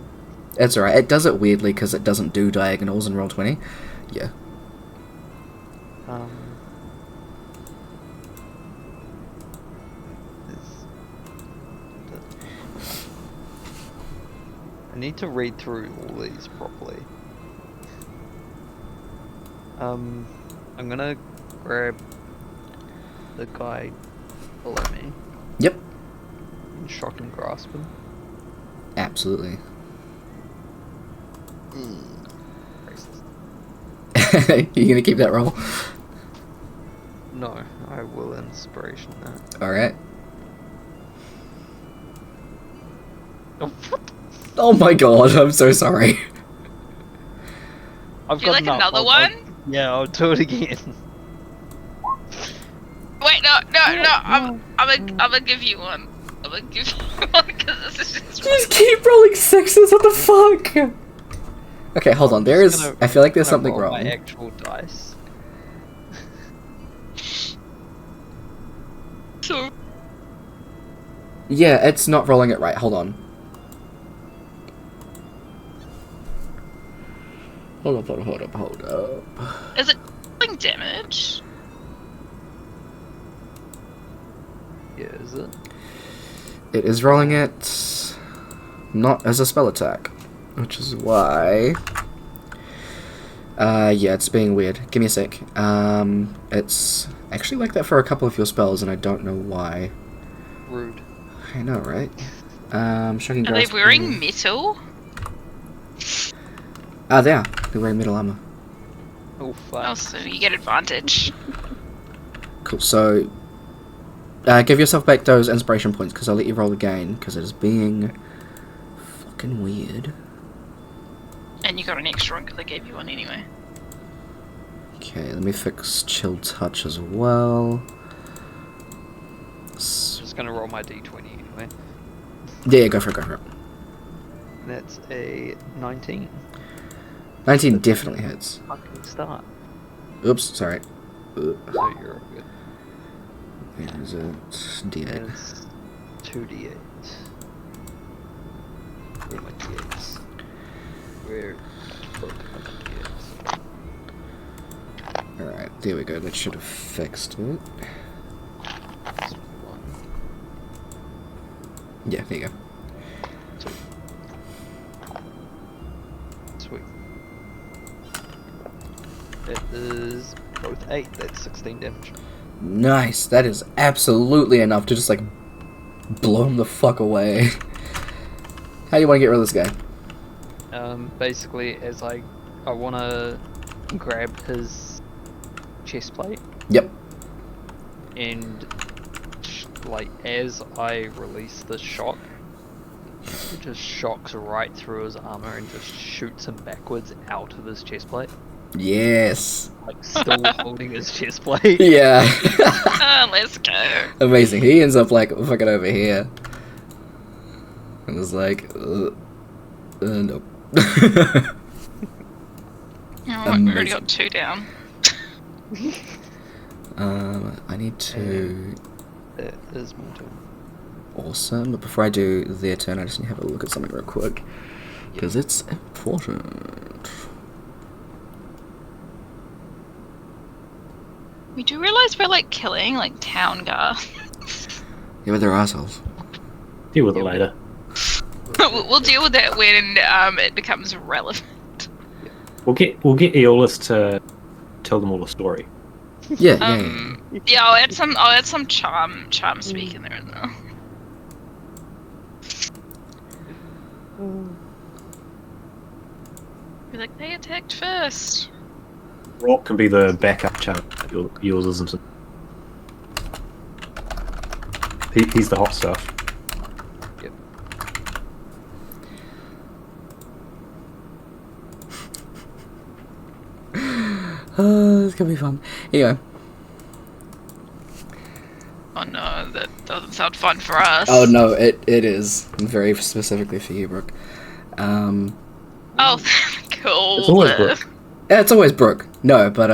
It's alright, it does it weirdly because it doesn't do diagonals in Roll20. Yeah. I need to read through all these properly. I'm gonna grab the guy below me. Yep. can shock and grasp him? Absolutely. Racist. You gonna keep that roll? No, I will inspiration that. Alright. Oh, Oh my god, I'm so sorry. I've Do you like enough. another I'll- one? Yeah, I'll do it again. Wait, no. I'm gonna give you one. I'm gonna give you one because this is just. Just keep rolling sixes, what the fuck? Okay, hold on, there is... I feel like there's Gonna something roll wrong. My actual dice. So Yeah, it's not rolling it right, hold on. Hold up. is it doing damage? Yeah, is it? It is rolling it not as a spell attack, which is why... yeah, it's being weird. Give me a sec. It's actually like that for a couple of your spells, and I don't know why. Rude. I know, right? Shocking Are they grasp. wearing metal? Ah, they are. They're wearing metal armor. Oh fuck. Oh, so you get advantage. Cool, so... give yourself back those inspiration points, because I'll let you roll again, because it is being... fucking weird. And you got an extra one because I gave you one anyway. Okay, let me fix Chill Touch as well. I'm just gonna roll my d20 anyway. Yeah, go for it. That's a 19. 19 definitely hits. Fucking start. Oops, sorry. So you're all good. Where is it? D8. It's 2d8. Where are my d8s? Where? Brooke, my d8s. Alright, there we go. That should have fixed it. That's one. Yeah, there you go. Sweet. It is both 8, that's 16 damage. Nice. That is absolutely enough to just, like, blow him the fuck away. How do you want to get rid of this guy? Basically, as I want to grab his chest plate, Yep. and like as I release the shock, it just shocks right through his armor and just shoots him backwards out of his chest plate, Yes. like still holding his chest plate. Yeah. Let's go. Amazing. He ends up, like, fucking over here. And it's like, nope. Oh, we already got 2 down. I need to... That is my turn. Awesome. But before I do their turn, I just need to have a look at something real quick. Because it's important. We do realize we're like killing like town guards. Yeah, but they're assholes. Deal with it later. We'll deal with that when it becomes relevant. We'll get Aeolus to tell them all the story. Yeah. Yeah, I'll add some charm speak in there as well. Be like, they attacked first. Rock can be the backup chant. Yours isn't. He's the hot stuff. Yep. It's gonna be fun. Here you go. Oh no, that doesn't sound fun for us. Oh no, it is. Very specifically for you, Brooke. Oh, cool. It's always Brooke. Yeah, it's always Brooke. No, but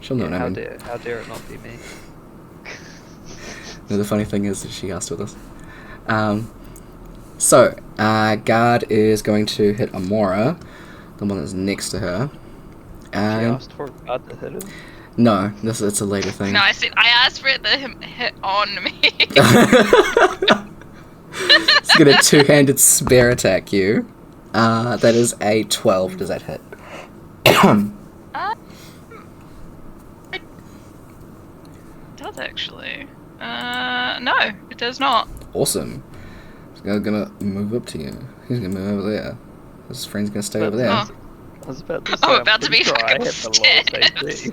she'll know what I How mean. dare it not be me? No, the funny thing is that she asked with us. So, guard is going to hit Amora, the one that's next to her. She asked for a guard to hit him. No, it's a later thing. No, I asked for it to hit on me. It's gonna two-handed spear attack you. That is a 12. Does that hit? It does actually. No, it does not. Awesome. He's gonna move up to you. He's gonna move over there. His friend's gonna stay over there. I was about to say, I'm about to be pretty sure I fucking had the lowest stabbed. AC.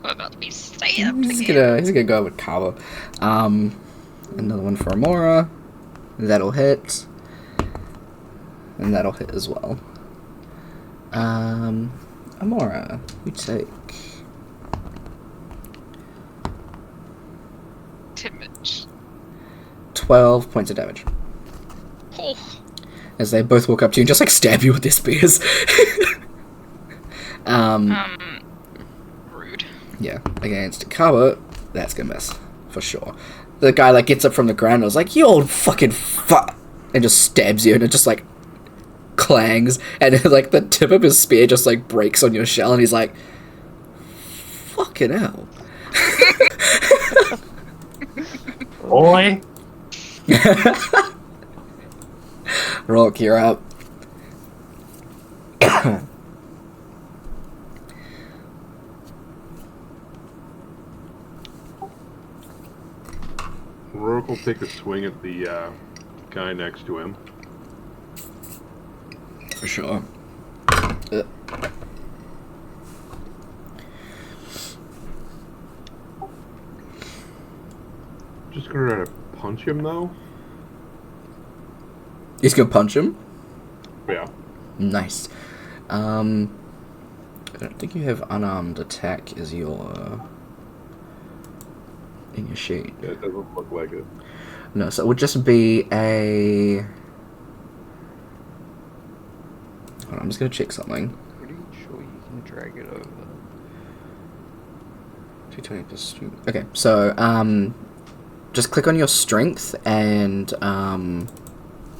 I'm about to be stabbed. He's gonna go with Kava. Another one for Amora. That'll hit. And that'll hit as well. Amora, you take Damage. 12 points of damage. Oh. As they both walk up to you and just like stab you with their spears. Rude. Yeah, against Kava, that's gonna miss. For sure. The guy like gets up from the ground and was like, "You old fucking fuck," and just stabs you, and it just like clangs, and then, like the tip of his spear just like breaks on your shell, and he's like, "Fucking hell." Boy. Rock, you're up. Rourke will take a swing at the guy next to him. For sure. Just gonna try to punch him though. He's gonna punch him? Yeah. Nice. I don't think you have unarmed attack as your in your sheet. Yeah, it doesn't look like it. No, so it would just be a... Hold on, I'm just gonna check something. Pretty sure you can drag it over. 220 plus... Okay, so, just click on your strength and,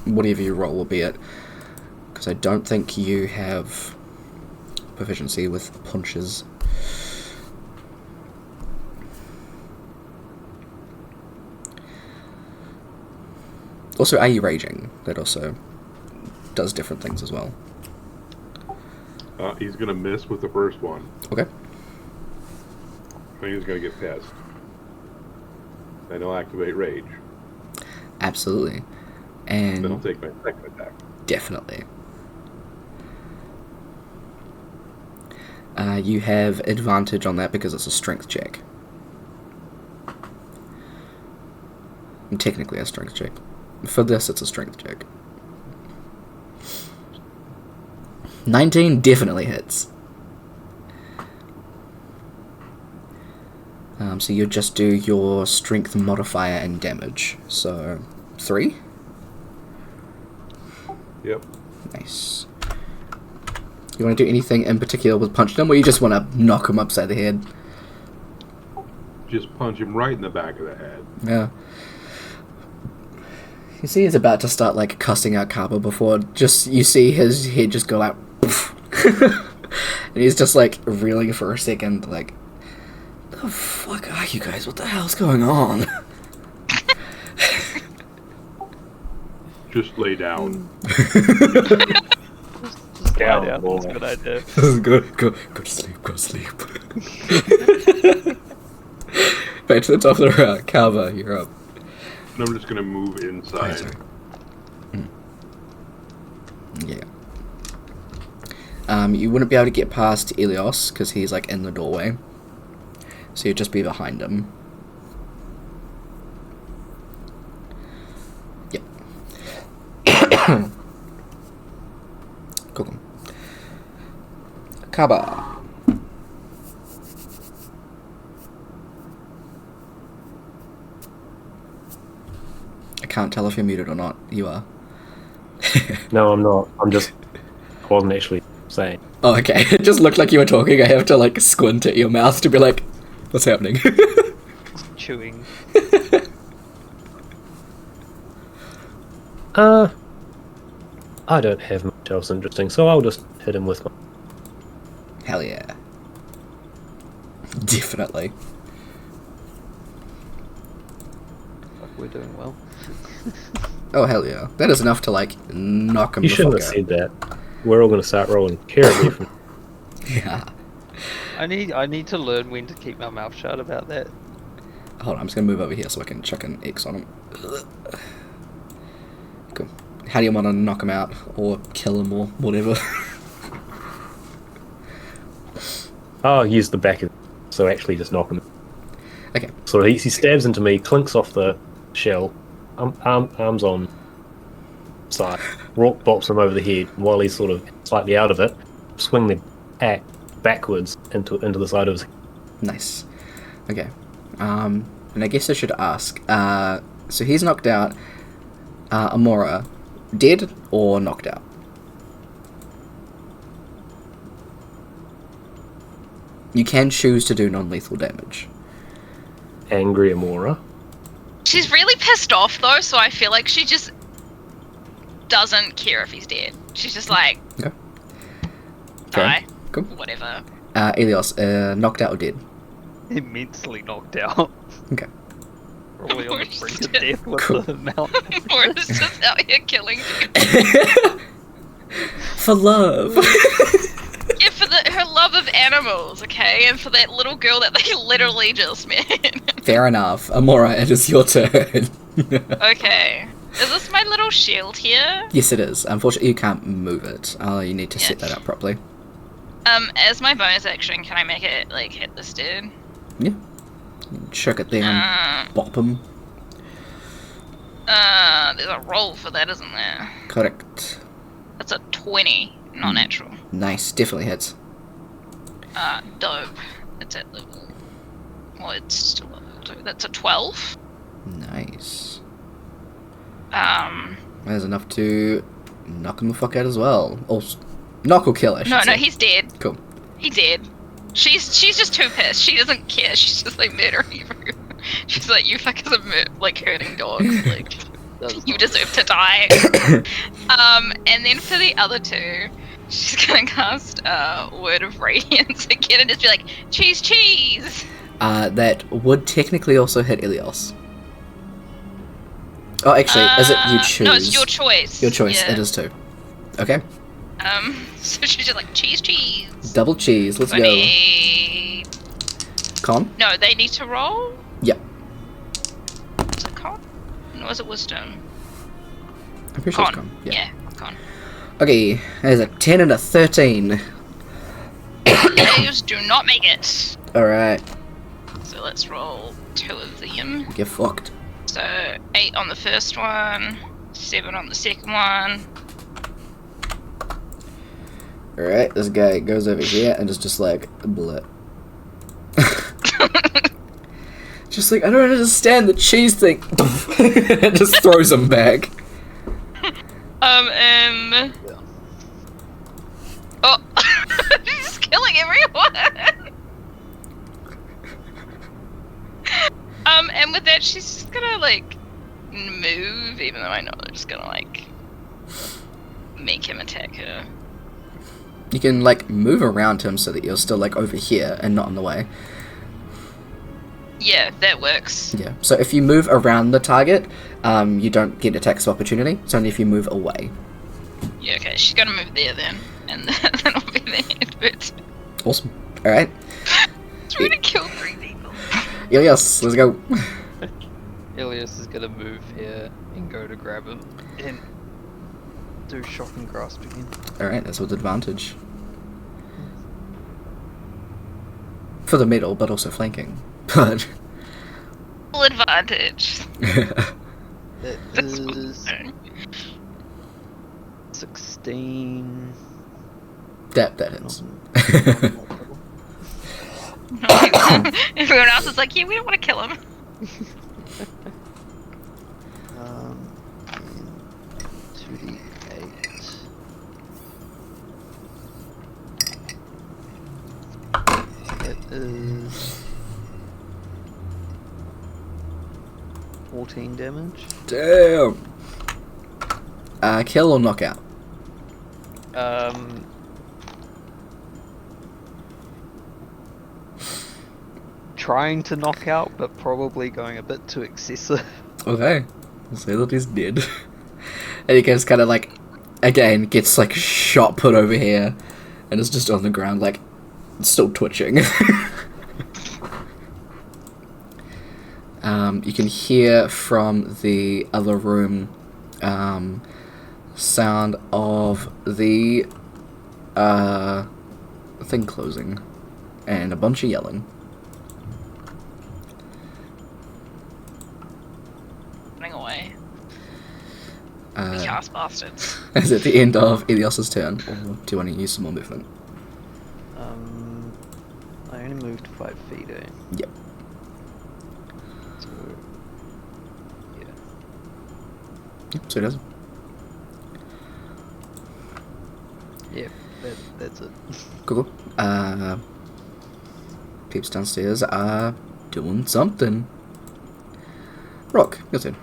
whatever you roll will be it. Because I don't think you have proficiency with punches. Also, are you raging? That also does different things as well. He's gonna miss with the first one. Okay. I think he's gonna get pissed. Then he'll activate rage. Absolutely. Then I'll And take my second attack. definitely. You have advantage on that because it's a strength check. And technically a strength check. For this, it's a strength check. 19 definitely hits. So you just do your strength modifier and damage. So, 3? Yep. Nice. You want to do anything in particular with punching him, or you just want to knock him upside the head? Just punch him right in the back of the head. Yeah. You see he's about to start, like, cussing out Kappa before just you see his head just go out. And he's just, like, reeling for a second, like, the fuck are you guys? What the hell's going on? Just lay down. Just lie Down, down, boy. that's a good idea. Go to sleep, go to sleep. Back to the top of the round. Kalva, you're up. And I'm just gonna move inside. Sorry. Yeah. You wouldn't be able to get past Elios because he's like in the doorway. So you'd just be behind him. Yep. Cool. Kaba. I can't tell if you're muted or not. You are. No, I'm not. I wasn't actually saying. Oh, okay. It just looked like you were talking. I have to, like, squint at your mouth to be like, what's happening? Just chewing. I don't have much else interesting, so I'll just hit him with my... Hell yeah. Definitely. Fuck, we're doing well. Oh, hell yeah. That is enough to, like, knock him You the shouldn't fuck have out. said that. We're all going to start rolling carefully from... Yeah. I need to learn when to keep my mouth shut about that. Hold on, I'm just gonna move over here so I can chuck an X on him. Cool. How do you want to knock him out or kill him or whatever? Oh, use the back of so actually just knock him. Okay. So he stabs into me, clinks off the shell, arms on side. Rourke bops him over the head, and while he's sort of slightly out of it, swing the axe backwards into the side of his head. Nice. Okay. And I guess I should ask. So he's knocked out. Amora, dead or knocked out? You can choose to do non-lethal damage. Angry Amora. She's really pissed off though, so I feel like she just doesn't care if he's dead. She's just like, Okay. die, Cool. whatever. Elios, knocked out or dead? Immensely knocked out. Okay. Probably on the We're brink of still- death with Cool. the mount. We're just out here killing people. For love. Yeah, for her love of animals, okay? And for that little girl that they literally just met. Fair enough. Amora, it is your turn. Okay. Is this my little shield here? Yes, it is. Unfortunately, you can't move it. You need to set Yeah. that up properly. As my bonus action, can I make it, like, hit this dude? Yeah. Chuck it there and bop him. There's a roll for that, isn't there? Correct. That's a 20, not natural. Nice. Definitely hits. Dope. It's at level... Well, it's still level 2. That's a 12. Nice. Um... There's enough to knock him the fuck out as well. Or knock or kill, I should No, say. he's dead. Cool. He's dead. She's just too pissed. She doesn't care. She's just like murdering everyone. She's like, you fuckers are like hurting dogs. Like, you deserve to die. And then for the other two, she's gonna cast Word of Radiance again and just be like, cheese, cheese. That would technically also hit Elios. Oh, actually, is it you choose? No, it's your choice. Your choice. Yeah. It is too. Okay. So she's just like, cheese, cheese. Double cheese. Let's I go. need... Con? No, they need to roll? Yep. Is it con? No, is it wisdom? I'm pretty sure it's Con. con. Yeah. Con. Okay, there's a 10 and a 13. Those do not make it. Alright, So let's roll 2 of them. get fucked. So 8 on the first one, 7 on the second one. Alright, this guy goes over here and is just like, bleh. Just like, I don't understand the cheese thing. It just throws him back. And... Oh! She's killing everyone! And with that, she's just gonna, like, move, even though I know they're just gonna, like, make him attack her. You can, like, move around him so that you're still, like, over here and not in the way. Yeah, that works. Yeah, so if you move around the target, you don't get attacks of opportunity. It's only if you move away. Yeah, okay, she's gonna move there then, and then I'll be the end bit. Awesome. Alright. Trying to kill 3 people. Ilias, let's go. Ilias is gonna move here and go to grab him and do shock and grasp again. Alright, that's with advantage. For the middle, but also flanking. But... Full advantage. That That's is 16. that hits. Everyone else is like, yeah, we don't want to kill him. And 2d8. It is 14 damage. Damn! Kill or knockout? Trying to knock out, but probably going a bit too excessive. Okay. We'll say that he's dead. And he gets kind of like, again, gets like shot put over here, and is just on the ground, like, still twitching. You can hear from the other room sound of the thing closing and a bunch of yelling. Running away. We cast bastards. Is it the end of Elios's turn, or do you want to use some more movement? I only moved 5 feet, eh? Yep. So, yeah. Yep, so it does. Yeah, that's it. Cool. Peeps downstairs are doing something. Rock, your turn.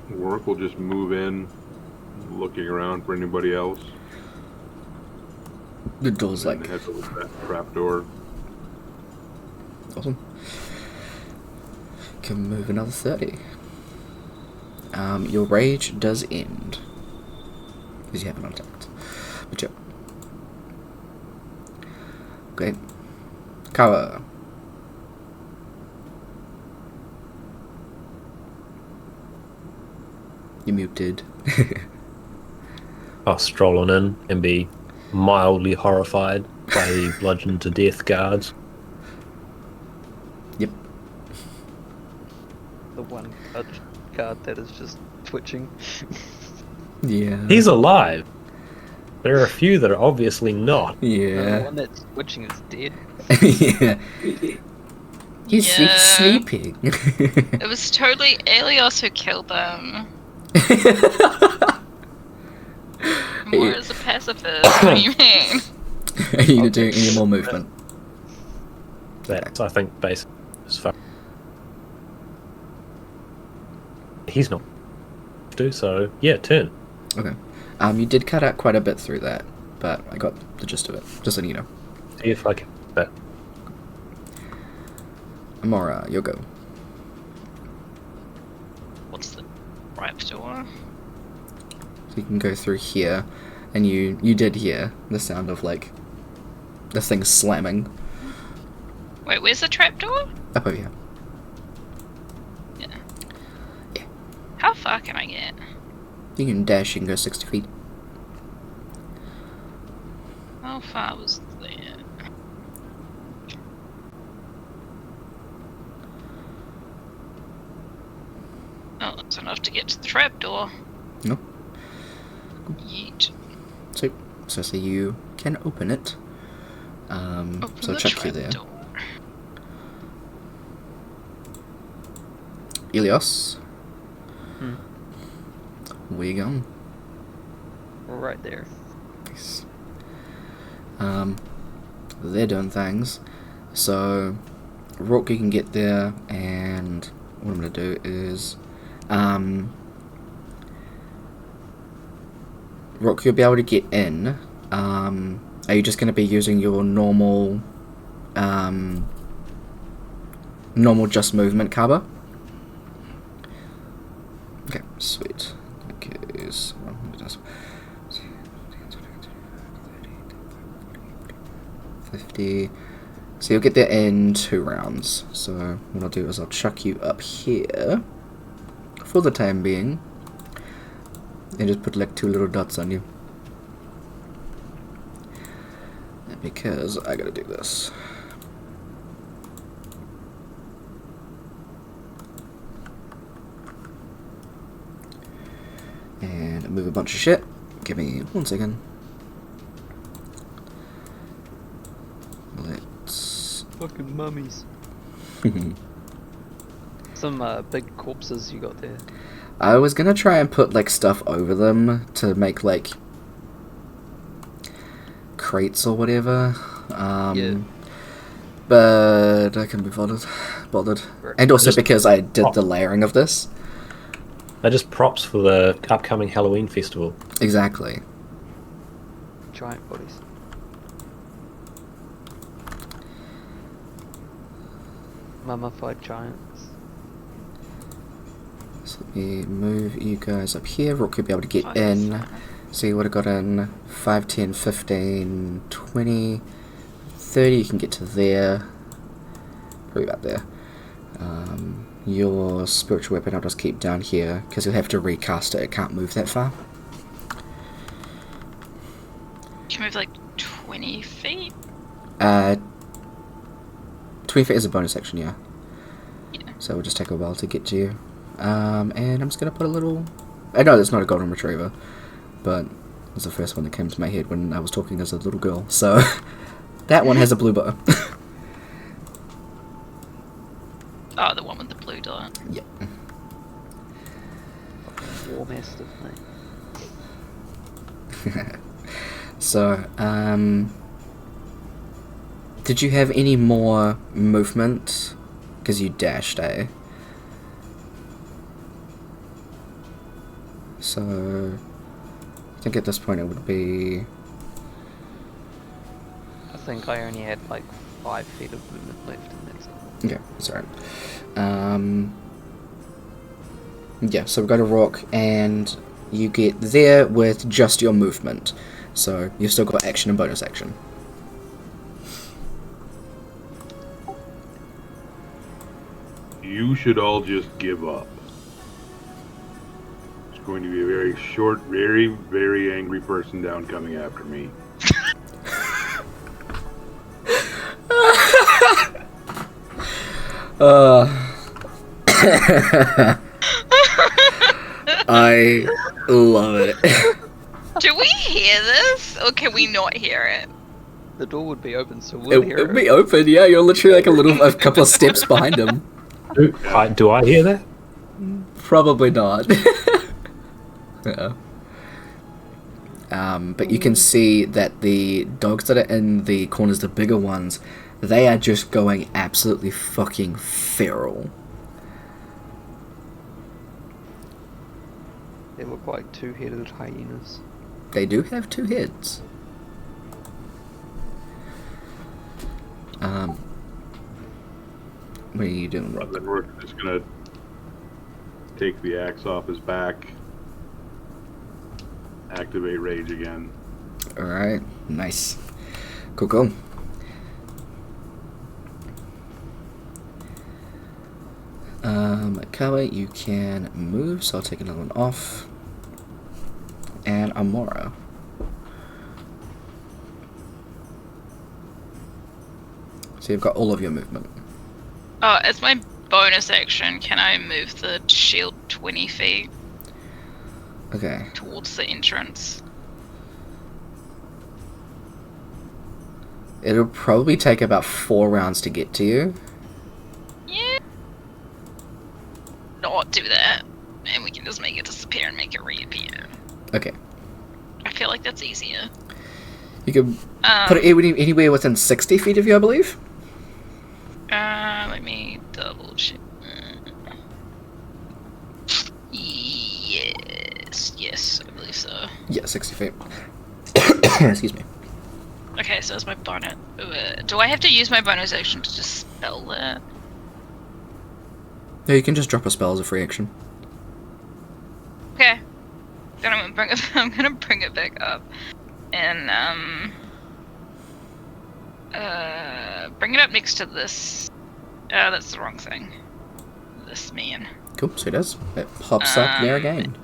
Work will just move in, looking around for anybody else. The door's And like... head over that trap door. Awesome. Can move another 30. Your rage does end. Because you haven't attacked. But yeah. Okay. Kawa. You muted. I'll stroll on in and be mildly horrified by the bludgeoned to death guards. Yep. The one guard that is just twitching. Yeah. He's alive. There are a few that are obviously not. The Yeah. one that's twitching is dead. Yeah. He's Yeah. sleeping. It was totally Elios who killed them. More as a pacifist. What do you mean? Are you gonna do any more movement? That's, I think, basic as far. He's not do so. Yeah, turn. Okay. You did cut out quite a bit through that, but I got the gist of it. Just so you know. See if I can. But Amora, you'll go. What's the trap door? So you can go through here, and you did hear the sound of like the thing slamming Wait, where's the trapdoor? up over here. Yeah. Yeah. How far can I get? You can dash. You can go 60 feet. How far was that? Oh, that's enough to get to the trapdoor. No. Yeet. So you can open it. Open So the check you there. trapdoor. Elios, Hmm. where you going? Right there. Nice. They're doing things. So, Rook, you can get there, and what I'm gonna do is, Rook, you'll be able to get in. Are you just gonna be using your normal, normal just movement cover? Okay, sweet. Okay, so 50. So you'll get there in 2 rounds. So what I'll do is I'll chuck you up here for the time being, and just put like 2 little dots on you, because I gotta do this. And move a bunch of shit. Give me 1 second. Let's... Fucking mummies. Some big corpses you got there. I was gonna try and put like stuff over them to make like crates or whatever. Yeah. But I couldn't be bothered. And also Just- because I did the layering of this. they're just props for the upcoming Halloween festival. Exactly. Giant bodies. mummified giants. So let me move you guys up here. Rook could be able to get Five, in. five. So you would have got in 5, 10, 15, 20, 30. You can get to there. Probably about there. Your spiritual weapon I'll just keep down here because you'll have to recast it. It can't move that far. Can you move like 20 feet? 20 feet is a bonus action, yeah. Yeah. So it'll just take a while to get to you. And I'm just going to put a little... I know it's not a golden retriever, but it's the first one that came to my head when I was talking as a little girl. So that one has a blue bow. Oh, the one with the blue dot. Yeah. War mastiff, mate. So, did you have any more movement? Because you dashed, eh? So, I think at this point it would be... I think I only had like 5 feet of movement left, and that's it. Okay, sorry. Yeah, so we've got a rock, and you get there with just your movement. So, you've still got action and bonus action. You should all just give up. It's going to be a very short, very, very angry person down coming after me. I love it. Do we hear this, or can we not hear it? The door would be open, so we'll hear It'll be open, yeah. You're literally like a couple of steps behind him. Do I hear that? Probably not. Yeah. But you can see that the dogs that are in the corners, the bigger ones, they are just going absolutely fucking feral. They look like 2-headed hyenas. They do have 2 heads. What are you doing, Rook? Then we're just gonna take the axe off his back. Activate rage again. Alright, nice. Cool. Kawa, you can move, so I'll take another one off. And Amora. So you've got all of your movement. Oh, as my bonus action, can I move the shield 20 feet Okay. towards the entrance? It'll probably take about 4 rounds to get to you. Yeah. Not do that, and we can just make it disappear and make it reappear. Okay. I feel like that's easier. You can put it anywhere within 60 feet of you, I believe. Let me double check. Yes, I believe so. Yeah, 60 feet. Excuse me. Okay, so it's my bonus. Do I have to use my bonus action to dispel that? No, you can just drop a spell as a free action. Okay. Then I'm gonna bring it back up, and bring it up next to this. That's the wrong thing. This man. Cool, so it does. It pops up there again.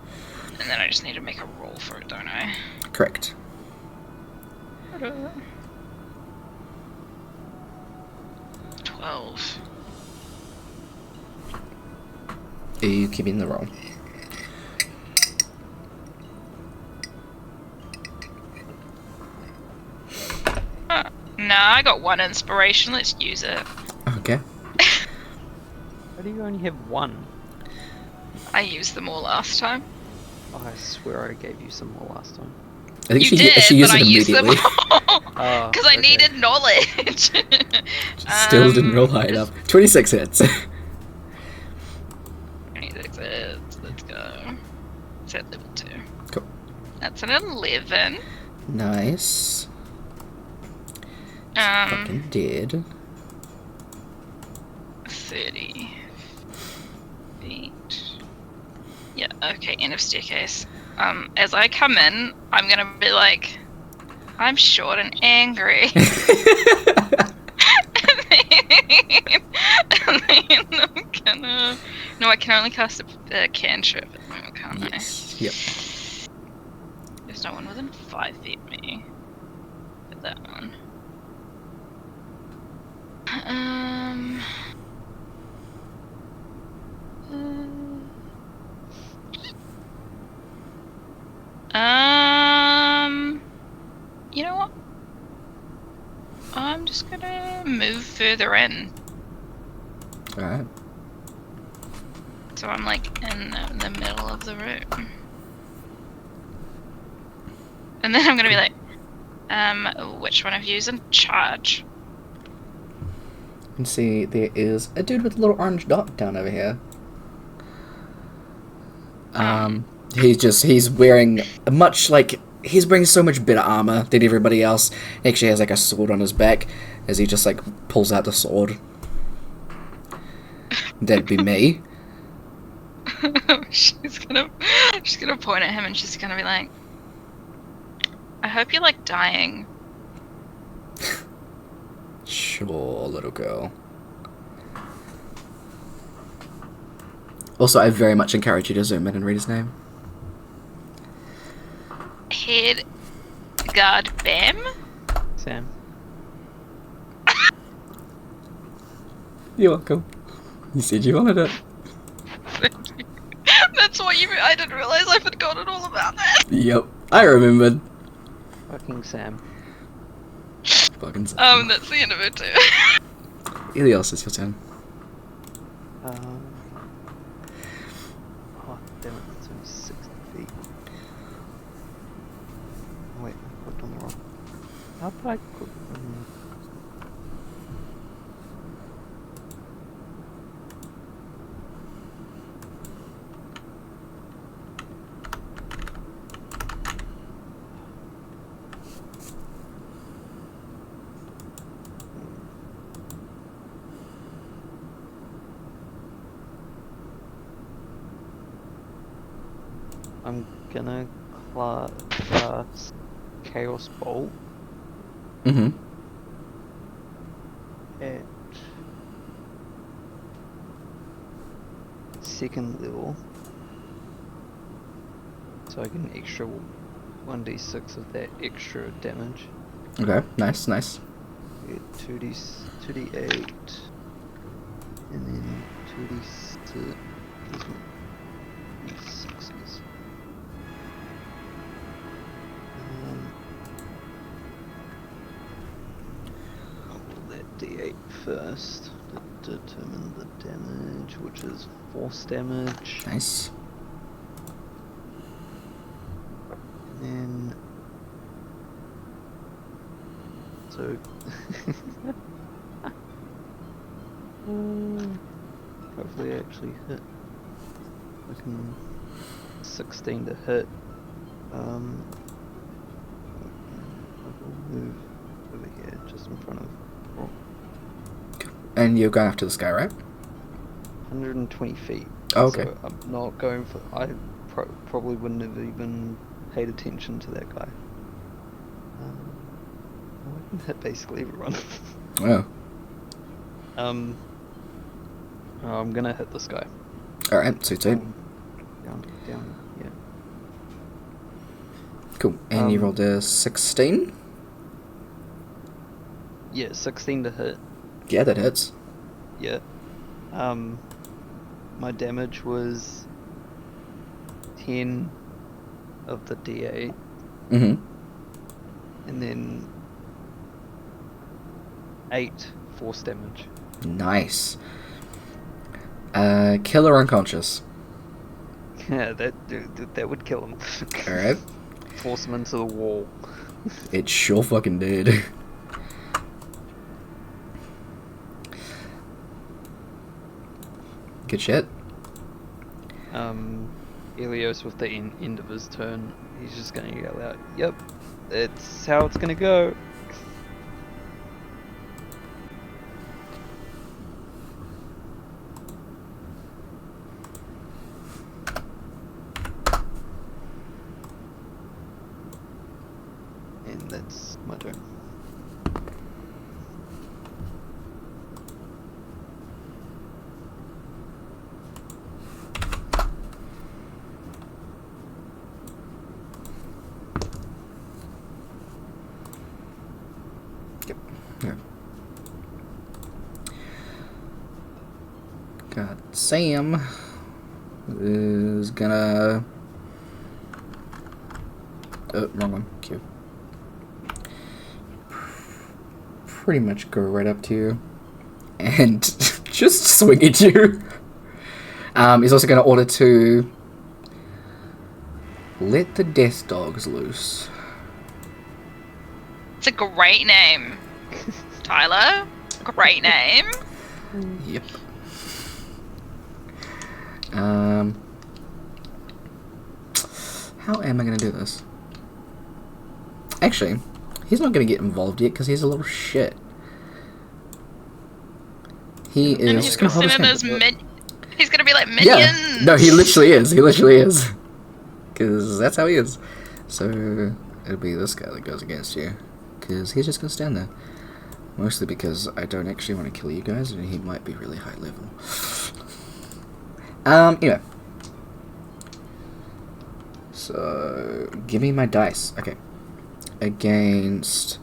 And then I just need to make a roll for it, don't I? Correct. 12. Are you keeping the roll? Nah, I got 1 inspiration. Let's use it. Okay. How do you only have 1? I used them all last time. Oh, I swear I gave you some more last time. I think You did, she used but it I used them immediately. all Oh, because I okay. needed knowledge. Still didn't roll high enough. 26 hits. 26 hits. Let's go. It's at level 2. Cool. That's an 11. Nice. Fucking dead. 30 feet. Yeah, okay, end of staircase. As I come in, I'm gonna be like, I'm short and angry. and then I'm gonna... No, I can only cast a cantrip at the moment, can't Yes. Yep. I? There's no one within 5 feet of me. But that one. You know what? I'm just gonna move further in. Alright. So I'm like in the middle of the room. And then I'm gonna be like, which one of you is in charge? You can see there is a dude with a little orange dot down over here. He's wearing he's wearing so much better armor than everybody else. He actually has like a sword on his back as he just like pulls out the sword. That'd be me. she's gonna point at him and she's gonna be like, I hope you like dying. Sure, little girl. Also, I very much encourage you to zoom in and read his name. Head guard Bam? Sam. You're welcome. You said you wanted it. That's what you... I didn't realise I forgotten all about that. Yep, I remembered. Fucking Sam. Fucking Sam. That's the end of it too. Elios, it's your turn. Oh, damn it, it's only 60 feet. Oh, wait, I clicked on the wrong. How did I click on... I'm gonna class Chaos Bolt Mm-hmm. at second level, so I get an extra 1d6 of that extra damage. Okay, nice, nice. Get 2d8, and then 2d6. D6s. I'll roll that d8 first to determine the damage, which is force damage. Nice. And then... So... hopefully I actually hit. I can... 16 to hit. I will move over here, just in front of Brooke. And you're going after this guy, right? 120 feet. Oh, okay. So I'm not going for... I probably wouldn't have even paid attention to that guy. I can hit basically everyone. Oh. I'm gonna hit this guy. Alright, so two. Down, yeah. Cool. And you rolled a 16? Yeah, 16 to hit. Yeah, that hits. Yeah. My damage was 10 of the D8. Mm-hmm. And then 8 force damage. Nice. Killer unconscious. Yeah, that would kill him. Alright. Force him into the wall. It sure fucking did. Good shit. Elios, with the end of his turn, he's just gonna yell out, "Yep, it's how it's gonna go." . do. Yep. Yeah. God, Sam is gonna. Oh, wrong one. Q. Pretty much go right up to you and just swing at you. He's also going to order to let the death dogs loose. It's a great name, Tyler. Great name. Yep. How am I going to do this? Actually, he's not going to get involved yet because he's a little shit. He And is he's just going to hold his gonna hand. he's gonna be like minions. Yeah. No, he literally is. He literally is. Because that's how he is. So, it'll be this guy that goes against you. Because he's just going to stand there. Mostly because I don't actually want to kill you guys, and he might be really high level. Anyway. So, give me my dice. Okay. Against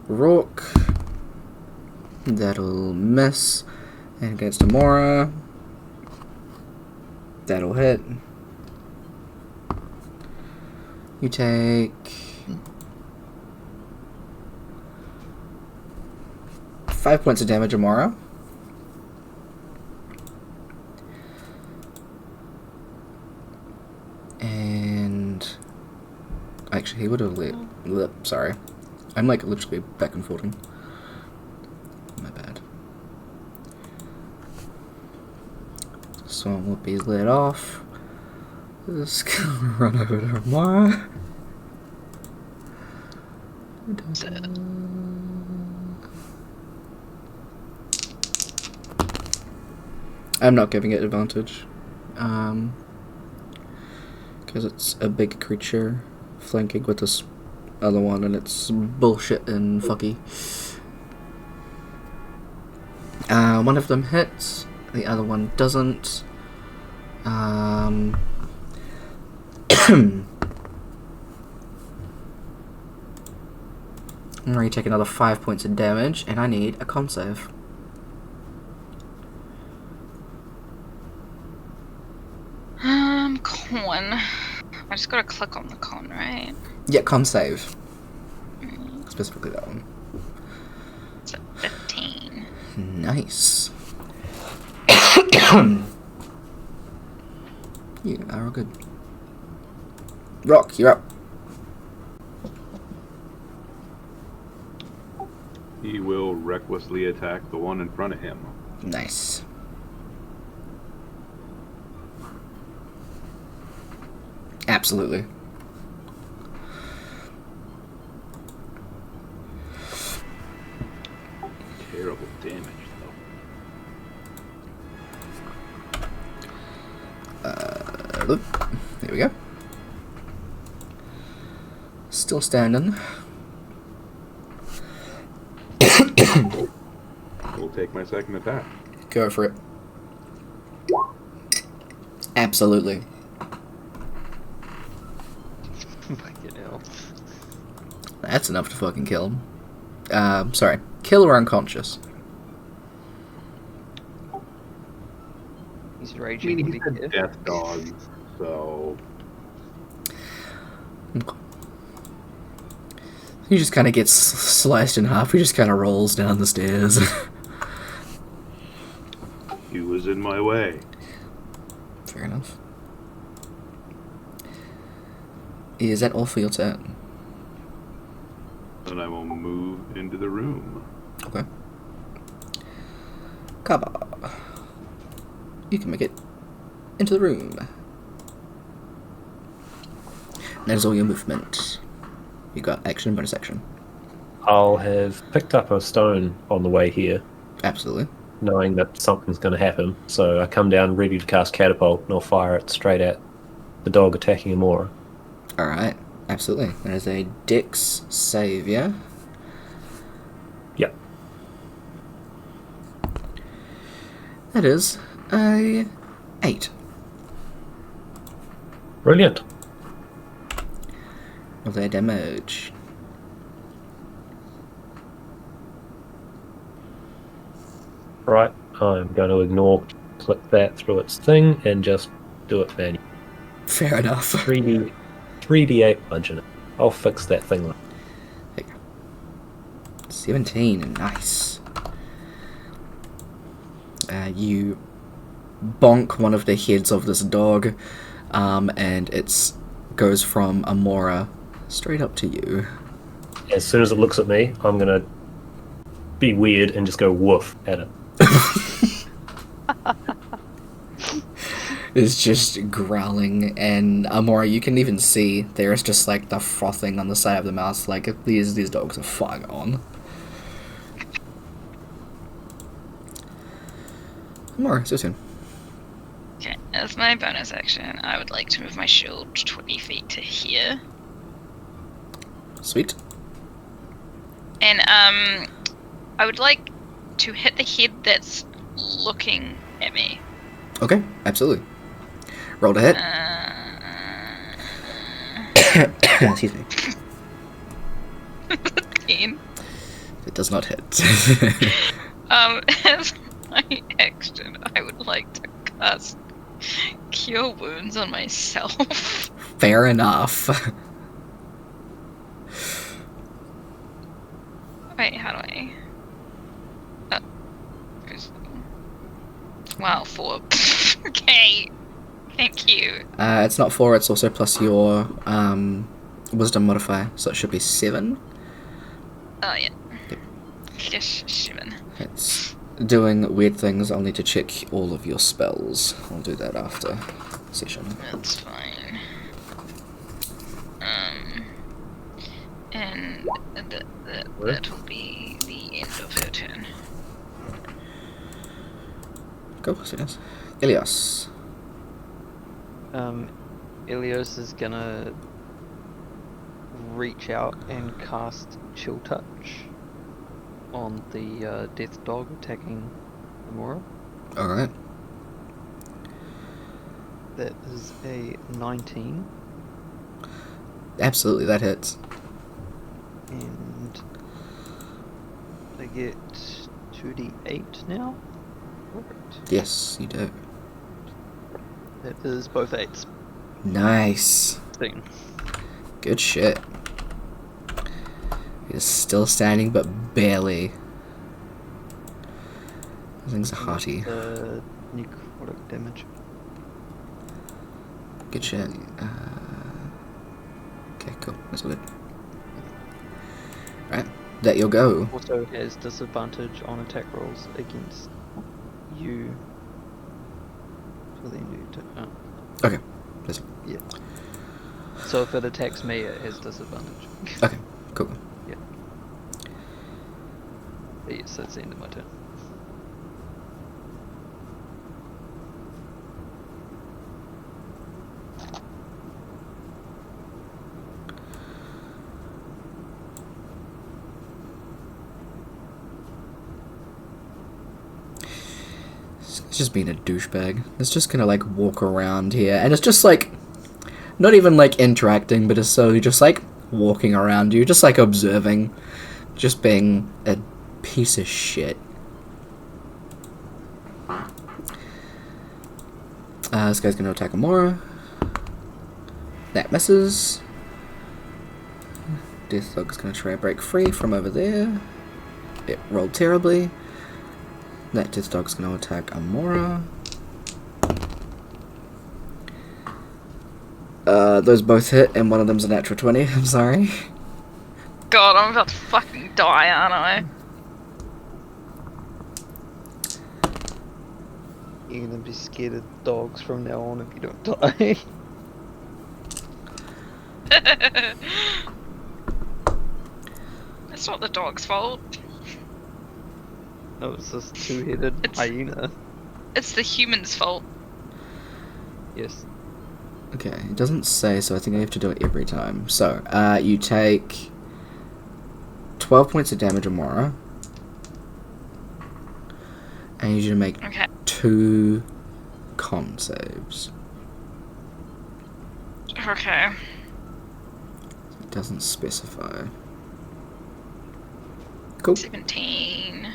Rourke. That'll miss. And against Amora. That'll hit. You take 5 points of damage, Amora. And actually, he would have sorry. I'm like literally back and forth. My bad. This one will be lit off. Just gonna run over to Amara. I'm not giving it advantage. Because it's a big creature flanking with this other one, and it's bullshit and fucky. One of them hits, the other one doesn't. I'm going to take another 5 points of damage, and I need a con save. Con. I just gotta click on the con, right? Yeah, con save. Specifically that one. It's a 15. Nice. You are all good. Rock, you're up. He will recklessly attack the one in front of him. Nice. Absolutely. Terrible damage, though. Look. There we go. Still standing. We'll take my second attack. Go for it. Absolutely. Fucking hell. That's enough to fucking kill him. Sorry. Kill or unconscious. He's I raging. mean, with he's the a death dog, so... He just kind of gets sliced in half. He just kind of rolls down the stairs. He was in my way. Fair enough. Is that all for your turn? And I will move into the room. Okay. Kaba. You can make it into the room. That is all your movement. You got action, bonus action. I'll have picked up a stone on the way here, Absolutely. knowing that something's going to happen. So I come down ready to cast catapult, and I'll fire it straight at the dog attacking Amora. Alright. Absolutely. That is a dex save, yeah? That is a 8. Brilliant. Roll their damage. Right, I'm going to ignore click that through its thing and just do it manually. Fair enough. 3d8 bludgeoning. I'll fix that thing later. There you go. 17, nice. You bonk one of the heads of this dog, and it goes from Amora straight up to you. As soon as it looks at me, I'm going to be weird and just go woof at it. It's just growling, and Amora, you can even see there's just like the frothing on the side of the mouth, like these dogs are fucking on. Amora, it's your turn. Okay, as my bonus action, I would like to move my shield 20 feet to here. Sweet. And I would like to hit the head that's looking at me. Okay, absolutely. Roll to hit. Excuse me. 10. It does not hit. As my action, I would like to cast Cure Wounds on myself. Fair enough. Wait, how do I? Wow, 4. Okay. Thank you. It's not 4, it's also plus your wisdom modifier, so it should be 7. Oh, yeah. Yep. Yes, 7. It's doing weird things. I'll need to check all of your spells. I'll do that after session. That's fine. And that will be the end of her turn. Go, yes. Ilias. Ilios is gonna reach out and cast Chill Touch on the death dog attacking Amora. Alright. That is a 19. Absolutely, that hits. And I get 2d8 now? Perfect. Yes, you do. That is both 8s. Nice. 16. Good shit. He's still standing, but barely. Things are hearty. Necrotic damage. Good shit. Okay, cool. That's all good. Right, that you'll go. Also has disadvantage on attack rolls against you. For the end of your turn. Okay. That's Yeah. So if it attacks me, it has disadvantage. okay, cool. Yeah. But yes, that's the end of my turn. It's just being a douchebag. It's just gonna like walk around here, and it's just like not even like interacting, but it's so just like walking around you, just like observing, just being a piece of shit. This guy's gonna attack Amora. That misses. Death Dog's gonna try to break free from over there. It rolled terribly. That Death Dog's gonna attack Amora. Those both hit, and one of them's a natural 20. I'm sorry. God, I'm about to fucking die, aren't I? You're gonna be scared of dogs from now on if you don't die. It's not the dog's fault. No, it's this two-headed hyena. It's the human's fault. Yes. Okay, it doesn't say, so I think I have to do it every time. So, you take 12 points of damage, Amora. I need you to make Okay. 2 con saves. Okay. It doesn't specify. Cool. 17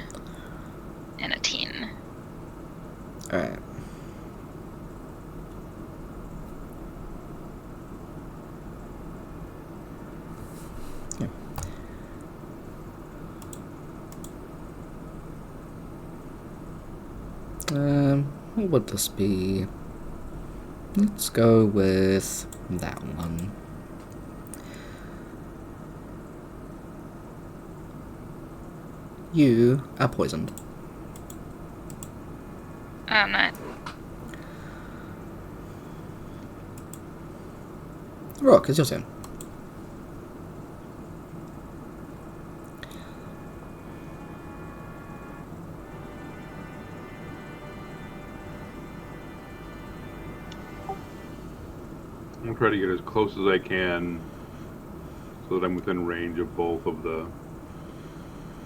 and a 10. Alright. Yeah. What would this be? Let's go with that one. You are poisoned. Oh, no. Rock, it's your turn. I'm gonna try to get as close as I can so that I'm within range of both of the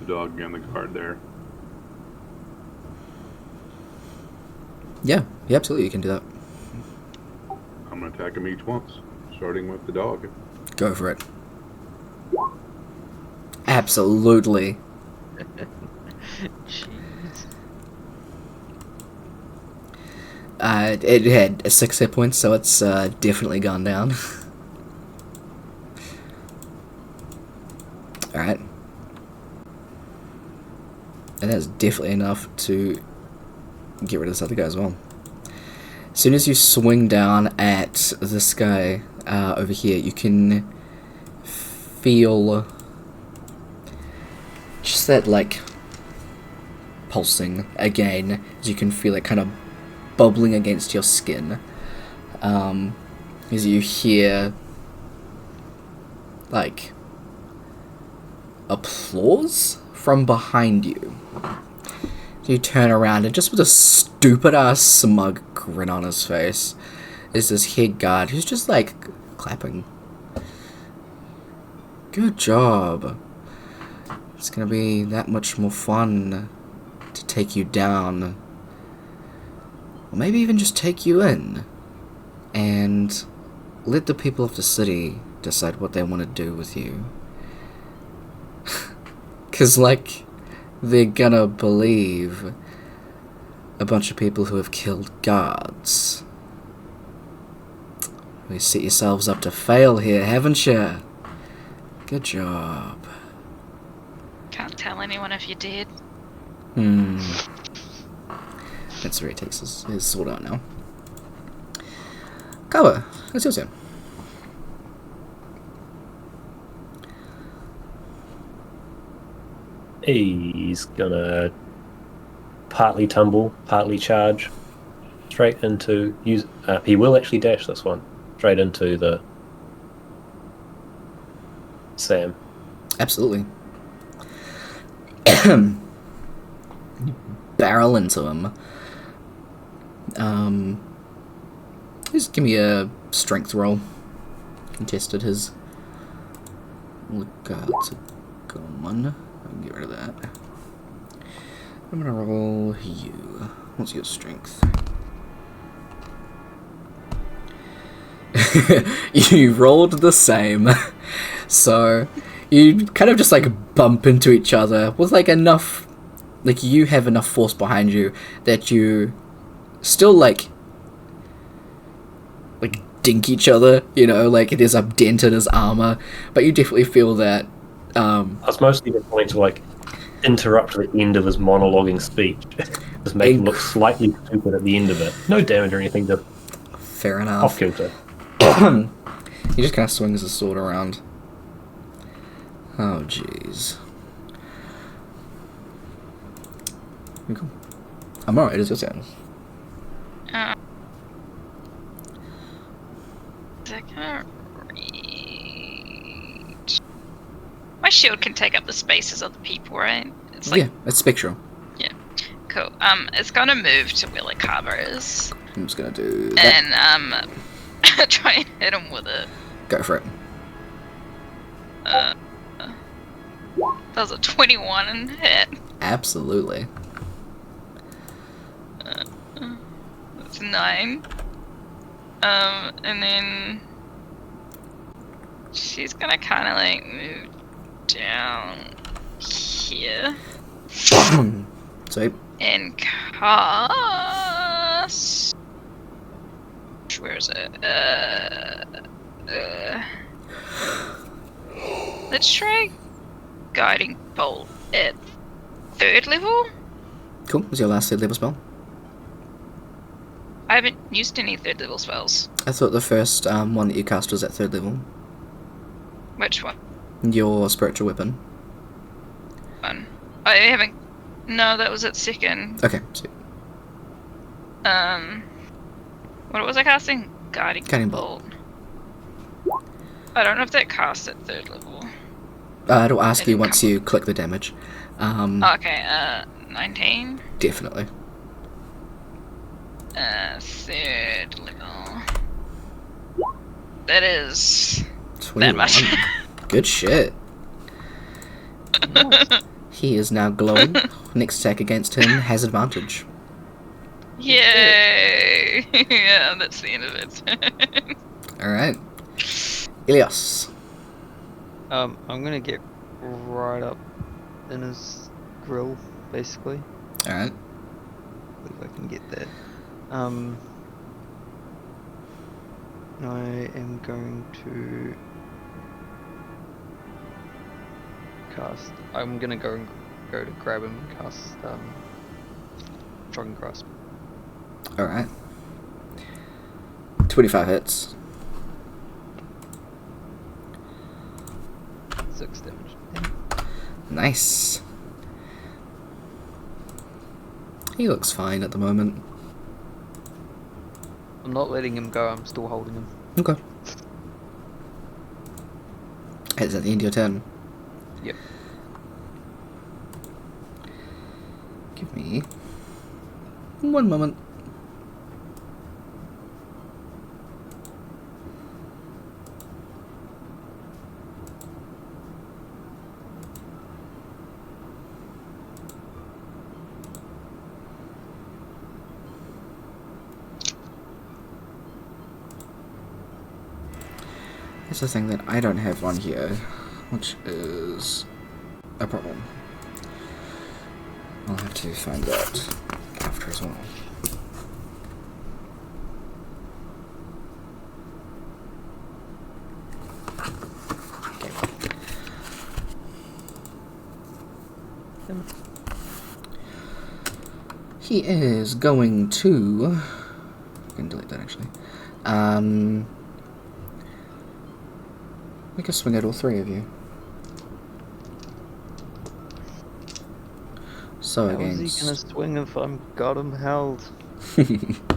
dog and the guard there. Yeah, absolutely, you can do that. I'm gonna attack them each once, starting with the dog. Go for it. Absolutely. Jeez. It had 6 hit points, so it's definitely gone down. Alright. And that's definitely enough to get rid of this other guy as well. As soon as you swing down at this guy over here, you can feel just that, like, pulsing again, as you can feel it kind of bubbling against your skin. As you hear, like, applause from behind you. You turn around, and just with a stupid-ass smug grin on his face is this head guard who's just, like, clapping. Good job. It's gonna be that much more fun to take you down. Or maybe even just take you in. And let the people of the city decide what they want to do with you. 'Cause, like, they're gonna believe a bunch of people who have killed guards. You set yourselves up to fail here, haven't you? Good job. Can't tell anyone if you did. That's where he takes his sword out now. Cover, that's your turn. He's gonna partly tumble, partly charge straight into he will actually dash this one straight into the Sam. Absolutely. Barrel into him. Just give me a strength roll. Contested his guards gone. I can get rid of that. I'm gonna roll you. What's your strength? You rolled the same. So you kind of just like bump into each other with like enough, like you have enough force behind you that you still like dink each other, you know, like it is a dent in his armor, but you definitely feel that. I was mostly going to like interrupt the end of his monologuing speech, just make him look slightly stupid at the end of it. No damage or anything, just fair enough. off kilter. He just kind of swings his sword around. Oh, jeez. Cool. I'm alright, it's your turn. Is that gonna reach? My shield can take up the spaces of the people, right? It's like, Yeah, it's spectral. yeah, cool. It's gonna move to where like Carver is, I'm just gonna do that. and try and hit him with it. Go for it. That was a 21 hit. Absolutely. It's 9. And then she's gonna kind of like move down here Sweet. and cast. Where is it? Let's try guiding bolt at 3rd level. Cool. Is your last 3rd level spell? I haven't used any 3rd level spells. I thought the first one that you cast was at 3rd level. Which one? Your spiritual weapon. I haven't. No, that was at 2nd. Okay. Sweet. What was I casting? Guiding bolt. I don't know if that casts at 3rd level. It'll ask you once you click the damage. Okay, 19. Definitely. 3rd level. That is 21. that much. Good shit. He is now glowing. Next attack against him has advantage. Yay! Yeah, that's the end of it. Alright. Ilios. I'm gonna get right up in his grill, basically. Alright. If I can get that. I am going to cast. I'm gonna go to grab him and cast Shocking Grasp. Alright. 25 hits. 6 damage. Nice. He looks fine at the moment. I'm not letting him go. I'm still holding him. Okay. Is that the end of your turn? Yep. Give me 1 moment. Here's the thing that I don't have on here, which is a problem. I'll have to find that after as well. Okay. He is going to... I can delete that actually. We can swing at all 3 of you. So How against... is he gonna swing if I'm got him held?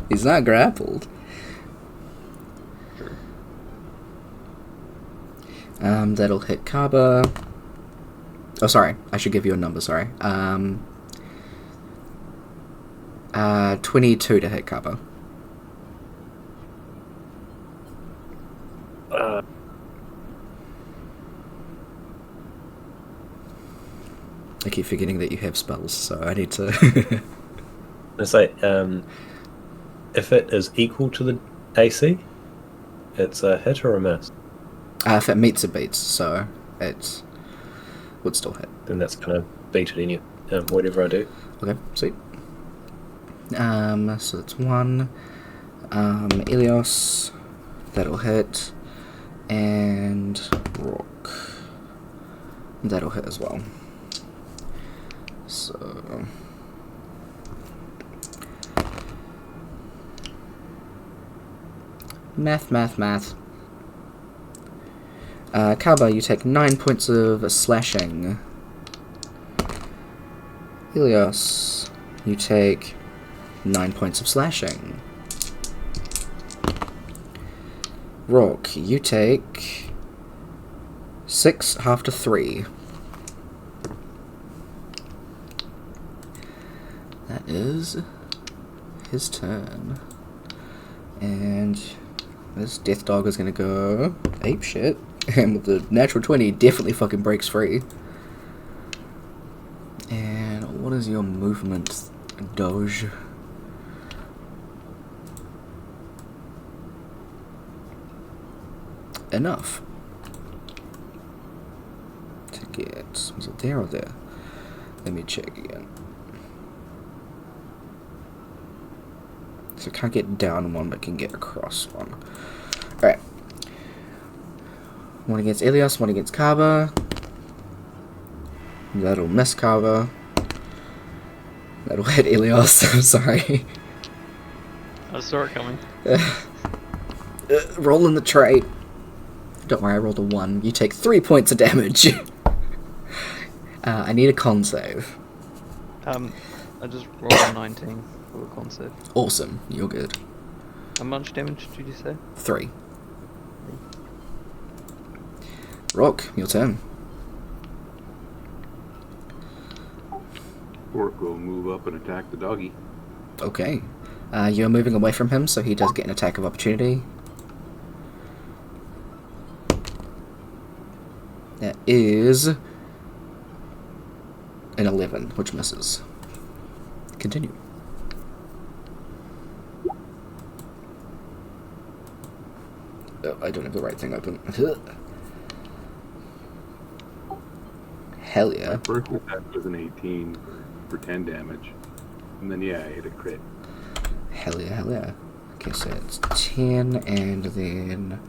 He's not grappled. True. That'll hit Kaba. Oh, sorry. I should give you a number, sorry. 22 to hit Kaba. I keep forgetting that you have spells, so I need to... I say, if it is equal to the AC, it's a hit or a miss. If it meets, it beats, so it would still hit. Then that's going to beat it any whatever I do. Okay, sweet. So that's 1. Ilios, that'll hit. And Rock, that'll hit as well. So... Math. Kaba, you take 9 points of slashing. Ilios, you take 9 points of slashing. Rock, you take 6, half to 3. That is his turn. And this death dog is gonna go ape shit. And with the natural 20, definitely fucking breaks free. And what is your movement, Doge? enough to get... Was it there or there? Let me check again. So I can't get down one, but can get across one. Alright. One against Elios, one against Kaba. That'll miss Kaba. That'll hit Elios. I'm sorry. I saw it coming. Roll in the tray. Don't worry, I rolled a 1. You take 3 points of damage. I need a con save. I just rolled a 19 for a con save. Awesome, you're good. How much damage did you say? 3. Rock, your turn. Orc will move up and attack the doggy. Okay. You're moving away from him, so he does get an attack of opportunity. That is an 11, which misses. Continue. Oh, I don't have the right thing open. Hell yeah. First attack was an 18 for 10 damage. And then, yeah, I hit a crit. Hell yeah, hell yeah. Okay, so it's 10, and then...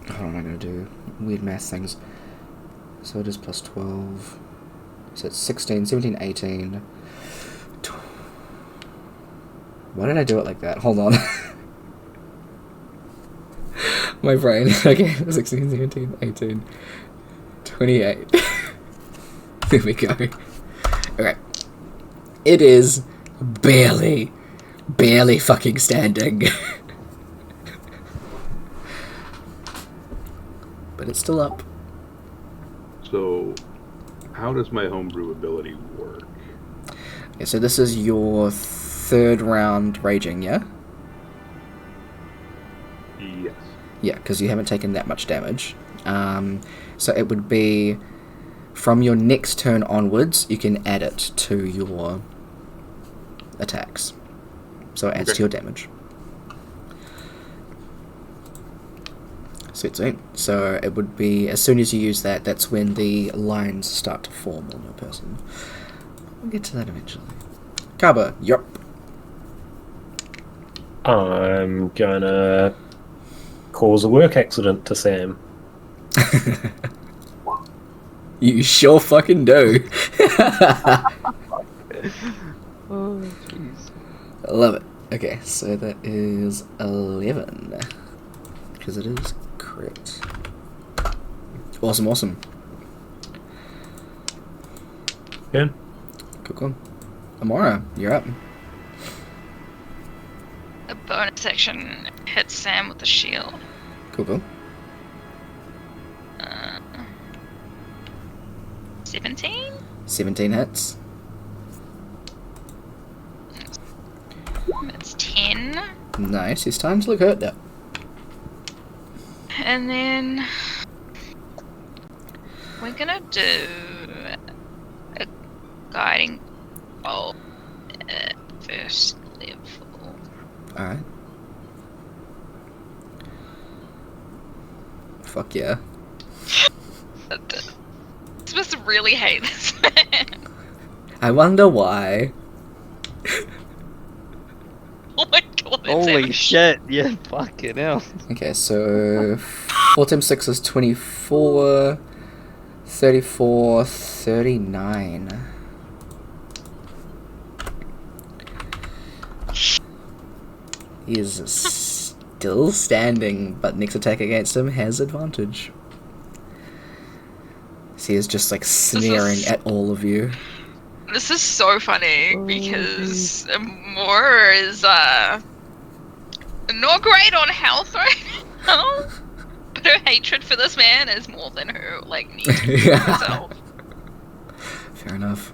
What am I going to do? Weird math things. So it is plus 12. So it's 16, 17, 18. Why did I do it like that? Hold on. My brain. Okay, 16, 17, 18, 28. There we go. Okay. It is barely fucking standing. But it's still up. So, how does my homebrew ability work? Okay, so this is your 3rd round raging, yeah? Yes. Yeah, because you haven't taken that much damage. So it would be from your next turn onwards, you can add it to your attacks. So it adds to your damage. Sweet, sweet. So it would be, as soon as you use that, that's when the lines start to form on your person. We'll get to that eventually. Kaba, yup. I'm gonna cause a work accident to Sam. You sure fucking do. Oh, jeez. I love it. Okay, so that is 11. Because it is crit. Awesome, awesome. Yeah. Cool, cool. Amora, you're up. A bonus action hits Sam with the shield. Cool, cool. 17? 17 hits. That's 10. Nice, it's time to look hurt now. And then we're gonna do a guiding bolt at 1st level. Alright. Fuck yeah. I'm supposed to really hate this man. I wonder why. Oh my god. it's Holy ever- shit, yeah, fucking hell. Okay, so 4 times 6 is 24, 34, 39. He is still standing, but next attack against him has advantage. So he is just like sneering at all of you. This is so funny because Moore is not great on health right now. But her hatred for this man is more than her need to herself. Fair enough.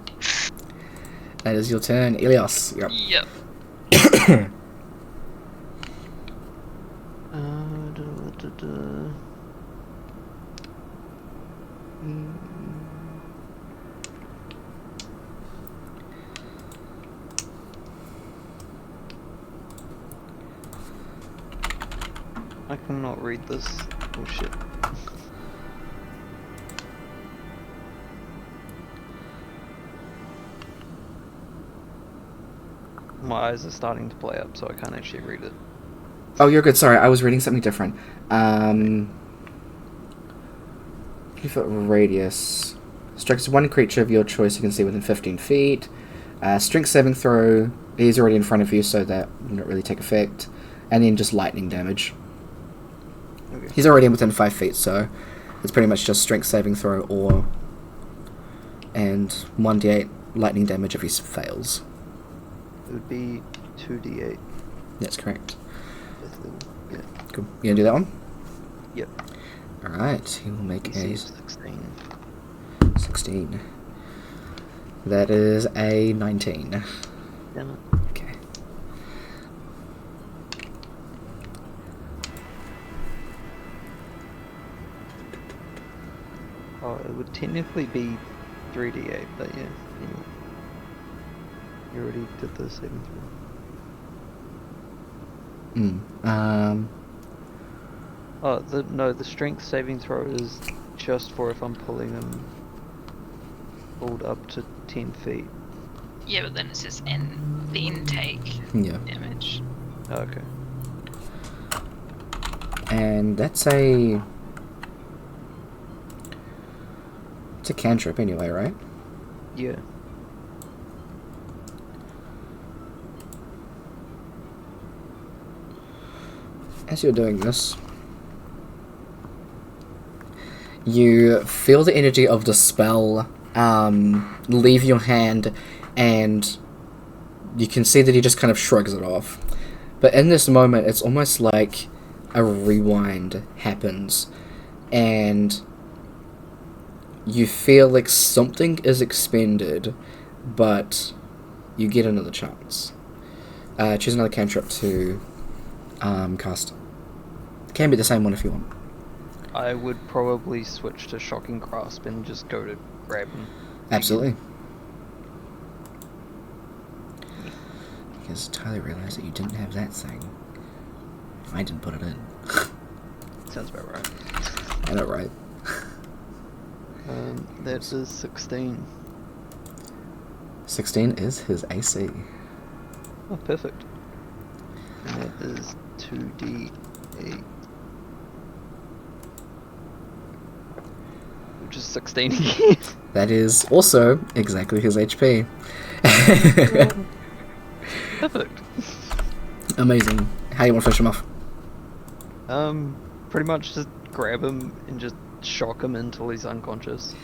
That is your turn, Elios. You're up. Yep. I cannot read this. Oh shit. My eyes are starting to play up, so I can't actually read it. Oh, you're good. Sorry, I was reading something different. 50-foot radius. Strikes one creature of your choice you can see within 15 feet. Strength saving throw. He's already in front of you, so that will not really take effect. And then just lightning damage. Okay. He's already within 5 feet, so it's pretty much just strength saving throw or... and 1d8 lightning damage if he fails. It would be 2d8. That's correct. Yeah. Cool. You gonna do that one? Yep. Alright, he will make DC a 16. 16. That is a 19. Damn it. Okay. Oh, it would technically be 3d8, but yeah. Anyway. You already did the saving throw. Oh, the strength saving throw is just for if I'm pulling him pulled up to 10 feet. Yeah, but then it says and then take Yeah. damage. Oh, okay. And that's a... it's a cantrip anyway, right? Yeah. As you're doing this, you feel the energy of the spell leave your hand, and you can see that he just kind of shrugs it off. But in this moment, it's almost like a rewind happens, and you feel like something is expended, but you get another chance. Choose another cantrip to cast. Can be the same one if you want. I would probably switch to Shocking Grasp and just go to grab him. Absolutely. Because Tyler realized that you didn't have that thing. I didn't put it in. Sounds about right. I know, right? That is 16. 16 is his AC. Oh, perfect. And that is 2d8. Which is 16 again. That is also exactly his HP. Perfect. Amazing. How you want to finish him off? Pretty much just grab him and just shock him until he's unconscious.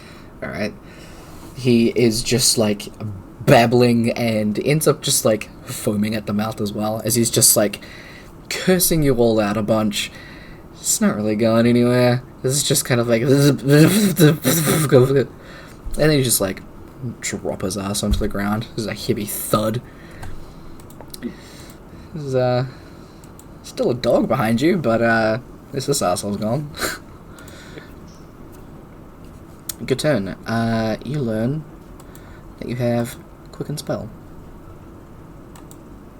Alright. He is just like babbling and ends up just like foaming at the mouth as well, as he's just like cursing you all out a bunch. It's not really going anywhere. This is just kind of like... and then you just like drop his ass onto the ground. There's a heavy thud. There's still a dog behind you, but this asshole's gone. Good turn. You learn that you have Quicken Spell.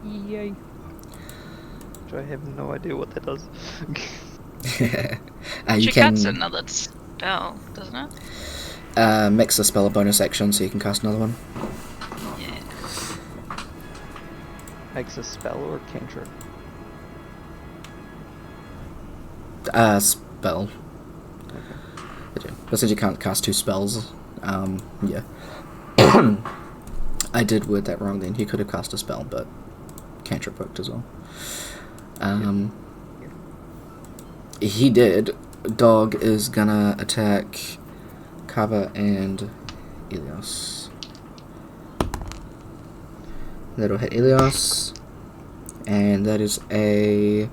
Yay. Which I have no idea what that does. You She can casts another spell, doesn't it? mix a spell a bonus action so you can cast another one. Yeah. Makes a spell or a cantrip? Spell. But since you can't cast two spells, yeah. I did word that wrong then. He could have cast a spell, but cantrip worked as well. He did. Dog is gonna attack Kava and Elios. That'll hit Elios. And that is a... It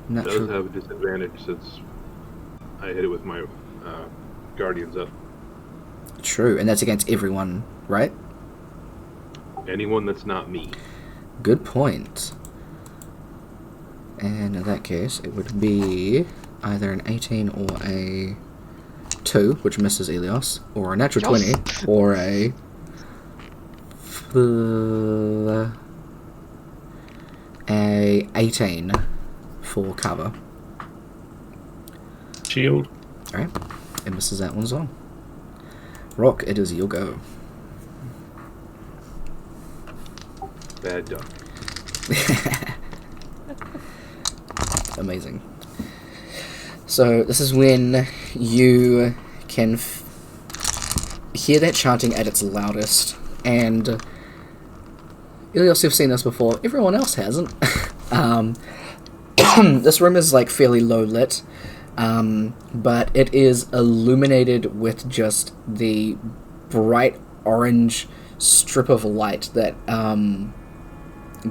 natural... does have a disadvantage since I hit it with my guardians up. True, and that's against everyone, right? Anyone that's not me. Good point. And in that case, it would be either an 18 or a 2, which misses Elios, or a natural 20, or a... a 18 for cover. Shield. Alright, it misses that one as well. Rock, it is your go. Bad duck. Amazing. So this is when you can hear that chanting at its loudest, and Ilios, you've seen this before, everyone else hasn't. This room is like fairly low lit, but it is illuminated with just the bright orange strip of light that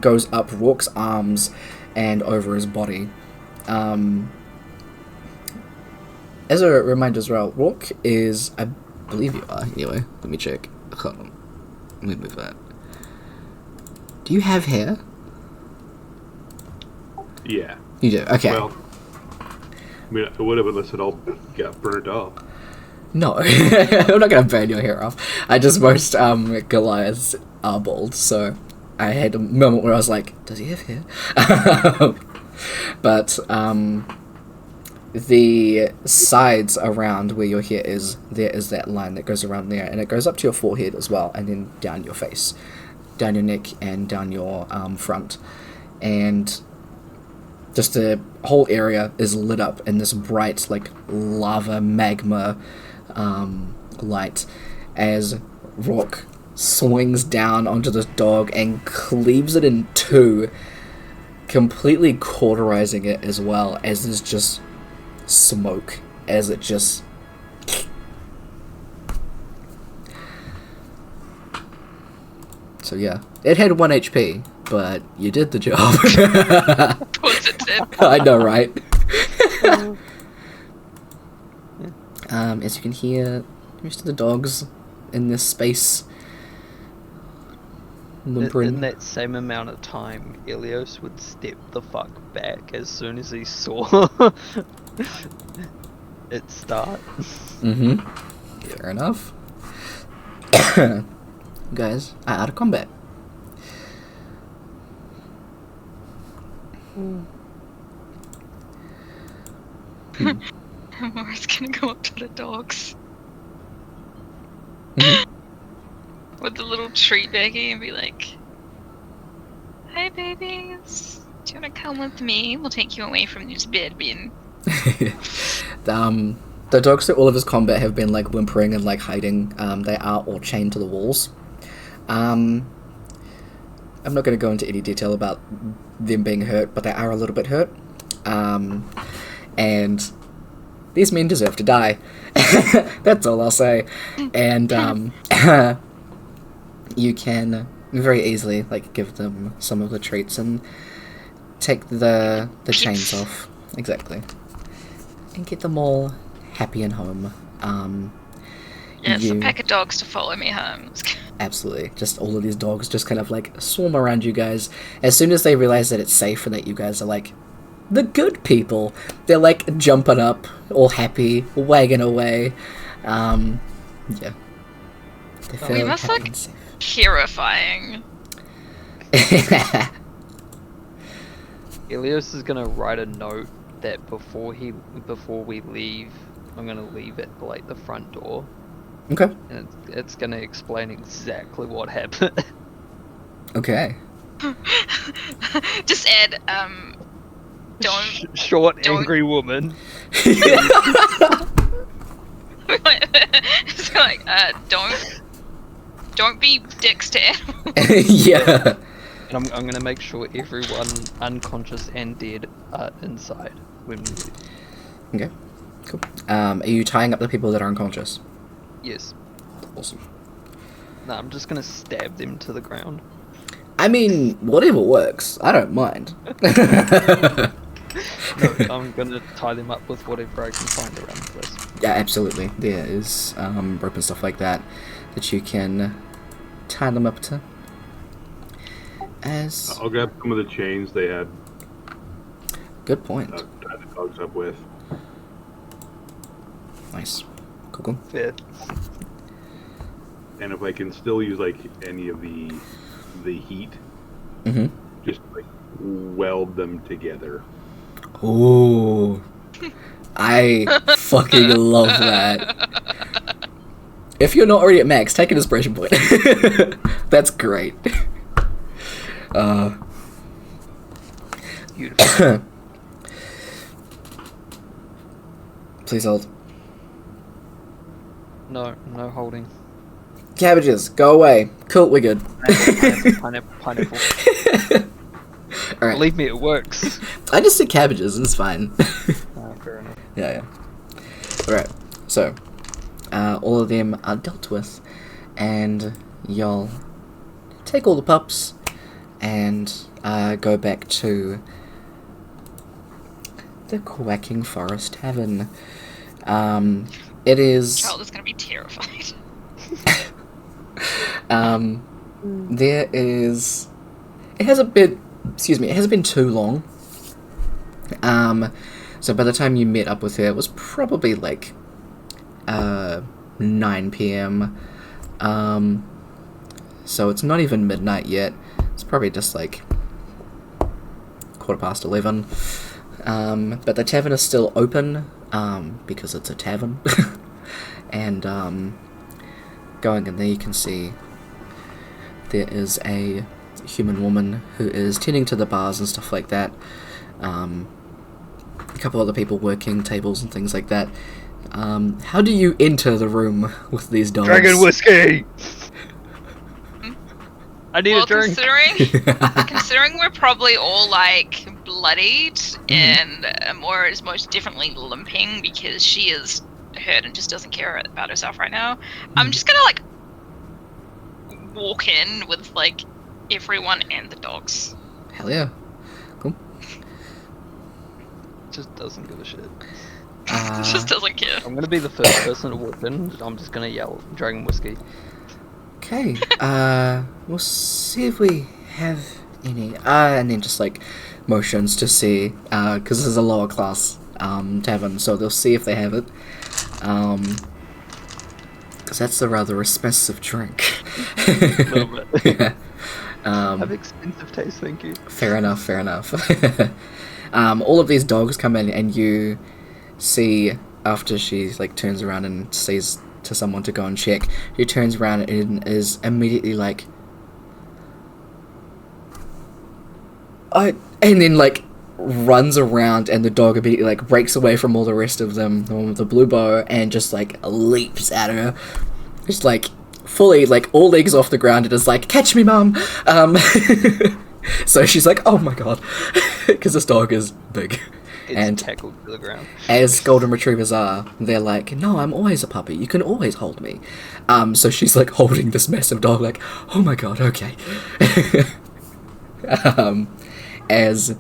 goes up Rourke's arms and over his body. As a reminder as well, Rourke is, I believe you are, anyway, let me check. Hold on. Let me move that. Do you have hair? Yeah. You do, okay. Well, I mean, I would have unless it all got burnt off. No, I'm not gonna burn your hair off. I just most Goliaths are bald, so I had a moment where I was like, does he have hair? But the sides around where your hair is, there is that line that goes around there, and it goes up to your forehead as well, and then down your face, down your neck, and down your front, and just the whole area is lit up in this bright, like, lava magma light as Rourke swings down onto this dog and cleaves it in two, completely cauterizing it as well, as there's just smoke as it just so yeah, it had 1 HP, but you did the job. Positive. I know, right? As you can hear, most of the dogs in this space whimpering. In that same amount of time, Ilios would step the fuck back as soon as he saw it start. Mm-hmm. Fair enough. You guys are out of combat. Mora's gonna go up to the dogs with the little treat baggie and be like, "Hi, babies. Do you want to come with me? We'll take you away from this bed bin." The dogs through all of his combat have been like whimpering and like hiding. They are all chained to the walls. I'm not going to go into any detail about them being hurt, but they are a little bit hurt. And these men deserve to die. That's all I'll say. And you can very easily like give them some of the treats and take the chains off. Exactly. And get them all happy and home. Yeah, it's a pack of dogs to follow me home. Absolutely. Just all of these dogs just kind of like swarm around you guys. As soon as they realize that it's safe and that you guys are like the good people, they're like jumping up, all happy, wagging away. Yeah. We must look terrifying. Ilios is gonna write a note that before we leave, I'm gonna leave at like the front door. Okay. And it's gonna explain exactly what happened. Okay. Just add, Short, don't- angry woman. It's like, don't be dicks to animals. Yeah. And I'm gonna make sure everyone unconscious and dead are inside when we leave. Okay. Cool. Are you tying up the people that are unconscious? Yes. Awesome. No, I'm just gonna stab them to the ground. I mean, whatever works. I don't mind. No, I'm gonna tie them up with whatever I can find around the place. Yeah, absolutely. There is rope and stuff like that you can tie them up to. As I'll grab some of the chains they had. Good point. Tie the dogs up with. Nice. Cool. Fair. And if I can still use like any of the heat, Mm-hmm. just like weld them together. Ooh. I fucking love that. If you're not already at max, take an inspiration point. That's great. Beautiful. Please hold. No holding. Cabbages, go away. Cool, we're good. Pineapple. Alright. Believe me, it works. I just said cabbages, and it's fine. Fair enough. Yeah. Alright, so, all of them are dealt with, and y'all take all the pups, and go back to the Quacking Forest Tavern. It is... Child is gonna be terrified. There is... It hasn't been too long. So by the time you met up with her, it was probably like 9 p.m. So it's not even midnight yet. It's probably just like 11:15. But the tavern is still open, because it's a tavern. And going in there, you can see there is a human woman who is tending to the bars and stuff like that. A couple other people working tables and things like that. How do you enter the room with these dogs? Dragon whiskey! I need a drink. Considering we're probably all like bloodied and Amora is most definitely limping because she is hurt and just doesn't care about herself right now, I'm just gonna like walk in with like everyone and the dogs. Hell yeah. Cool. Just doesn't give a shit. Just doesn't care. I'm gonna be the first person to walk in. I'm just gonna yell dragon whiskey. Okay, we'll see if we have any, and then just like motions to see, because this is a lower class tavern, so they'll see if they have it, because that's a rather expensive drink. A little bit. Yeah. Have expensive taste, thank you. Fair enough. All of these dogs come in, and you see after she like turns around and says to someone to go and check, she turns around and is immediately like, and then like runs around, and the dog immediately like breaks away from all the rest of them, the one with the blue bow, and just like leaps at her, just like fully like all legs off the ground, and is like, catch me, mum. So she's like, oh my god, because this dog is big. It's and tackled to the ground. as golden retrievers are, they're like, no, I'm always a puppy, you can always hold me. So she's like holding this massive dog like, oh my god, okay. As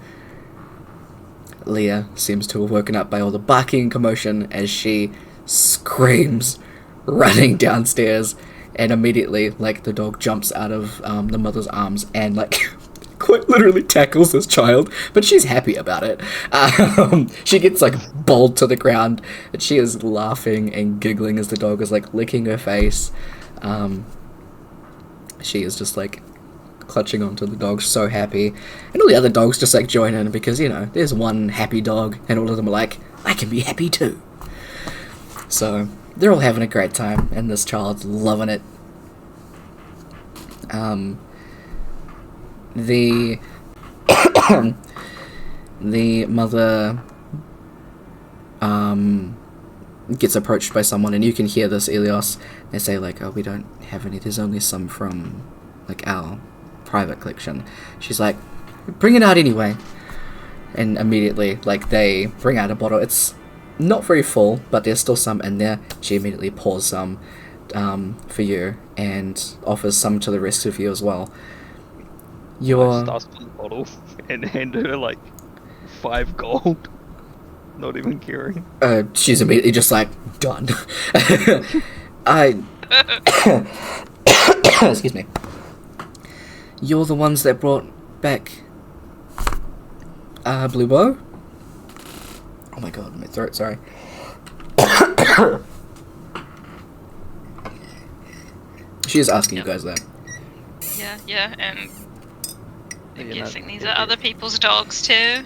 Leah seems to have woken up by all the barking and commotion as she screams, running downstairs, and immediately like the dog jumps out of the mother's arms and like quite literally tackles this child, but she's happy about it. She gets like bowled to the ground, and she is laughing and giggling as the dog is like licking her face. She is just like clutching onto the dog, so happy, and all the other dogs just like join in because, you know, there's one happy dog and all of them are like, I can be happy too. So they're all having a great time, and this child's loving it. The the mother gets approached by someone, and you can hear this, Elios. They say like, oh, we don't have any, there's only some from like our private collection. She's like, bring it out anyway. And immediately like they bring out a bottle. It's not very full, but there's still some in there. She immediately pours some for you and offers some to the rest of you as well. I starts with the bottle and hand her like 5 gold. Not even caring. She's immediately just like, done. Excuse me. You're the ones that brought back Blue Bow? Oh my god, my throat, sorry. She is asking you guys that. Yeah, and I'm You're guessing not- these are other people's dogs too.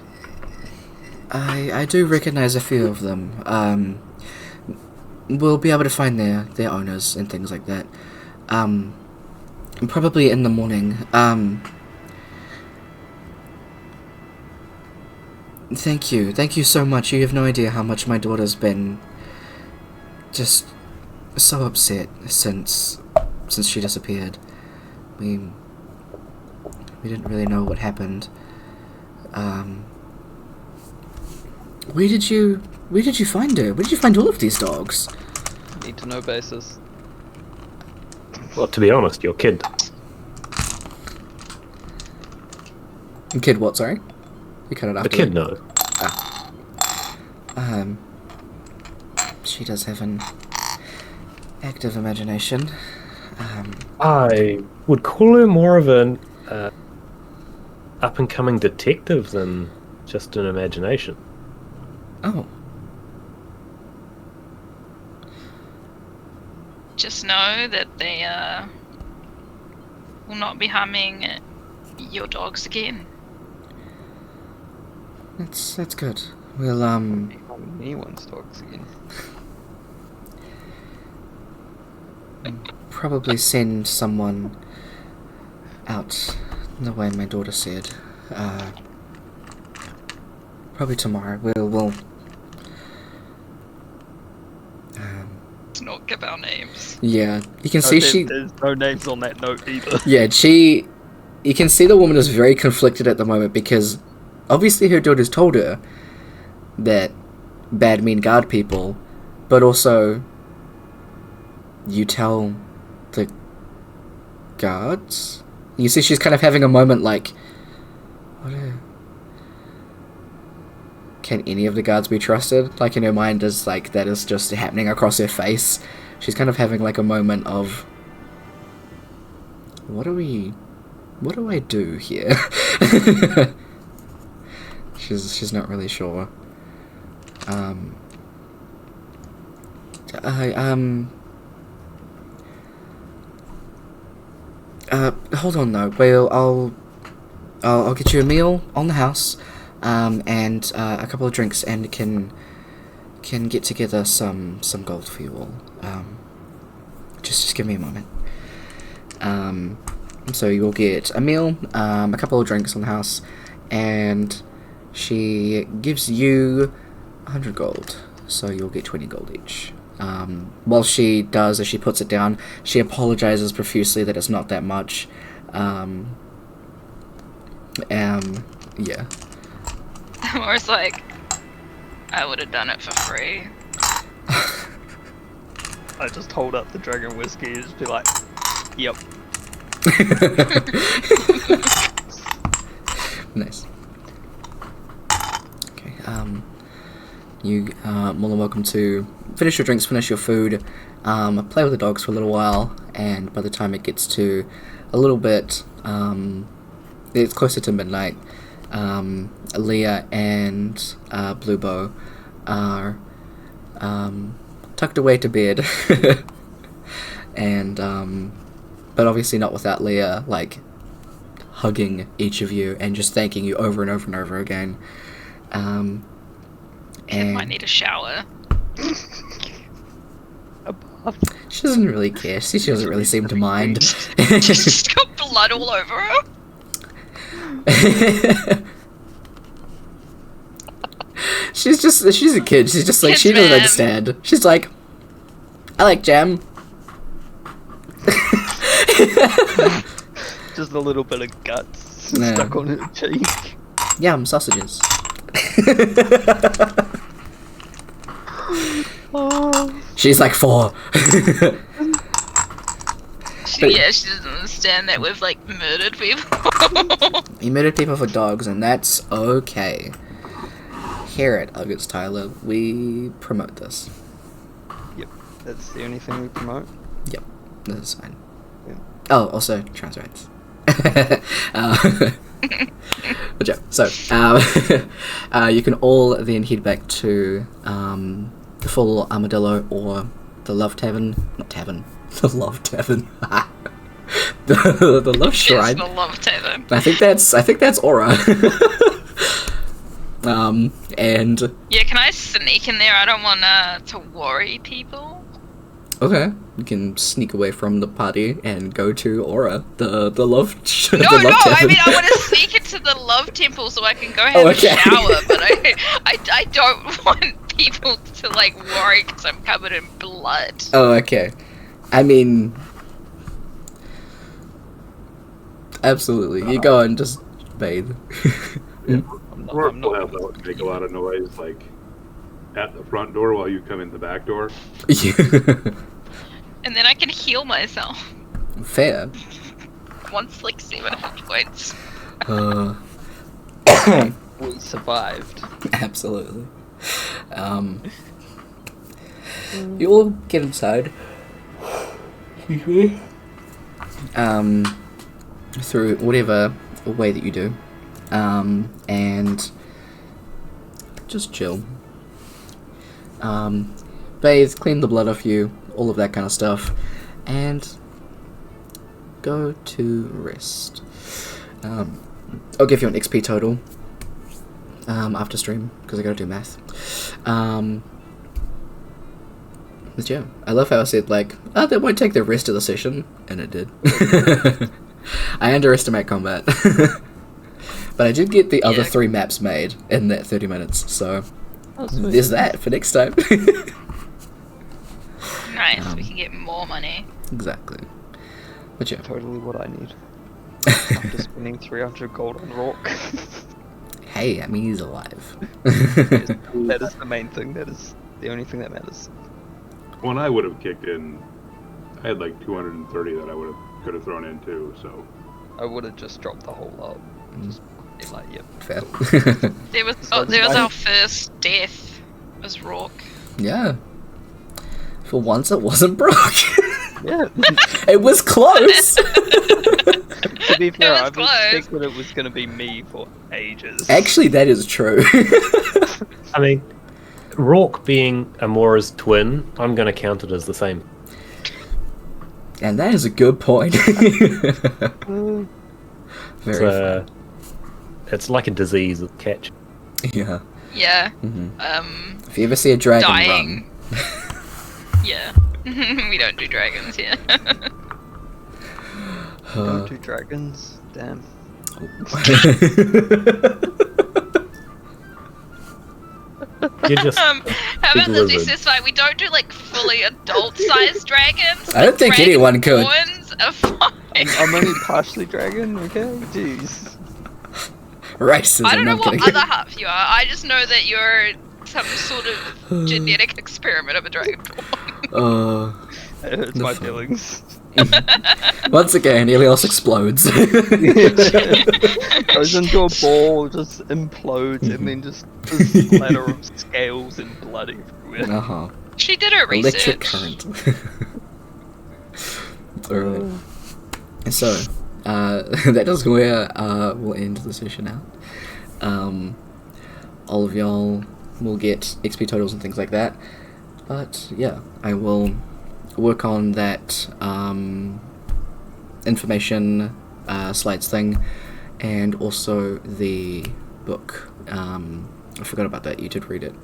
I do recognize a few of them. We'll be able to find their owners and things like that. Probably in the morning. Thank you so much. You have no idea how much my daughter's been just so upset since she disappeared. We didn't really know what happened. Where did you find her? Where did you find all of these dogs? Need to know basis. Well, to be honest, your kid. Kid what, sorry? You cut it off. The kid knows. She does have an active imagination. I would call her more of an up-and-coming detective than just an imagination. Oh. Just know that they will not be harming your dogs again. That's good. We'll Anyone's dogs again. probably send someone out the way my daughter said. Probably tomorrow. We'll Let's not give our names. yeah, you can see There's no names on that note either. yeah, you can see the woman is very conflicted at the moment because obviously her daughter's told her that bad mean guard people, but also you tell the guards? You see she's kind of having a moment like, can any of the guards be trusted? Like in her mind is like that is just happening across her face. She's kind of having like a moment of, what do I do here? She's not really sure. Hold on though. Well, I'll get you a meal on the house, and a couple of drinks, and can get together some gold for you all. Just give me a moment. So you will get a meal, a couple of drinks on the house, and she gives you 100 gold. So you'll get 20 gold each. While she does, as she puts it down, she apologizes profusely that it's not that much. Yeah. Mor's like, I would have done it for free. I just hold up the dragon whiskey and just be like, yep. Nice. Okay, you are more than welcome to finish your drinks, finish your food, play with the dogs for a little while, and by the time it gets to a little bit, it's closer to midnight, Leah and Bluebow are tucked away to bed, and but obviously not without Leah like hugging each of you and just thanking you over and over and over again. And might need a shower. A bath. She doesn't really care. She doesn't really seem to mind. She's got blood all over her. She's a kid. She's just like, Kids, she doesn't man. understand. She's like, I like jam. Just a little bit of guts Yeah. stuck on her cheek. Yum, sausages. Oh. She's like 4. She doesn't understand that we've like murdered people. You murdered people for dogs, and that's okay. Here at Uggets Tyler, we promote this. Yep, that's the only thing we promote. Yep, this is fine. Yeah. Oh, also trans rights. Good job. So, you can all then head back to the Full Armadillo or the Love Tavern. Not Tavern. The Love Tavern. the Love Shrine. It's the Love Tavern. I think that's Aura. And Yeah, can I sneak in there? I don't want to worry people. okay, you can sneak away from the party and go to Aura, the love. No, the love no, I tavern. mean I want to sneak into the love temple so I can go have okay. a shower, but I don't want people to like worry because I'm covered in blood. Oh, okay. I mean, absolutely. You go and just bathe. Rourke I'm will not have to make a lot of noise, like at the front door while you come in the back door. Yeah. And then I can heal myself. Fair. Once like 7 hit points. we survived. Absolutely. You all get inside. Excuse me. Through whatever way that you do. And just chill. Bathe, clean the blood off you, all of that kind of stuff, and go to rest. I'll give you an XP total after stream, because I gotta do math. But yeah, I love how I said, like, oh, that won't take the rest of the session, and it did. I underestimate combat. But I did get the other 3 maps made in that 30 minutes, so there's that for next time. Nice, we can get more money. Exactly. But yeah. Totally what I need. After spending 300 gold on Rourke. Hey, I mean, he's alive. That is the main thing. That is the only thing that matters. When I would have kicked in, I had like 230 that could have thrown in too. So I would have just dropped the whole lot. Just been like, yep. Fair. There was our first death. Was Rourke. Yeah. For once, it wasn't Brooke. Yeah. It was close. To be fair, was I've close. expected it was going to be me for ages. Actually, that is true. I mean, Rourke being Amora's twin, I'm going to count it as the same. And that is a good point. Very fun. It's like a disease with catch. Yeah. Yeah. Mm-hmm. If you ever see a dragon Dying. run. Yeah. We don't do dragons here. Don't do dragons. Damn. You just How about this? lizard. This like we don't do like fully adult-sized dragons. I don't think Dragon anyone could. horns are fine. I'm only partially dragon, okay? Jeez. Racism. I don't know I'm what kidding. other half you are. I just know that you're some sort of genetic experiment of a dragonborn. It hurts The my fun. feelings. Once again, Elios explodes. Goes into a ball, just implodes, and then just a splatter of scales and blood everywhere. Uh-huh. She did her research. Electric current. Alright. So, that is where we'll end the session out. All of y'all will get XP totals and things like that. But, yeah, I will work on that information slides thing, and also the book. I forgot about that, you did read it.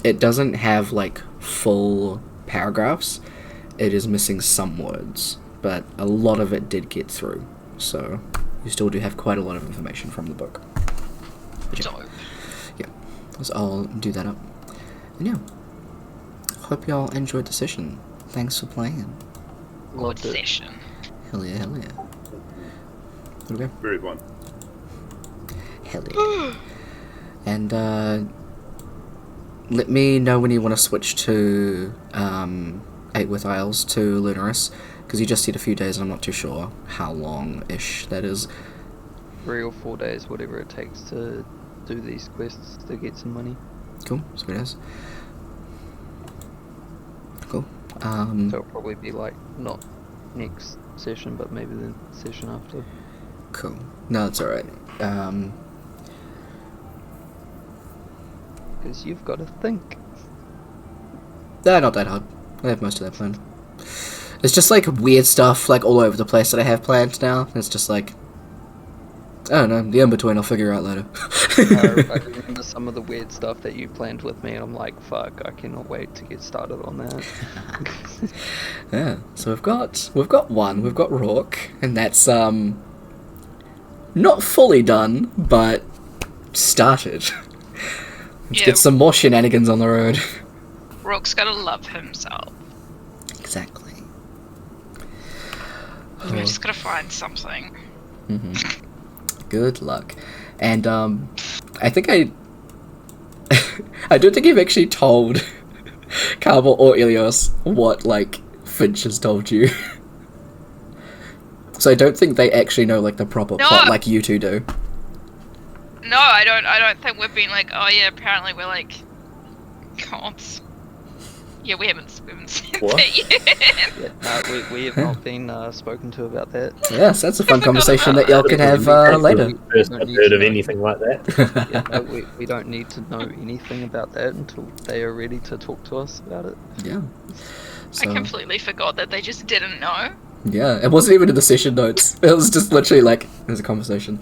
It doesn't have, like, full paragraphs. It is missing some words, but a lot of it did get through, so you still do have quite a lot of information from the book. But Dope. yeah, so I'll do that up. And yeah, hope y'all enjoyed the session. Thanks for playing. Good Loved it. session. Hell yeah, hell yeah. Okay. very fun. Hell yeah. And let me know when you want to switch to 8 with Isles to Lunaris, because you just said a few days and I'm not too sure how long-ish that is. 3 or 4 days, whatever it takes to do these quests to get some money. Cool, sweet as. Cool. So it'll probably be like, not next session, but maybe the session after. Cool. No, that's alright. Because you've got to think. Not that hard. I have most of that planned. It's just like weird stuff like all over the place that I have planned now. It's just like I don't know, the in-between I'll figure out later. I remember some of the weird stuff that you planned with me, and I'm like, fuck, I cannot wait to get started on that. Yeah, so we've got Rourke, and that's not fully done, but started. Let's get some more shenanigans on the road. Rourke's gotta love himself. Exactly. We just gotta find something. Good luck. And I think I don't think you've actually told Carvel or Ilios what like Finch has told you. So I don't think they actually know like the proper plot like you two do. No, I don't think we've been like, oh yeah, apparently we're like gods. Yeah, we haven't said that yet. Yeah, we have not been spoken to about that. Yes, that's a fun conversation that y'all can have later. First I've heard of anything like that. Yeah, no, we don't need to know anything about that until they are ready to talk to us about it. Yeah. So, I completely forgot that they just didn't know. yeah, it wasn't even in the session notes. It was just literally like, there's a conversation.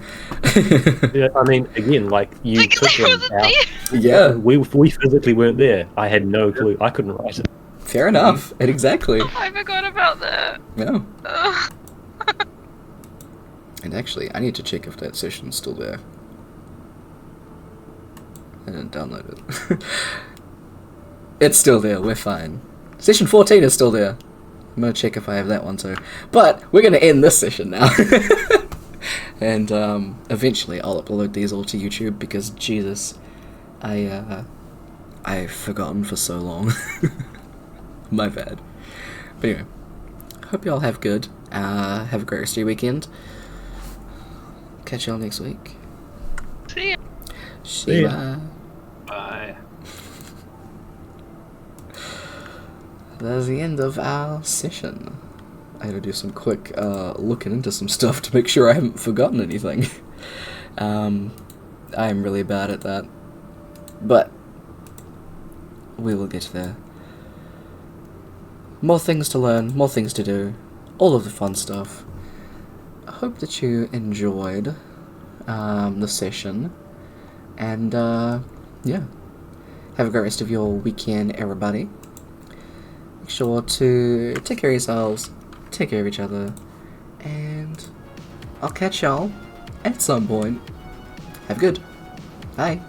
Yeah, I mean, again, like, you Like, took they them wasn't out. there. Yeah, We physically weren't there. I had no clue. I couldn't write it. fair enough. And exactly. I forgot about that. Yeah. Ugh. And actually, I need to check if that session's still there. I didn't download it. It's still there, we're fine. Session 14 is still there. I'm gonna check if I have that one too. But we're gonna end this session now. And eventually I'll upload these all to YouTube because Jesus, I've forgotten for so long. My bad. But anyway, hope y'all have good. Have a great rest of your weekend. Catch y'all next week. See ya. See ya. Bye. That's the end of our session. I gotta do some quick looking into some stuff to make sure I haven't forgotten anything. I'm really bad at that. But we will get there. More things to learn, more things to do, all of the fun stuff. I hope that you enjoyed the session. And yeah. Have a great rest of your weekend, everybody. Make sure to take care of yourselves, take care of each other, and I'll catch y'all at some point. Have good. Bye.